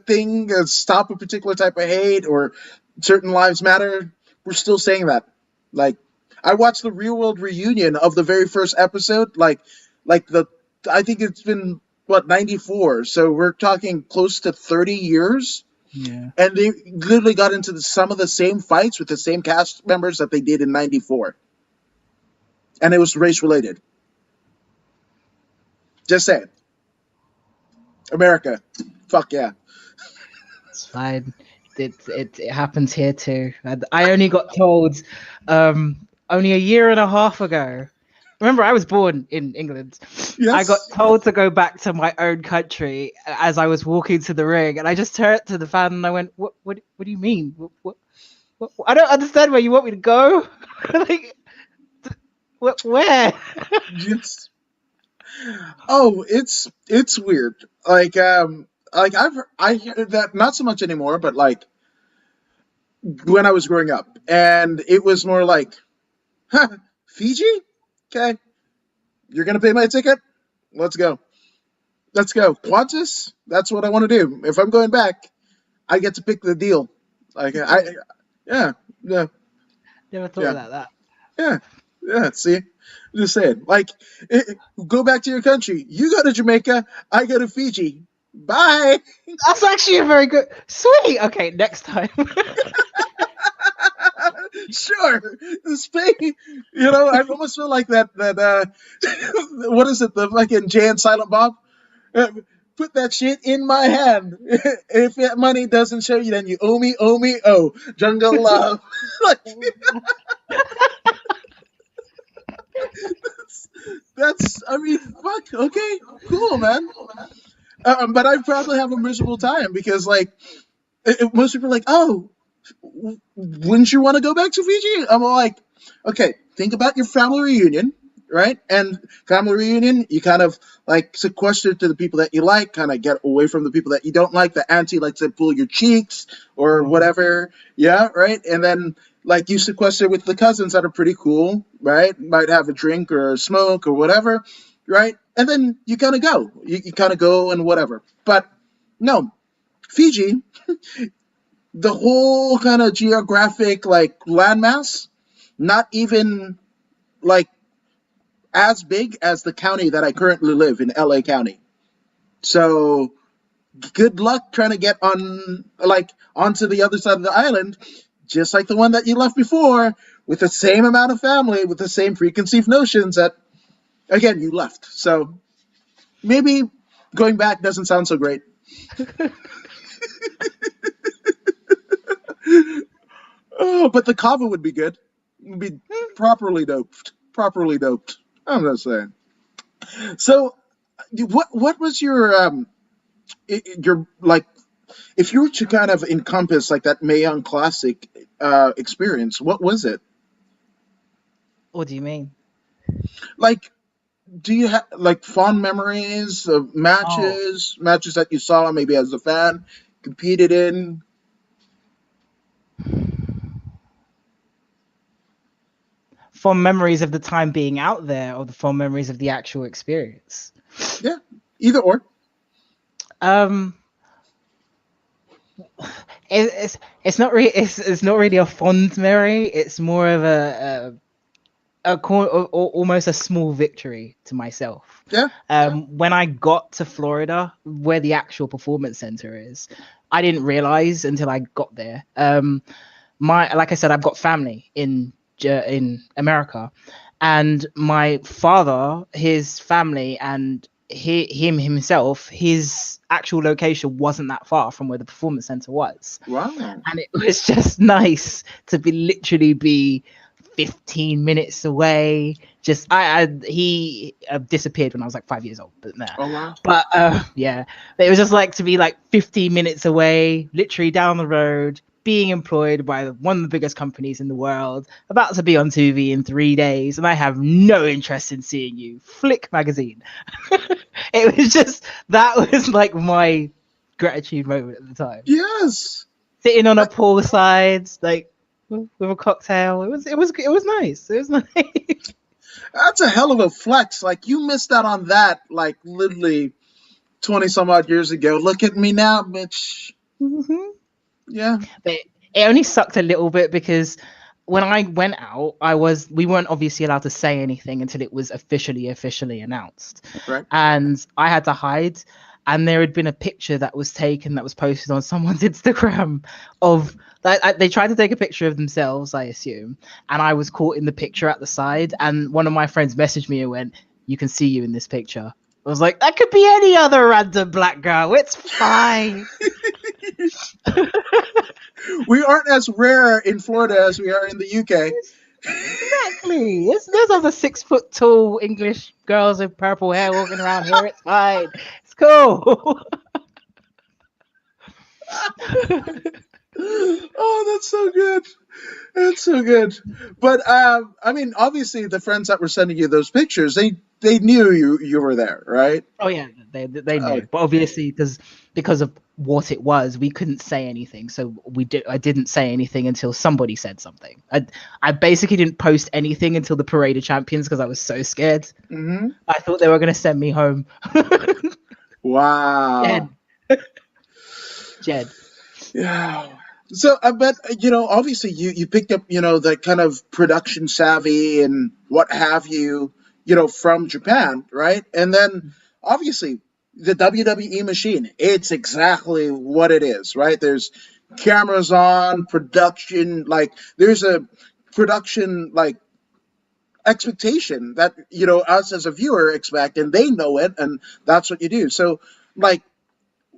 thing, stop a particular type of hate or certain lives matter. We're still saying that. Like, I watched the Real World reunion of the very first episode. I think it's been, 94. So we're talking close to 30 years. Yeah. And they literally got into some of the same fights with the same cast members that they did in 94. And it was race related. Just saying. America. Fuck yeah. It's fine. It happens here too. I only got told only a year and a half ago remember, I was born in England. I got Yes. told to go back to my own country as I was walking to the ring, and I just turned to the fan and I went, What do you mean? What, I don't understand where you want me to go. Like, where? Yes. Oh, it's weird. Like I heard that not so much anymore, but like when I was growing up, and it was more like, huh, Fiji? Okay, you're gonna pay my ticket. Let's go. Let's go. Qantas? That's what I want to do. If I'm going back, I get to pick the deal. Like yeah, yeah, Never thought yeah, about that. yeah, yeah. See, just saying. Like, go back to your country. You go to Jamaica. I go to Fiji. Bye. That's actually a very good. Sweet. Okay, next time. Sure, Spain. You know, I almost feel like that. What is it? The fucking Jay and Silent Bob. Uh, Put that shit in my hand. If that money doesn't show you, then you owe me, oh. Jungle love. Like, that's, I mean, fuck, okay, cool, man. But I probably have a miserable time because, like, most people are like, oh, wouldn't you want to go back to Fiji? I'm like, okay, think about your family reunion, right? And family reunion, you kind of like sequester to the people that you like, kind of get away from the people that you don't like. The auntie likes to pull your cheeks or whatever, yeah, right? And then like you sequester with the cousins that are pretty cool, right? Might have a drink or a smoke or whatever, right? And then you kind of go, you kind of go and whatever. But no, Fiji, the whole kind of geographic like landmass, not even like as big as the county that I currently live in, LA County. So good luck trying to get on like onto the other side of the island, just like the one that you left before, with the same amount of family, with the same preconceived notions that again you left. So maybe going back doesn't sound so great. Oh, but the kava would be good. It would be properly doped. Properly doped. I'm just saying. So, what was your like if you were to kind of encompass like that Mae Young Classic experience? What was it What do you mean? like? Do you have like fond memories of Oh, matches that you saw maybe as a fan, competed in? fond memories of the time being out there, or the fond memories of the actual experience? Yeah, either or. Um, it's not really it's not really a fond memory. It's more of almost a small victory to myself. Yeah. When I got to Florida, where the actual performance center is, I didn't realize until I got there. Like I said, I've got family in America, and my father, his family, and himself, his actual location wasn't that far from where the performance center was, Wow. and it was just nice to literally be 15 minutes away. Just he disappeared when I was like 5 years old, but nah. Oh wow. But yeah, but it was just like to be like 15 minutes away, literally down the road, being employed by one of the biggest companies in the world, about to be on TV in 3 days, and I have no interest in seeing you. Flick magazine. It was just, that was like my gratitude moment at the time. Yes. Sitting on a poolside, like with a cocktail. It was nice. It was nice. That's a hell of a flex. Like you missed out on that like literally 20 some odd years ago. Look at me now, bitch. Mhm. Yeah. But it only sucked a little bit because when I went out, we weren't obviously allowed to say anything until it was officially announced, Right. and I had to hide. And there had been a picture that was taken that was posted on someone's Instagram of like they tried to take a picture of themselves, I assume, and I was caught in the picture at the side. And one of my friends messaged me and went, "You can see you in this picture." I was like, "That could be any other random black girl. It's fine." We aren't as rare in Florida as we are in the UK. Exactly. There's other 6 foot tall English girls with purple hair walking around here. It's fine. It's cool. Oh, that's so good. That's so good. But I mean, obviously, the friends that were sending you those pictures, they knew you were there, right? Oh yeah, they Oh, knew, but obviously because of what it was, we couldn't say anything. So I didn't say anything until somebody said something. I basically didn't post anything until the Parade of Champions because I was so scared. hmm I thought they were gonna send me home. Wow. Jed, Jed. Yeah. So I bet obviously you picked up that kind of production savvy and what have you, from Japan, right? And then obviously the WWE machine, it's exactly what it is, right? There's cameras on, production, like there's a production like expectation that us as a viewer expect, and they know it, and that's what you do. So like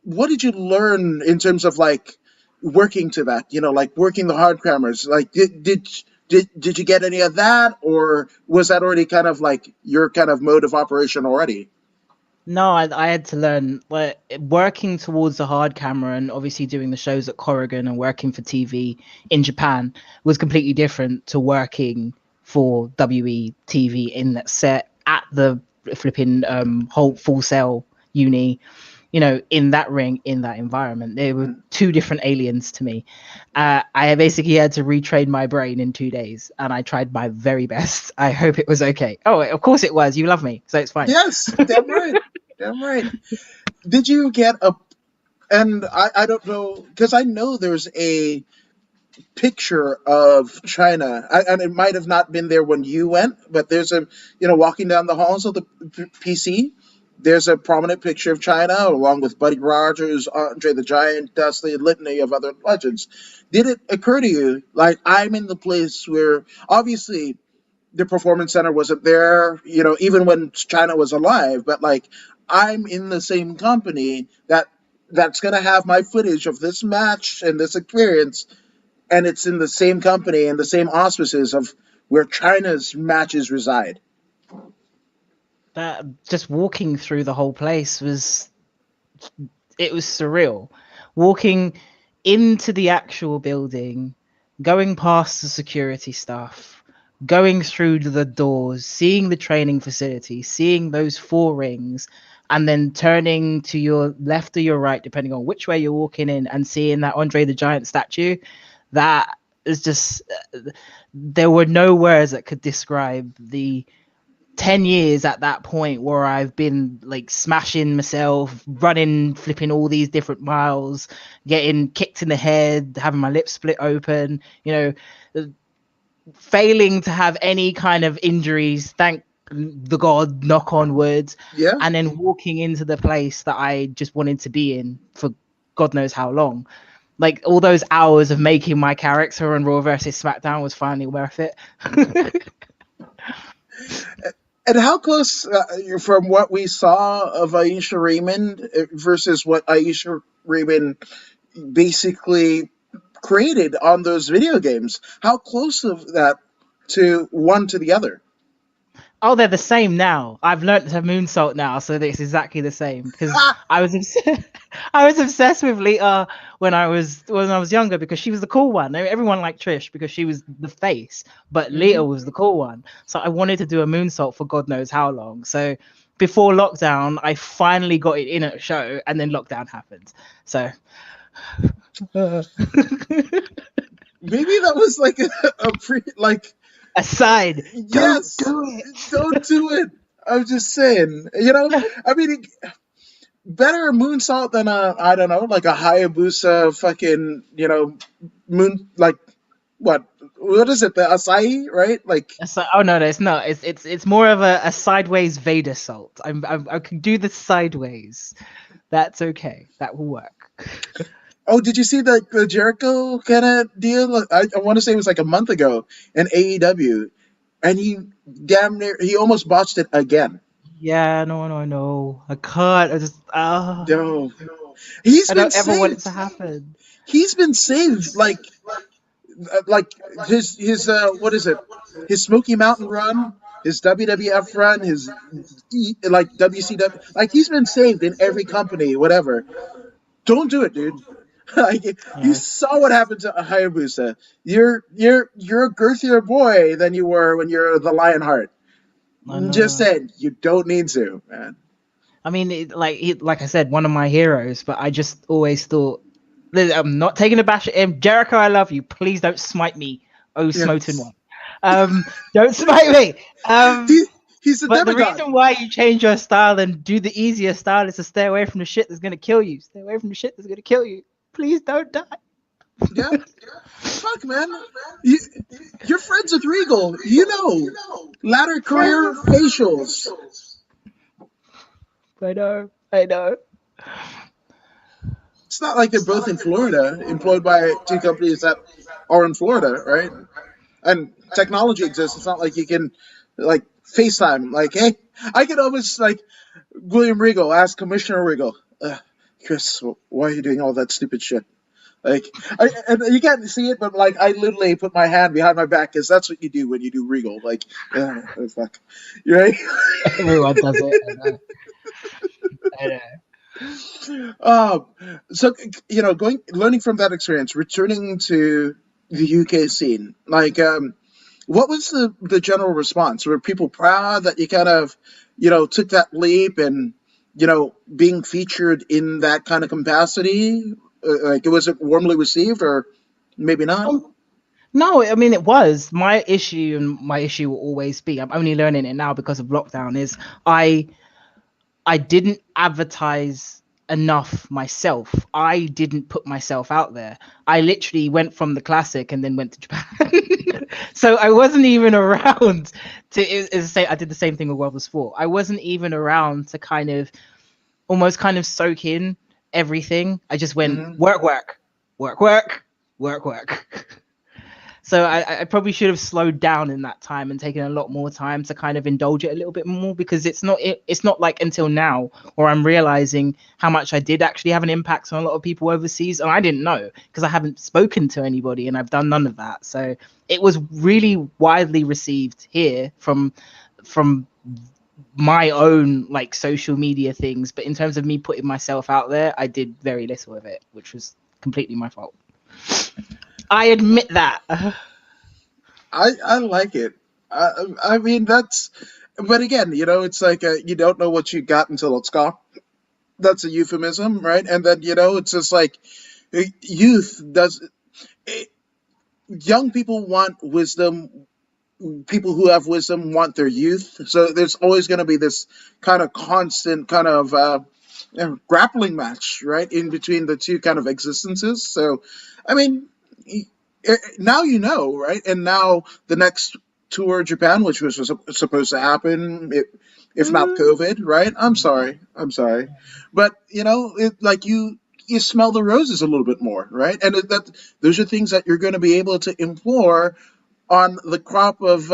what did you learn in terms of like working to that? Like working the hard cameras. Like did you get any of that, or was that already kind of like your kind of mode of operation already? No, I had to learn. Like working towards the hard camera and obviously doing the shows at Corrigan and working for TV in Japan was completely different to working for WE TV in that set at the flipping whole Full Sail uni, in that ring, in that environment. They were Mm. two different aliens to me. I basically had to retrain my brain in 2 days, and I tried my very best. I hope it was okay. Oh, of course it was. You love me, so it's fine. Yes, damn right, damn right. Did you get a? And I don't know, because I know there's a picture of China, and it might have not been there when you went, but there's a, walking down the halls of the PC, there's a prominent picture of China along with Buddy Rogers, Andre the Giant, Dusty, a litany of other legends. Did it occur to you, like, I'm in the place where obviously the Performance Center wasn't there, even when China was alive, but like, I'm in the same company that's going to have my footage of this match and this experience, and it's in the same company and the same auspices of where China's matches reside. That just walking through the whole place was surreal. Walking into the actual building, going past the security stuff, going through the doors, seeing the training facility, seeing those 4 rings, and then turning to your left or your right, depending on which way you're walking in, and seeing that Andre the Giant statue. That is just, there were no words that could describe the 10 years at that point where I've been like smashing myself, running, flipping all these different miles, getting kicked in the head, having my lips split open, failing to have any kind of injuries, thank the God, knock on wood, Yeah. and then walking into the place that I just wanted to be in for God knows how long. Like all those hours of making my character on Raw versus SmackDown was finally worth it. And how close, from what we saw of Ayesha Raymond versus what Ayesha Raymond basically created on those video games, how close of that to one to the other? Oh, they're the same now. I've learned to moonsault now, so it's exactly the same. Because Ah! I was obsessed with Lita when I was younger because she was the cool one. Everyone liked Trish because she was the face, but Lita Mhm. was the cool one. So I wanted to do a moonsault for God knows how long. So before lockdown, I finally got it in at a show, and then lockdown happened. So Maybe that was like like, aside, don't yes, do it. don't do it. I'm just saying, I mean, better a moonsault than a, I don't know, like a Hayabusa fucking, moon, like, what is it, the Acai, right? Like, So, oh no, it's not. It's more of a sideways Vader salt. I can do the sideways. That's okay. That will work. oh, did you see the Jericho kind of deal? I want to say it was like a month ago in AEW, and he almost botched it again. Yeah, no. I can't. I just No, he's I been don't ever want it saved. to happen. He's been saved like like his what is it? His Smoky Mountain run, his WWF run, his like WCW, like he's been saved in every company, whatever. Don't do it, dude. Like you Yeah, saw what happened to Hayabusa. You're a girthier boy than you were when you're the Lionheart. I Just know. saying, you don't need to, man. I mean, like I said, one of my heroes, but I just always thought, I'm not taking a bash at him. Jericho, I love you. Please don't smite me. Oh, Smoten Yes, one. Don't smite me. he, he's a But the demigod. reason why you change your style and do the easier style is to stay away from the shit that's gonna kill you. Stay away from the shit that's gonna kill you. Please don't die. Yeah, fuck, man. You, you're friends with Regal. You know, latter career facials. I know. I know. It's not like they're both in Florida, employed by two companies that are in Florida, right? And technology exists. It's not like you can like FaceTime. Like, hey, I could almost like William Regal ask Commissioner Regal, Chris, why are you doing all that stupid shit? Like, and you can't see it, but like, I literally put my hand behind my back because that's what you do when you do Regal. Like, oh, fuck, you right? Everyone does it. I know. I know. Um, so going learning from that experience, returning to the UK scene, like, what was the general response? Were people proud that you kind of, took that leap and, being featured in that kind of capacity? Like, was it warmly received or maybe not? No, I mean it was my issue, and my issue will always be. I'm only learning it now because of lockdown. Is I I didn't advertise enough myself. I didn't put myself out there. I literally went from the classic and then went to Japan. So I wasn't even around to say I did the same thing with World War Sport. I wasn't even around to kind of almost kind of soak in everything. I just went Hmm. work, work, work, work, work, work. So I probably should have slowed down in that time and taken a lot more time to kind of indulge it a little bit more, because it's not like until now where I'm realizing how much I did actually have an impact on a lot of people overseas, and I didn't know because I haven't spoken to anybody and I've done none of that. So it was really widely received here from my own like social media things, but in terms of me putting myself out there, I did very little of it, which was completely my fault. I admit that. I like it. I mean, but again, it's like you don't know what you got until it's gone. That's a euphemism, right? And then it's just like youth does. Young people want wisdom. People who have wisdom want their youth. So there's always going to be this kind of constant kind of grappling match, right, in between the two kind of existences. So, I mean, now right, and now the next tour Japan, which was supposed to happen, if not COVID, right? I'm sorry, but like you smell the roses a little bit more, right? And that those are things that you're going to be able to implore on the crop of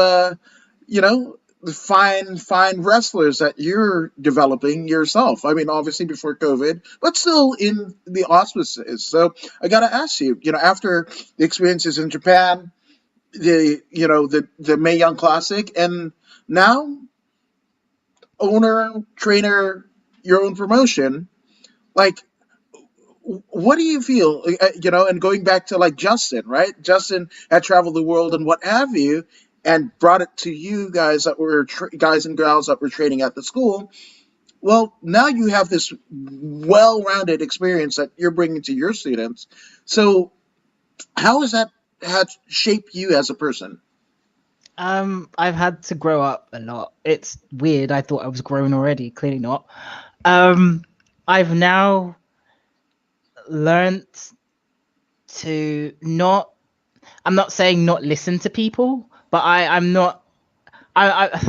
you know the fine wrestlers that you're developing yourself. I mean, obviously before COVID, but still in the auspices. So I got to ask you, after the experiences in Japan, the Mae Young Classic, and now owner, trainer, your own promotion, like, what do you feel, and going back to like Justin, right? Justin had traveled the world and what have you, and brought it to you guys that were guys and girls that were training at the school. Well, now you have this well-rounded experience that you're bringing to your students. So how has that had shaped you as a person? I've had to grow up a lot. It's weird. I thought I was grown already. Clearly not. Um, I've now learned to not. I'm not saying not listen to people, but I'm not. I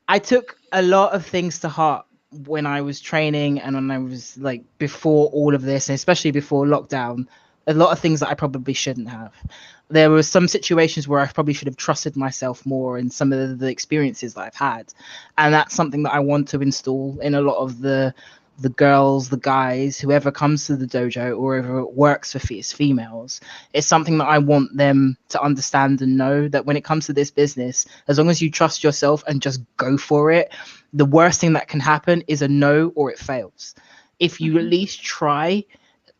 I took a lot of things to heart when I was training and when I was like before all of this, and especially before lockdown. A lot of things that I probably shouldn't have. There were some situations where I probably should have trusted myself more in some of the experiences that I've had, and that's something that I want to install in a lot of the girls, the guys, whoever comes to the dojo or whoever works for Fierce Females, it's something that I want them to understand and know that when it comes to this business, as long as you trust yourself and just go for it, the worst thing that can happen is a no or it fails. If you at Mhm. least try,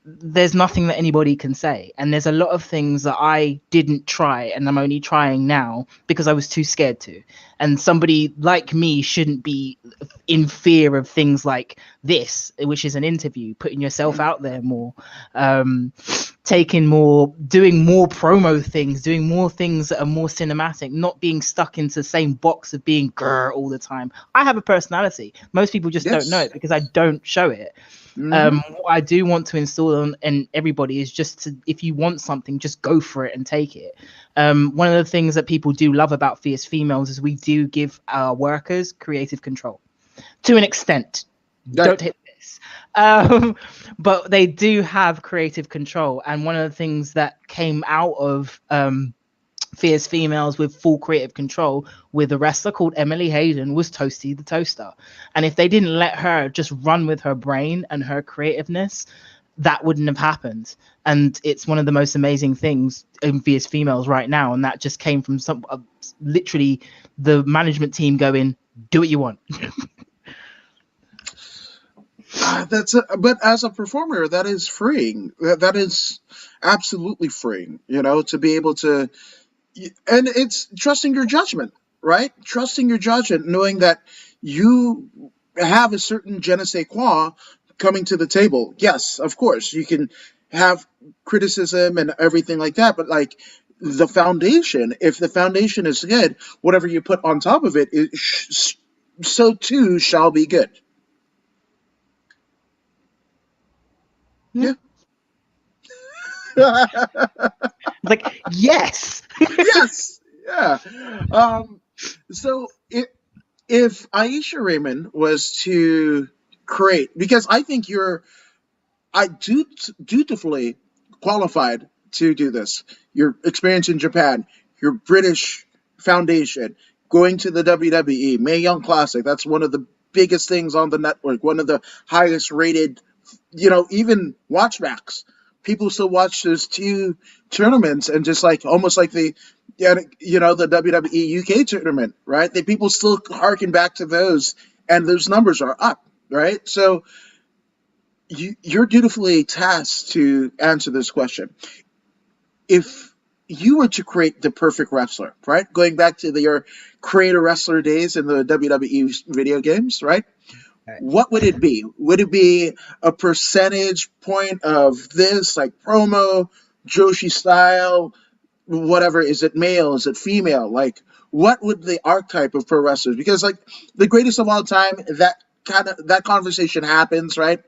there's nothing that anybody can say. And there's a lot of things that I didn't try and I'm only trying now because I was too scared to. And somebody like me shouldn't be in fear of things like this, which is an interview, putting yourself out there more, um, taking more, doing more promo things, doing more things that are more cinematic, not being stuck into the same box of being grr all the time. I have a personality. Most people just don't know Yes. it because I don't show it. Hmm. What I do want to install on and everybody is just to, if you want something, just go for it and take it. One of the things that people do love about Fierce Females is we do give our workers creative control to an extent. Right. Don't hit this. Um, but they do have creative control. And one of the things that came out of Fierce Females with full creative control with a wrestler called Emily Hayden was Toasty the Toaster. And if they didn't let her just run with her brain and her creativeness, that wouldn't have happened. And it's one of the most amazing things in Fierce Females right now. And that just came from some literally the management team going, do what you want. But as a performer, that is freeing. That is absolutely freeing. To be able to, and it's trusting your judgment, right? Trusting your judgment, knowing that you have a certain je ne sais quoi coming to the table. Yes, of course, you can have criticism and everything like that, but like the foundation, if the foundation is good, whatever you put on top of it, so too shall be good. Yeah. Yeah. Like, yes. Yes. Yeah. Um, so if Ayesha Raymond was to create, because I think you're, I do dutifully qualified to do this. Your experience in Japan, your British foundation, going to the WWE, Mae Young Classic. That's one of the biggest things on the network. One of the highest rated. Even watchbacks. People still watch those two tournaments and just like almost like yeah, the WWE UK tournament, right? People still harken back to those, and those numbers are up, right? So you're dutifully tasked to answer this question. If you were to create the perfect wrestler, right? Going back to your create a wrestler days in the WWE video games, right? What would it be? Would it be a percentage point of this, like promo, Joshi style, whatever? Is it male? Is it female? Like, what would the archetype of pro wrestlers? Because like the greatest of all time, that conversation happens, right?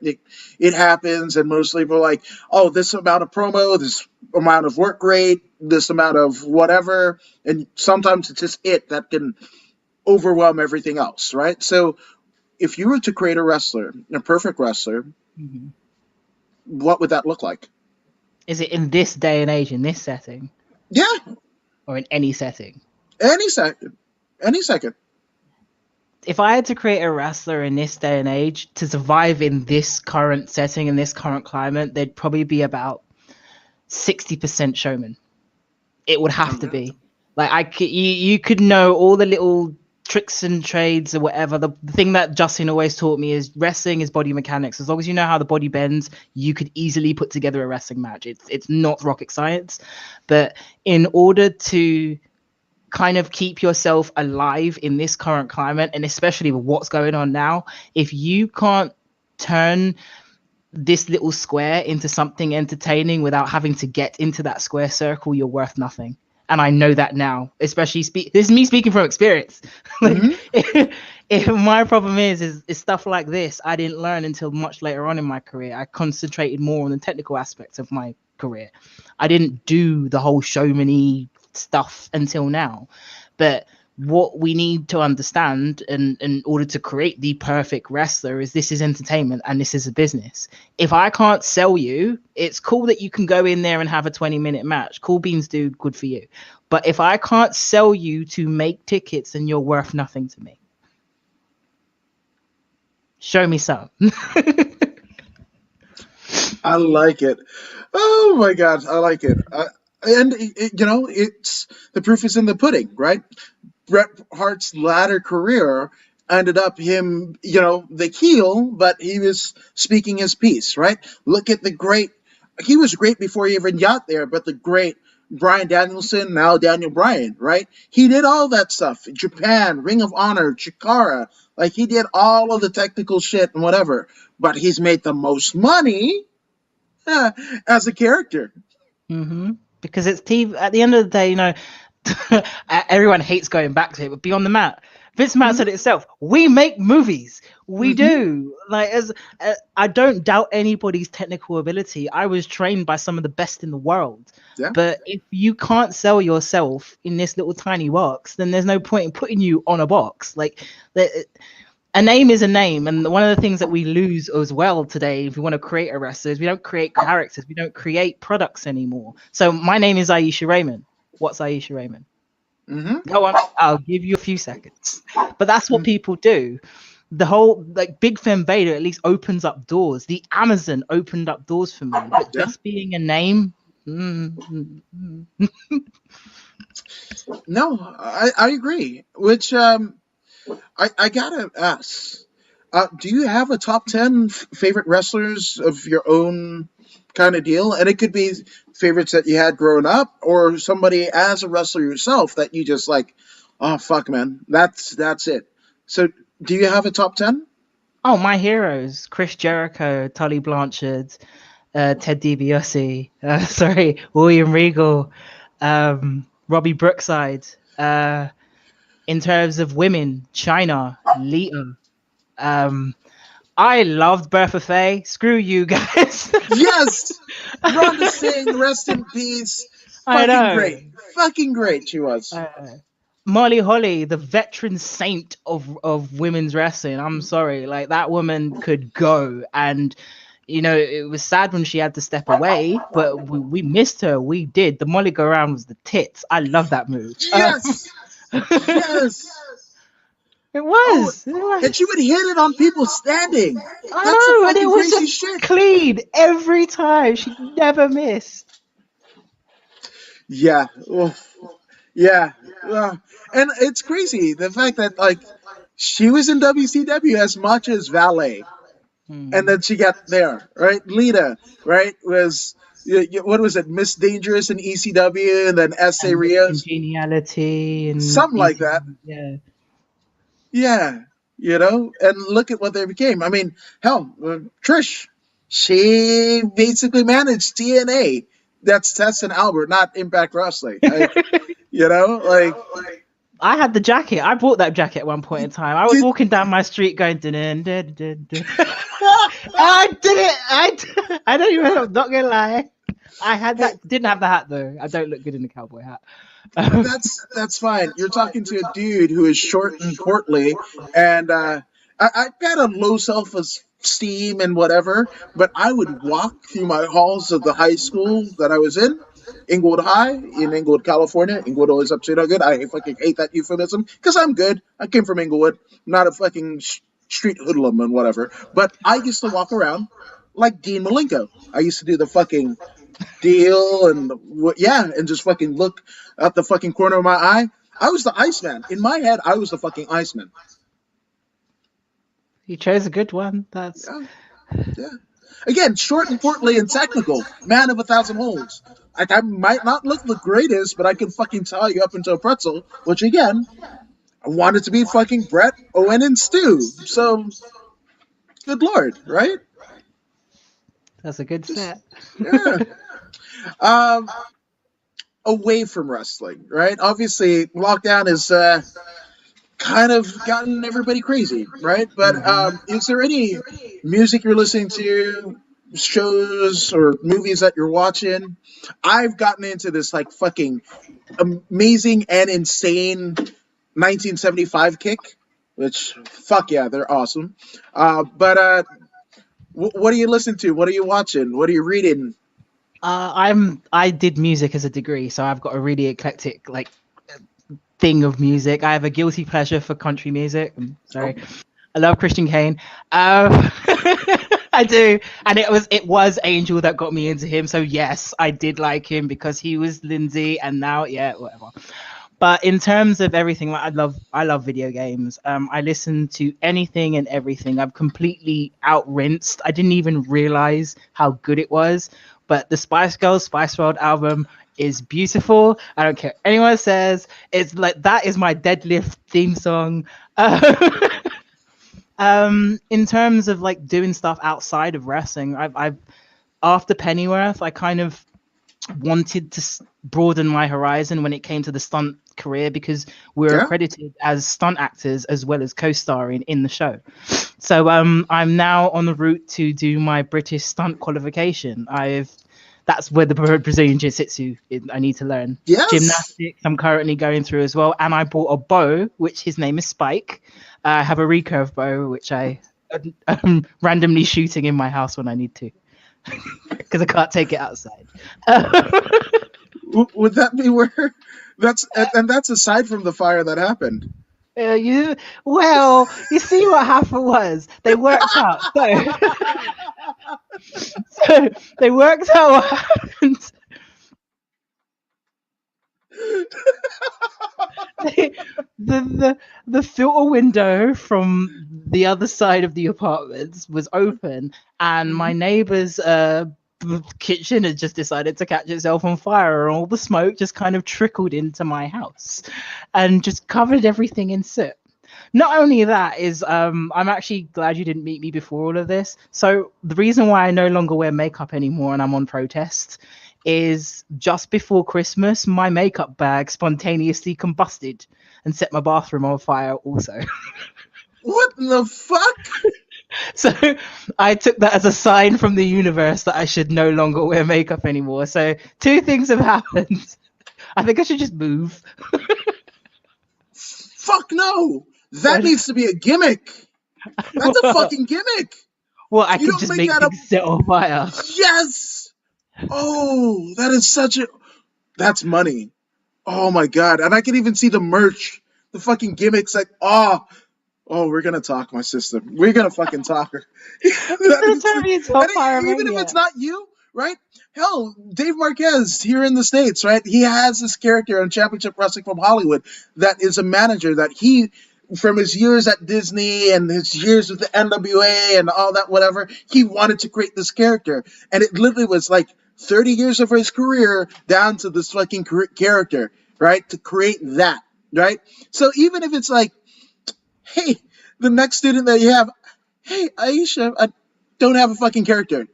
It happens, and most people are like, oh, this amount of promo, this amount of work rate, this amount of whatever, and sometimes it's just that can overwhelm everything else, right? So if you were to create a wrestler, a perfect wrestler, Mhm. what would that look like? Is it in this day and age, in this setting, Yeah, or in any setting? any second, any second. If I had to create a wrestler in this day and age to survive in this current setting, in this current climate, they'd probably be about 60% showman. It would have to be. Like you could know all the little tricks and trades or whatever. The thing that Justin always taught me is wrestling is body mechanics. As long as you know how the body bends, you could easily put together a wrestling match. It's not rocket science, but in order to kind of keep yourself alive in this current climate, and especially with what's going on now, if you can't turn this little square into something entertaining without having to get into that square circle, you're worth nothing. And I know that now, especially this is me speaking from experience. Like Mm-hmm. if my problem is stuff like this I didn't learn until much later on in my career. I concentrated more on the technical aspects of my career. I didn't do the whole showmany stuff until now. But what we need to understand in order to create the perfect wrestler is this is entertainment and this is a business. If I can't sell you, it's cool that you can go in there and have a 20-minute match. Cool beans, dude, good for you. But if I can't sell you to make tickets, then you're worth nothing to me. Show me some. I like it. Oh my God, I like it. And it's the proof is in the pudding, right? Bret Hart's latter career ended up him, the heel, but he was speaking his piece, right? Look at the great. He was great before he even got there, but the great Bryan Danielson, now Daniel Bryan, right? He did all that stuff. Japan, Ring of Honor, Chikara. Like, he did all of the technical shit and whatever. But he's made the most money as a character. Because it's TV. At the end of the day, everyone hates going back to it, but Beyond the Mat, Vince McMahon said it itself. We make movies. We do. Like, I don't doubt anybody's technical ability. I was trained by some of the best in the world. Yeah. But if you can't sell yourself in this little tiny box, then there's no point in putting you on a box. Like, a name is a name, and one of the things that we lose as well today, if we want to create a wrestler, is we don't create characters, we don't create products anymore. So my name is Ayesha Raymond. What's Ayesha Raymond? Go on, I'll give you a few seconds. But that's what people do. The whole Big Fem Vader at least opens up doors. The Amazon opened up doors for me, but just being a name. No, I agree. Which I gotta ask, do you have a top 10 favorite wrestlers of your own kind of deal? And it could be favorites that you had growing up, or somebody as a wrestler yourself that you just like, oh fuck man, that's it. So do you have a top 10? Oh, my heroes: Chris Jericho, Tully Blanchard, Ted DiBiase, William Regal, Robbie Brookside. In terms of women, Chyna, Lita. I loved Bertha Faye. Screw you guys. Yes! Ronda Singh, rest in peace. Fucking great. Fucking great she was. Molly Holly, the veteran saint of women's wrestling. I'm sorry. Like, that woman could go. And, it was sad when she had to step away, but we missed her. We did. The Molly go around was the tits. I love that move. Yes! Yes! It was. And she would hit it on people standing. I know, and it was just shit. Clean every time. She never missed. Yeah. Yeah. And it's crazy, the fact that, she was in WCW as much as Valet. And then she got there, right? Lita, right, was... what was it? Miss Dangerous in ECW, and then S.A. Rios. Congeniality and something like that. Yeah. Yeah, and look at what they became. I mean, hell, Trish, she basically managed TNA. That's Tess and Albert, not Impact Wrestling. I had the jacket. I bought that jacket at one point in time. I was walking down my street going, dun, dun, dun, dun. I did it. I don't even know. I'm not gonna lie. I had that. Didn't have the hat though. I don't look good in the cowboy hat. That's fine. You're talking to a dude who is short and portly, and I've got a low self-esteem and whatever, but I would walk through my halls of the high school that I was in, Inglewood High in Inglewood, California. Inglewood always up to no good. I fucking hate that euphemism because I'm good. I came from Inglewood. I'm not a fucking street hoodlum and whatever. But I used to walk around like Dean Malenko. I used to do the fucking deal and just fucking look at the fucking corner of my eye. I was the Iceman. In my head, I was the fucking Iceman. You chose a good one. That's yeah. Again, short and portly and technical. Man of 1,000 holes. I might not look the greatest, but I can fucking tie you up into a pretzel, which again, I wanted to be fucking Brett, Owen, and Stu. So, good lord, right? That's a good set. Yeah. Away from wrestling, right? Obviously, lockdown is kind of gotten everybody crazy, right? But is there any music you're listening to, shows or movies that you're watching? I've gotten into this like fucking amazing and insane 1975 kick, which fuck yeah, they're awesome. But what are you listening to? What are you watching? What are you reading? I did music as a degree, so I've got a really eclectic thing of music. I have a guilty pleasure for country music. I'm sorry. I love Christian Kane. I do, and it was Angel that got me into him. So yes, I did like him because he was Lindsay, and now yeah, whatever. But in terms of everything, like I love video games. I listen to anything and everything. I'm completely out rinsed. I didn't even realize how good it was. But the Spice Girls Spice World album is beautiful. I don't care what anyone says. It's like that is my deadlift theme song. In terms of like doing stuff outside of wrestling, I've after Pennyworth, I kind of wanted to broaden my horizon when it came to the stunt career because we're Yeah. accredited as stunt actors as well as co-starring in the show. So I'm now on the route to do my British stunt qualification. That's where the Brazilian Jiu-Jitsu I need to learn. Yes. Gymnastics I'm currently going through as well, and I bought a bow, which his name is Spike. I have a recurve bow, which I'm randomly shooting in my house when I need to, because I can't take it outside. Would that be where? That's aside from the fire that happened. You you see what happened was they worked out. So they worked out what happened. The filter window from the other side of the apartments was open, and my neighbor's kitchen had just decided to catch itself on fire, and all the smoke just kind of trickled into my house and just covered everything in soot. Not only that is I'm actually glad you didn't meet me before all of this. So the reason why I no longer wear makeup anymore and I'm on protest is just before Christmas my makeup bag spontaneously combusted and set my bathroom on fire also. What the fuck? So I took that as a sign from the universe that I should no longer wear makeup anymore. So two things have happened. I think I should just move. Fuck no. That needs to be a gimmick. That's a fucking gimmick. Well, I You could don't just make make that things set on fire. Yes. Oh, that is such a. That's money. Oh my god. And I can even see the merch. The fucking gimmicks. Like, oh, we're gonna talk, my sister. We're gonna fucking talk her. Even if it's not you, right? Hell, Dave Marquez here in the States, right? He has this character on Championship Wrestling from Hollywood that is a manager that he, from his years at Disney and his years with the NWA and all that, whatever, he wanted to create this character. And it literally was like 30 years of his career down to this fucking character, right? To create that, right? So even if it's like, hey, the next student that you have, hey, Ayesha, I don't have a fucking character.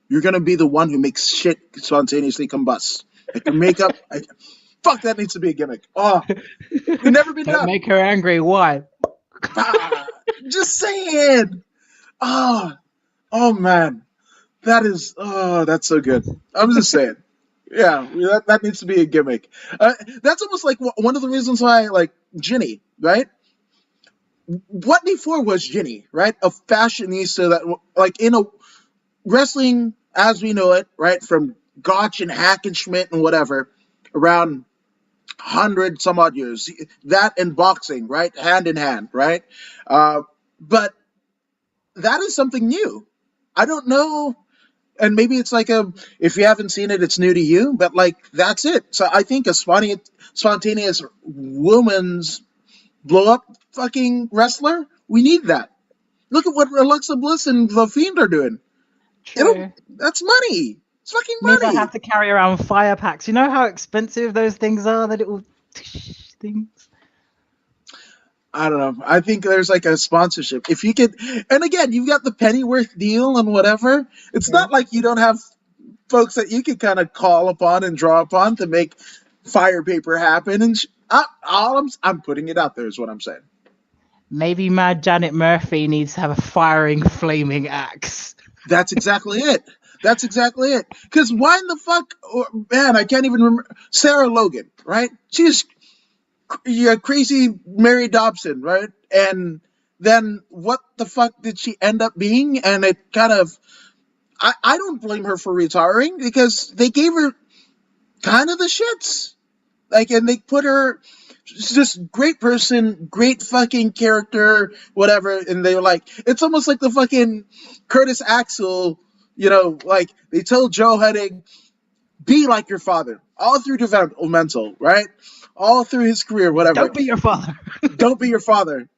You're going to be the one who makes shit spontaneously combust. Like your makeup. Fuck, that needs to be a gimmick. Oh, you've never been Don't done. make her angry. Why? Just saying. Oh man. That's so good. I'm just saying. Yeah, that needs to be a gimmick. That's almost like one of the reasons why I like Ginny, right? What before was Ginny, right? A fashionista that, like, in a wrestling as we know it, right, from Gotch and Hackenschmidt and whatever, around 100 some odd years. That and boxing, right, hand in hand, right? But that is something new. I don't know, and maybe it's like if you haven't seen it, it's new to you, but like that's it. So I think a spontaneous woman's blow up fucking wrestler, we need that. Look at what Alexa Bliss and The Fiend are doing. That's money. It's fucking Means I money. have to carry around fire packs. You know how expensive those things are? The little things. I don't know. I think there's like a sponsorship. If you could, and again, you've got the Pennyworth deal and whatever. It's not like you don't have folks that you could kind of call upon and draw upon to make fire paper happen. And I'm putting it out there is what I'm saying. Maybe Mad Janet Murphy needs to have a firing flaming axe. That's exactly it. That's exactly it. Because why in the fuck, man, I can't even remember. Sarah Logan, right? She's crazy Mary Dobson, right? And then what the fuck did she end up being? And it kind of, I don't blame her for retiring because they gave her kind of the shits. Like, and they put her just great person, great fucking character, whatever. And they were like, it's almost like the fucking Curtis Axel, like they told Joe Hudding, be like your father, all through developmental, right? All through his career, whatever. Don't be your father. Don't be your father.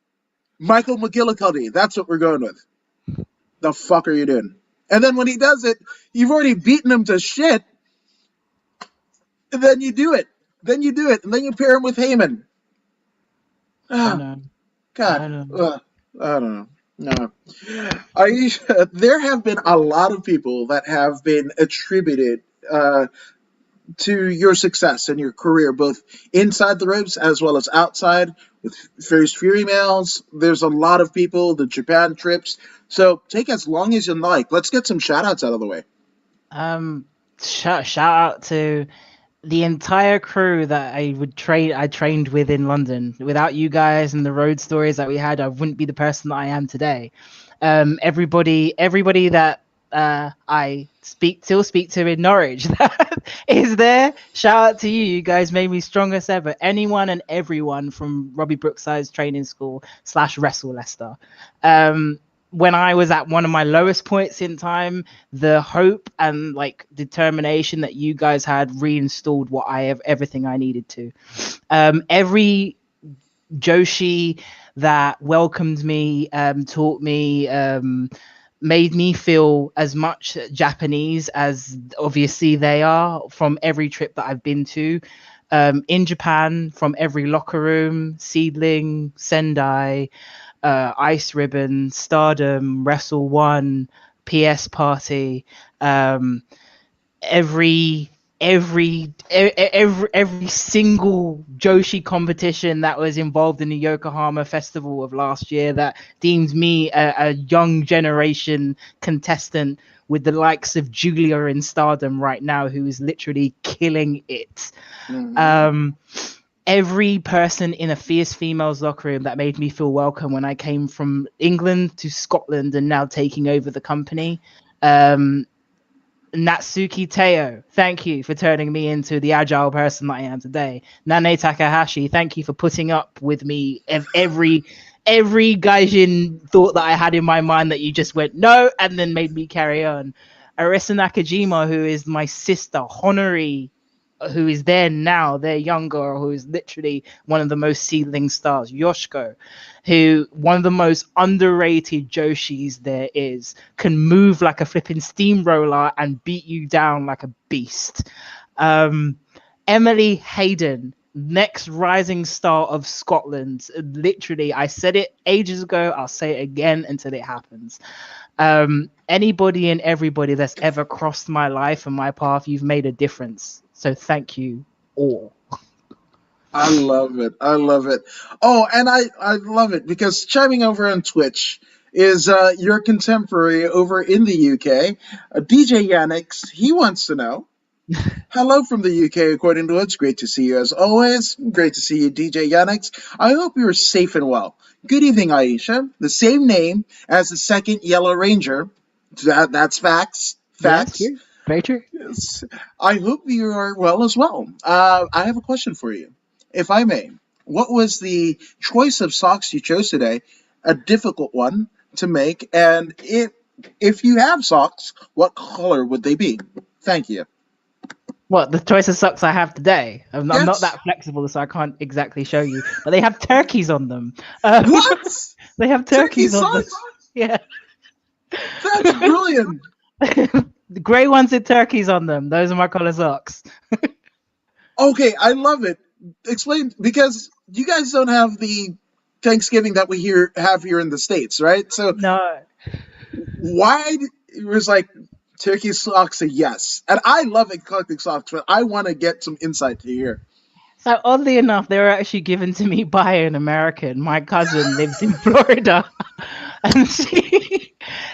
Michael McGillicuddy, that's what we're going with. The fuck are you doing? And then when he does it, you've already beaten him to shit. And then you do it. And then you pair him with Heyman. I know. God. I know. I don't know. No. Ayesha, there have been a lot of people that have been attributed to your success in your career, both inside the ropes as well as outside, with various Fury mails. There's a lot of people, the Japan trips. So take as long as you like. Let's get some shout outs out of the way. Shout out to the entire crew that I trained with in London. Without you guys and the road stories that we had, I wouldn't be the person that I am today. Everybody that I still speak to in Norwich that is there. Shout out to you. You guys made me strongest ever. Anyone and everyone from Robbie Brookside's training school / Wrestle Leicester. When I was at one of my lowest points in time, the hope and determination that you guys had reinstalled everything I needed to. Every Joshi that welcomed me, taught me, made me feel as much Japanese as obviously they are from every trip that I've been to. In Japan, from every locker room, Seedling, Sendai, Ice Ribbon, Stardom, Wrestle One, PS Party, every single Joshi competition that was involved in the Yokohama Festival of last year that deemed me a young generation contestant with the likes of Julia in Stardom right now, who is literally killing it. Mm-hmm. Every person in a Fierce Females locker room that made me feel welcome when I came from England to Scotland and now taking over the company. Natsuki Teo, thank you for turning me into the agile person that I am today. Nane Takahashi, thank you for putting up with me. Every gaijin thought that I had in my mind that you just went no and then made me carry on. Arisa Nakajima, who is my sister, Honori, who is there now, their young girl, who is literally one of the most seedling stars. Yoshiko, who one of the most underrated Joshis there is, can move like a flipping steamroller and beat you down like a beast. Emily Hayden, next rising star of Scotland. Literally, I said it ages ago. I'll say it again until it happens. Anybody and everybody that's ever crossed my life and my path, you've made a difference. So thank you all. I love it. Oh, and I love it because chiming over on Twitch is your contemporary over in the UK, DJ Yannix. He wants to know. Hello from the UK, according to it's great to see you as always. Great to see you, DJ Yannix. I hope you're safe and well. Good evening, Ayesha. The same name as the second Yellow Ranger. That's facts. Facts. Yes, very true. Yes. I hope you are well as well. I have a question for you, if I may. What was the choice of socks you chose today? A difficult one to make, and if you have socks, what color would they be? Thank you. What, the choice of socks I have today? I'm not that flexible, so I can't exactly show you. But they have turkeys on them. What? They have turkeys on them. Yeah. That's brilliant. The grey ones with turkeys on them. Those are my color socks. Okay, I love it. Explain, because you guys don't have the Thanksgiving that we have here in the States, right? So no. Why it was like turkey socks a yes. And I love collecting socks, but I want to get some insight to here. So oddly enough, they were actually given to me by an American. My cousin lives in Florida, and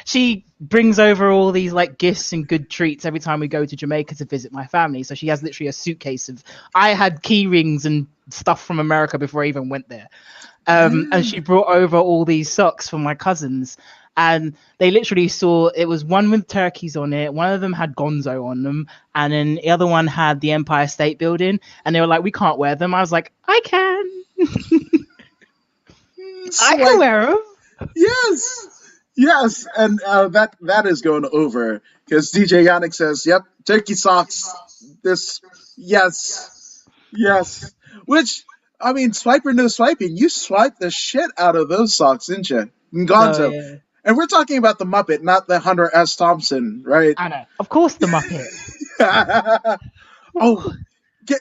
she brings over all these gifts and good treats every time we go to Jamaica to visit my family. So she has literally a suitcase of. I had key rings and stuff from America before I even went there, and she brought over all these socks for my cousins. And they literally saw it was one with turkeys on it. One of them had Gonzo on them. And then the other one had the Empire State Building. And they were like, we can't wear them. I was like, I can. I can Swipe. wear them. Yes. Yes. And that is going over because DJ Yannick says, yep, turkey socks. This, yes. Yes. Which, I mean, swipe or no swiping, you swipe the shit out of those socks, didn't you? Oh Gonzo. yeah, And we're talking about the Muppet, not the Hunter S. Thompson, right? I know. Of course, the Muppet. Oh, can,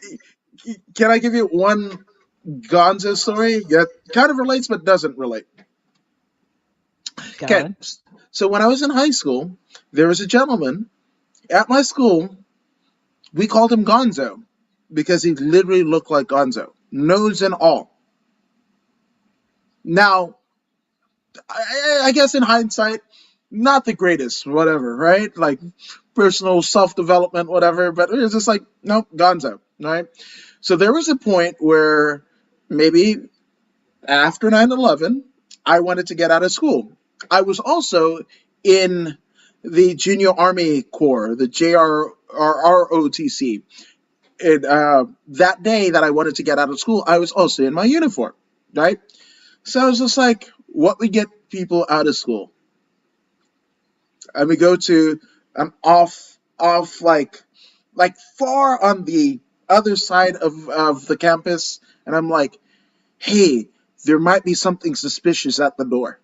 can I give you one Gonzo story that kind of relates but doesn't relate? Go Okay, on. so when I was in high school, there was a gentleman at my school. We called him Gonzo because he literally looked like Gonzo, nose and all. Now, I guess in hindsight, not the greatest, whatever, right? Like personal self development, whatever. But it was just like, nope, Gonzo, right? So there was a point where maybe after 9/11, I wanted to get out of school. I was also in the Junior Army Corps, the JRROTC. And that day that I wanted to get out of school, I was also in my uniform, right? So I was just like, what would get people out of school? And we go to an off like far on the other side of the campus, and I'm like, hey, there might be something suspicious at the door.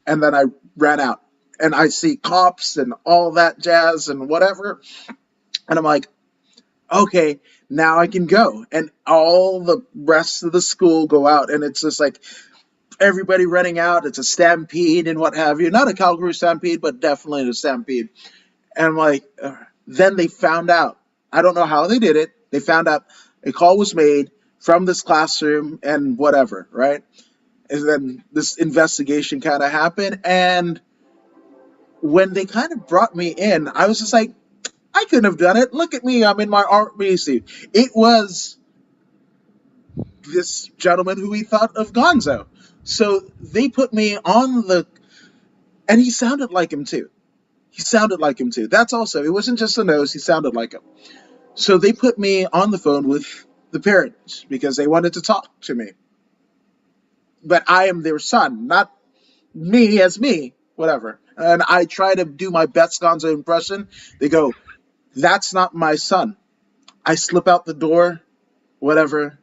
And then I ran out, and I see cops and all that jazz and whatever, and I'm like, okay, now I can go. And all the rest of the school go out, and it's just like everybody running out. It's a stampede and what have you. Not a Calgary stampede, but definitely a stampede. And I'm like, then they found out. I don't know how they did it. They found out a call was made from this classroom and whatever, right? And then this investigation kind of happened. And when they kind of brought me in, I was just like, I couldn't have done it. Look at me. I'm in my army suit. It was this gentleman who we thought of Gonzo. So they put me on the, and he sounded like him too. He sounded like him too. That's also, it wasn't just a nose, he sounded like him. So they put me on the phone with the parents because they wanted to talk to me. But I am their son, not me as me, whatever. And I try to do my best Gonzo impression. They go, that's not my son. I slip out the door, whatever,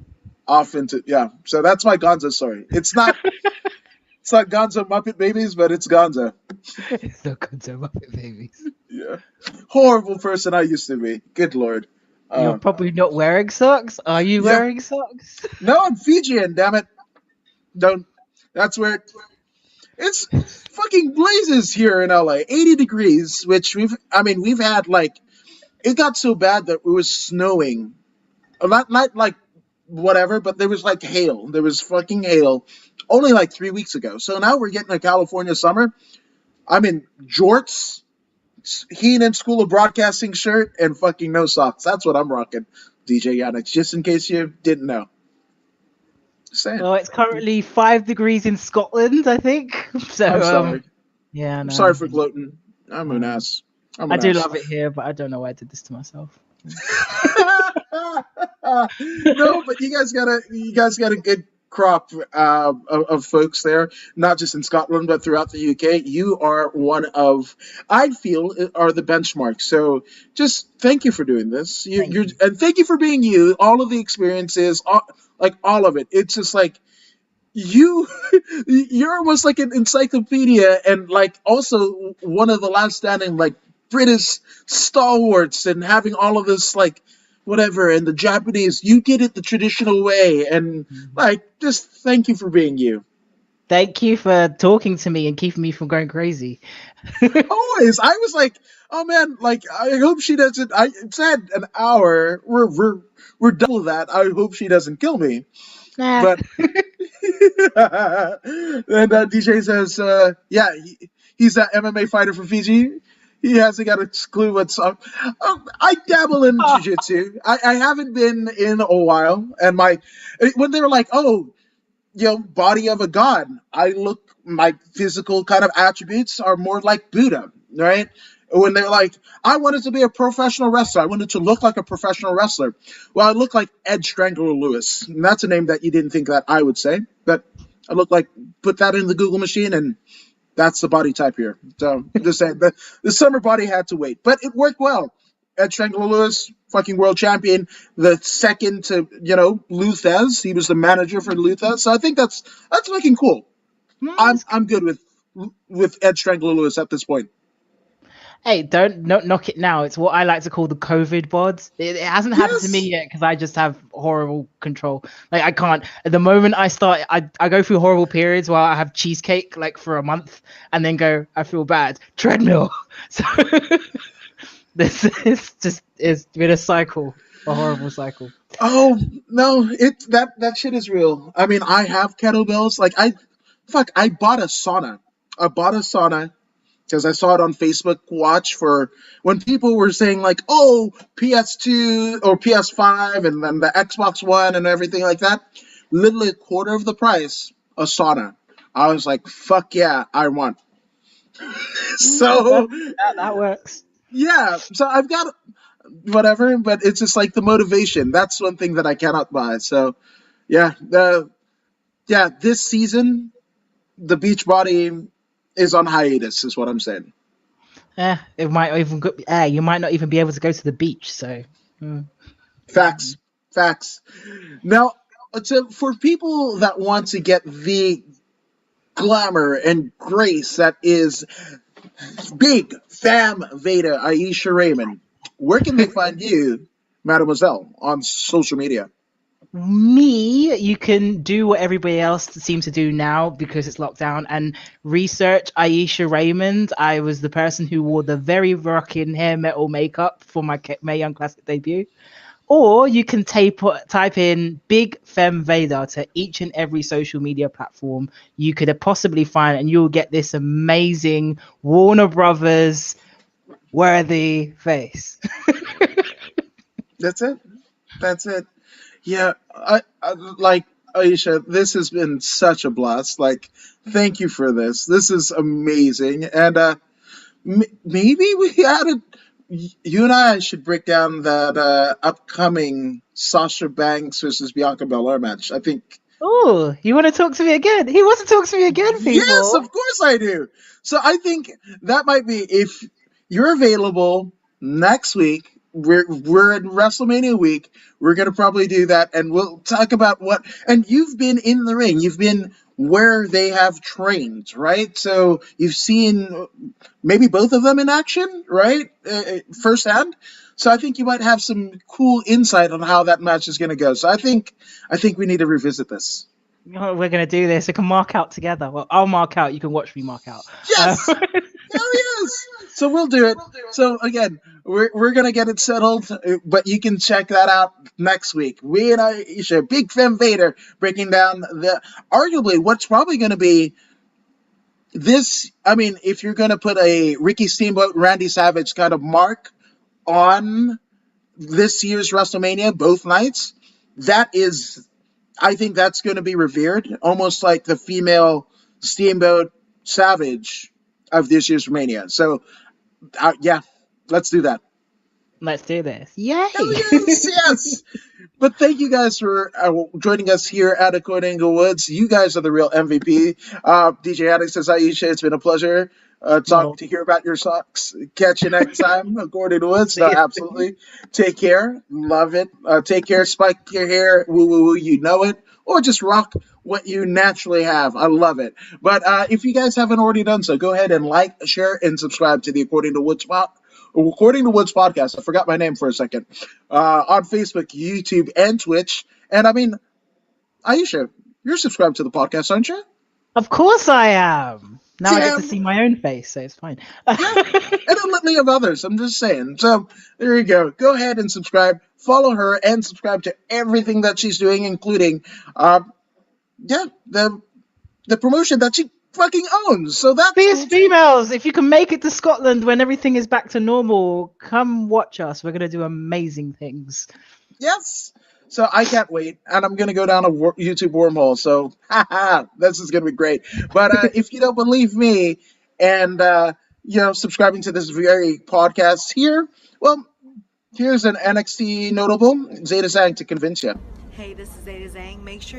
off into, yeah. So that's my Gonzo story. It's not Gonzo Muppet Babies, but it's Gonzo. It's not Gonzo Muppet Babies. Yeah. Horrible person I used to be. Good Lord. You're probably not wearing socks. Are you Yeah. wearing socks? No, I'm Fijian, damn it. Don't. That's where it's fucking blazes here in LA. 80 degrees, which we've had like, it got so bad that it was snowing. Not like whatever, but there was like hail. There was fucking hail only like 3 weeks ago. So now we're getting a California summer. I'm in jorts, Heenan School of Broadcasting shirt, and fucking no socks. That's what I'm rocking, DJ Yannick, just in case you didn't know. Saying. Well, it's currently 5 degrees in Scotland, I think. So, I'm sorry. Yeah, I'm no. sorry for gloating. I'm an ass. I do love it here, but I don't know why I did this to myself. No, but you guys got a good crop of folks there, not just in Scotland but throughout the UK. You are one of, I feel, are the benchmark. So just thank you for doing this. And thank you for being you. All of the experiences, all of it. It's just like you're almost like an encyclopedia, and like also one of the last standing like British stalwarts, and having all of this like whatever, and the Japanese, you did it the traditional way, and like just thank you for being you. Thank you for talking to me and keeping me from going crazy. Always. I was like, oh man, like I hope she doesn't. I said an hour. We're double that. I hope she doesn't kill me. Nah. But and DJ says, yeah, he's that MMA fighter from Fiji. He hasn't got a clue what's up. I dabble in jiu-jitsu. I haven't been in a while. And when they were like, oh, body of a god, my physical kind of attributes are more like Buddha, right? when they're like, I wanted to be a professional wrestler. I wanted to look like a professional wrestler. Well, I look like Ed Strangler Lewis. And that's a name that you didn't think that I would say. But I look like, put that in the Google machine, and that's the body type here. So just saying, the summer body had to wait. But it worked well. Ed Strangler Lewis, fucking world champion, the second to, Luthez. He was the manager for Luthez. So I think that's fucking cool. I'm good with Ed Strangler Lewis at this point. Hey, don't knock it now. It's what I like to call the COVID bods. It hasn't happened to me yet because I just have horrible control. Like I can't. At the moment I start, I go through horrible periods where I have cheesecake like for a month and then go, I feel bad. Treadmill. So this is just it's been a cycle, a horrible cycle. Oh no, that shit is real. I mean, I have kettlebells. Like I bought a sauna. I bought a sauna because I saw it on Facebook Watch for when people were saying like, oh, PS2 or PS5 and then the Xbox One and everything like that. Literally a quarter of the price, a sauna. I was like, fuck yeah, I want. So that works. Yeah, so I've got whatever, but it's just like the motivation. That's one thing that I cannot buy. So yeah, this season the Beachbody is on hiatus, is what I'm saying. It might even go, you might not even be able to go to the beach. So Facts. Now, so for people that want to get the glamour and grace that is big femme Veda Ayesha Raymond, where can they find you, Mademoiselle, on social media? Me, you can do what everybody else seems to do now because it's lockdown and research Ayesha Raymond. I was the person who wore the very rocking hair metal makeup for my Mae Young Classic debut. Or you can type in Big Femme Vader to each and every social media platform you could possibly find, and you'll get this amazing Warner Brothers worthy face. That's it. Yeah, I like Ayesha. This has been such a blast. Like, thank you for this. This is amazing, and maybe we added. You and I should break down that upcoming Sasha Banks versus Bianca Belair match. I think. Oh, you want to talk to me again? He wants to talk to me again, people. Yes, of course I do. So I think that might be, if you're available next week. We're in WrestleMania week. We're gonna probably do that, and we'll talk about what. And you've been in the ring. You've been where they have trained, right? So you've seen maybe both of them in action, right? Firsthand. So I think you might have some cool insight on how that match is gonna go. So I think we need to revisit this. We're gonna do this. We can mark out together. Well, I'll mark out. You can watch me mark out. Yes. Hell yes. So we'll do it. So again, we're gonna get it settled, but you can check that out next week. We and Ayesha, Big Femme Vader, breaking down the arguably what's probably gonna be this. I mean, if you're gonna put a Ricky Steamboat, Randy Savage kind of mark on this year's WrestleMania, both nights, that is, I think that's going to be revered, almost like the female Steamboat Savage of this year's Mania. So, yeah, let's do that. Let's do this. Yay! Yes. But thank you guys for joining us here at According to Woods. You guys are the real MVP. DJ Addict says, Ayesha, it's been a pleasure to hear about your socks. Catch you next time, According to Woods. No, absolutely. Take care. Love it. Take care. Spike your hair. Woo, woo, woo. You know it. Or just rock what you naturally have. I love it. But if you guys haven't already done so, go ahead and like, share, and subscribe to the According to Woods podcast. I forgot my name for a second. On Facebook, YouTube, and Twitch. And I mean, Ayesha, you're subscribed to the podcast, aren't you? Of course I am. Now I get to see my own face, so it's fine. Yeah. And a litany of others. I'm just saying. So there you go. Go ahead and subscribe. Follow her and subscribe to everything that she's doing, including, the promotion that she fucking owns. So that's Fierce Females. If you can make it to Scotland when everything is back to normal, come watch us. We're gonna do amazing things. Yes. So I can't wait, and I'm gonna go down a YouTube wormhole. So this is gonna be great. But if you don't believe me, and subscribing to this very podcast here, well, here's an NXT notable, Zeta Zhang, to convince you. Hey, this is Zeta Zhang. Make sure you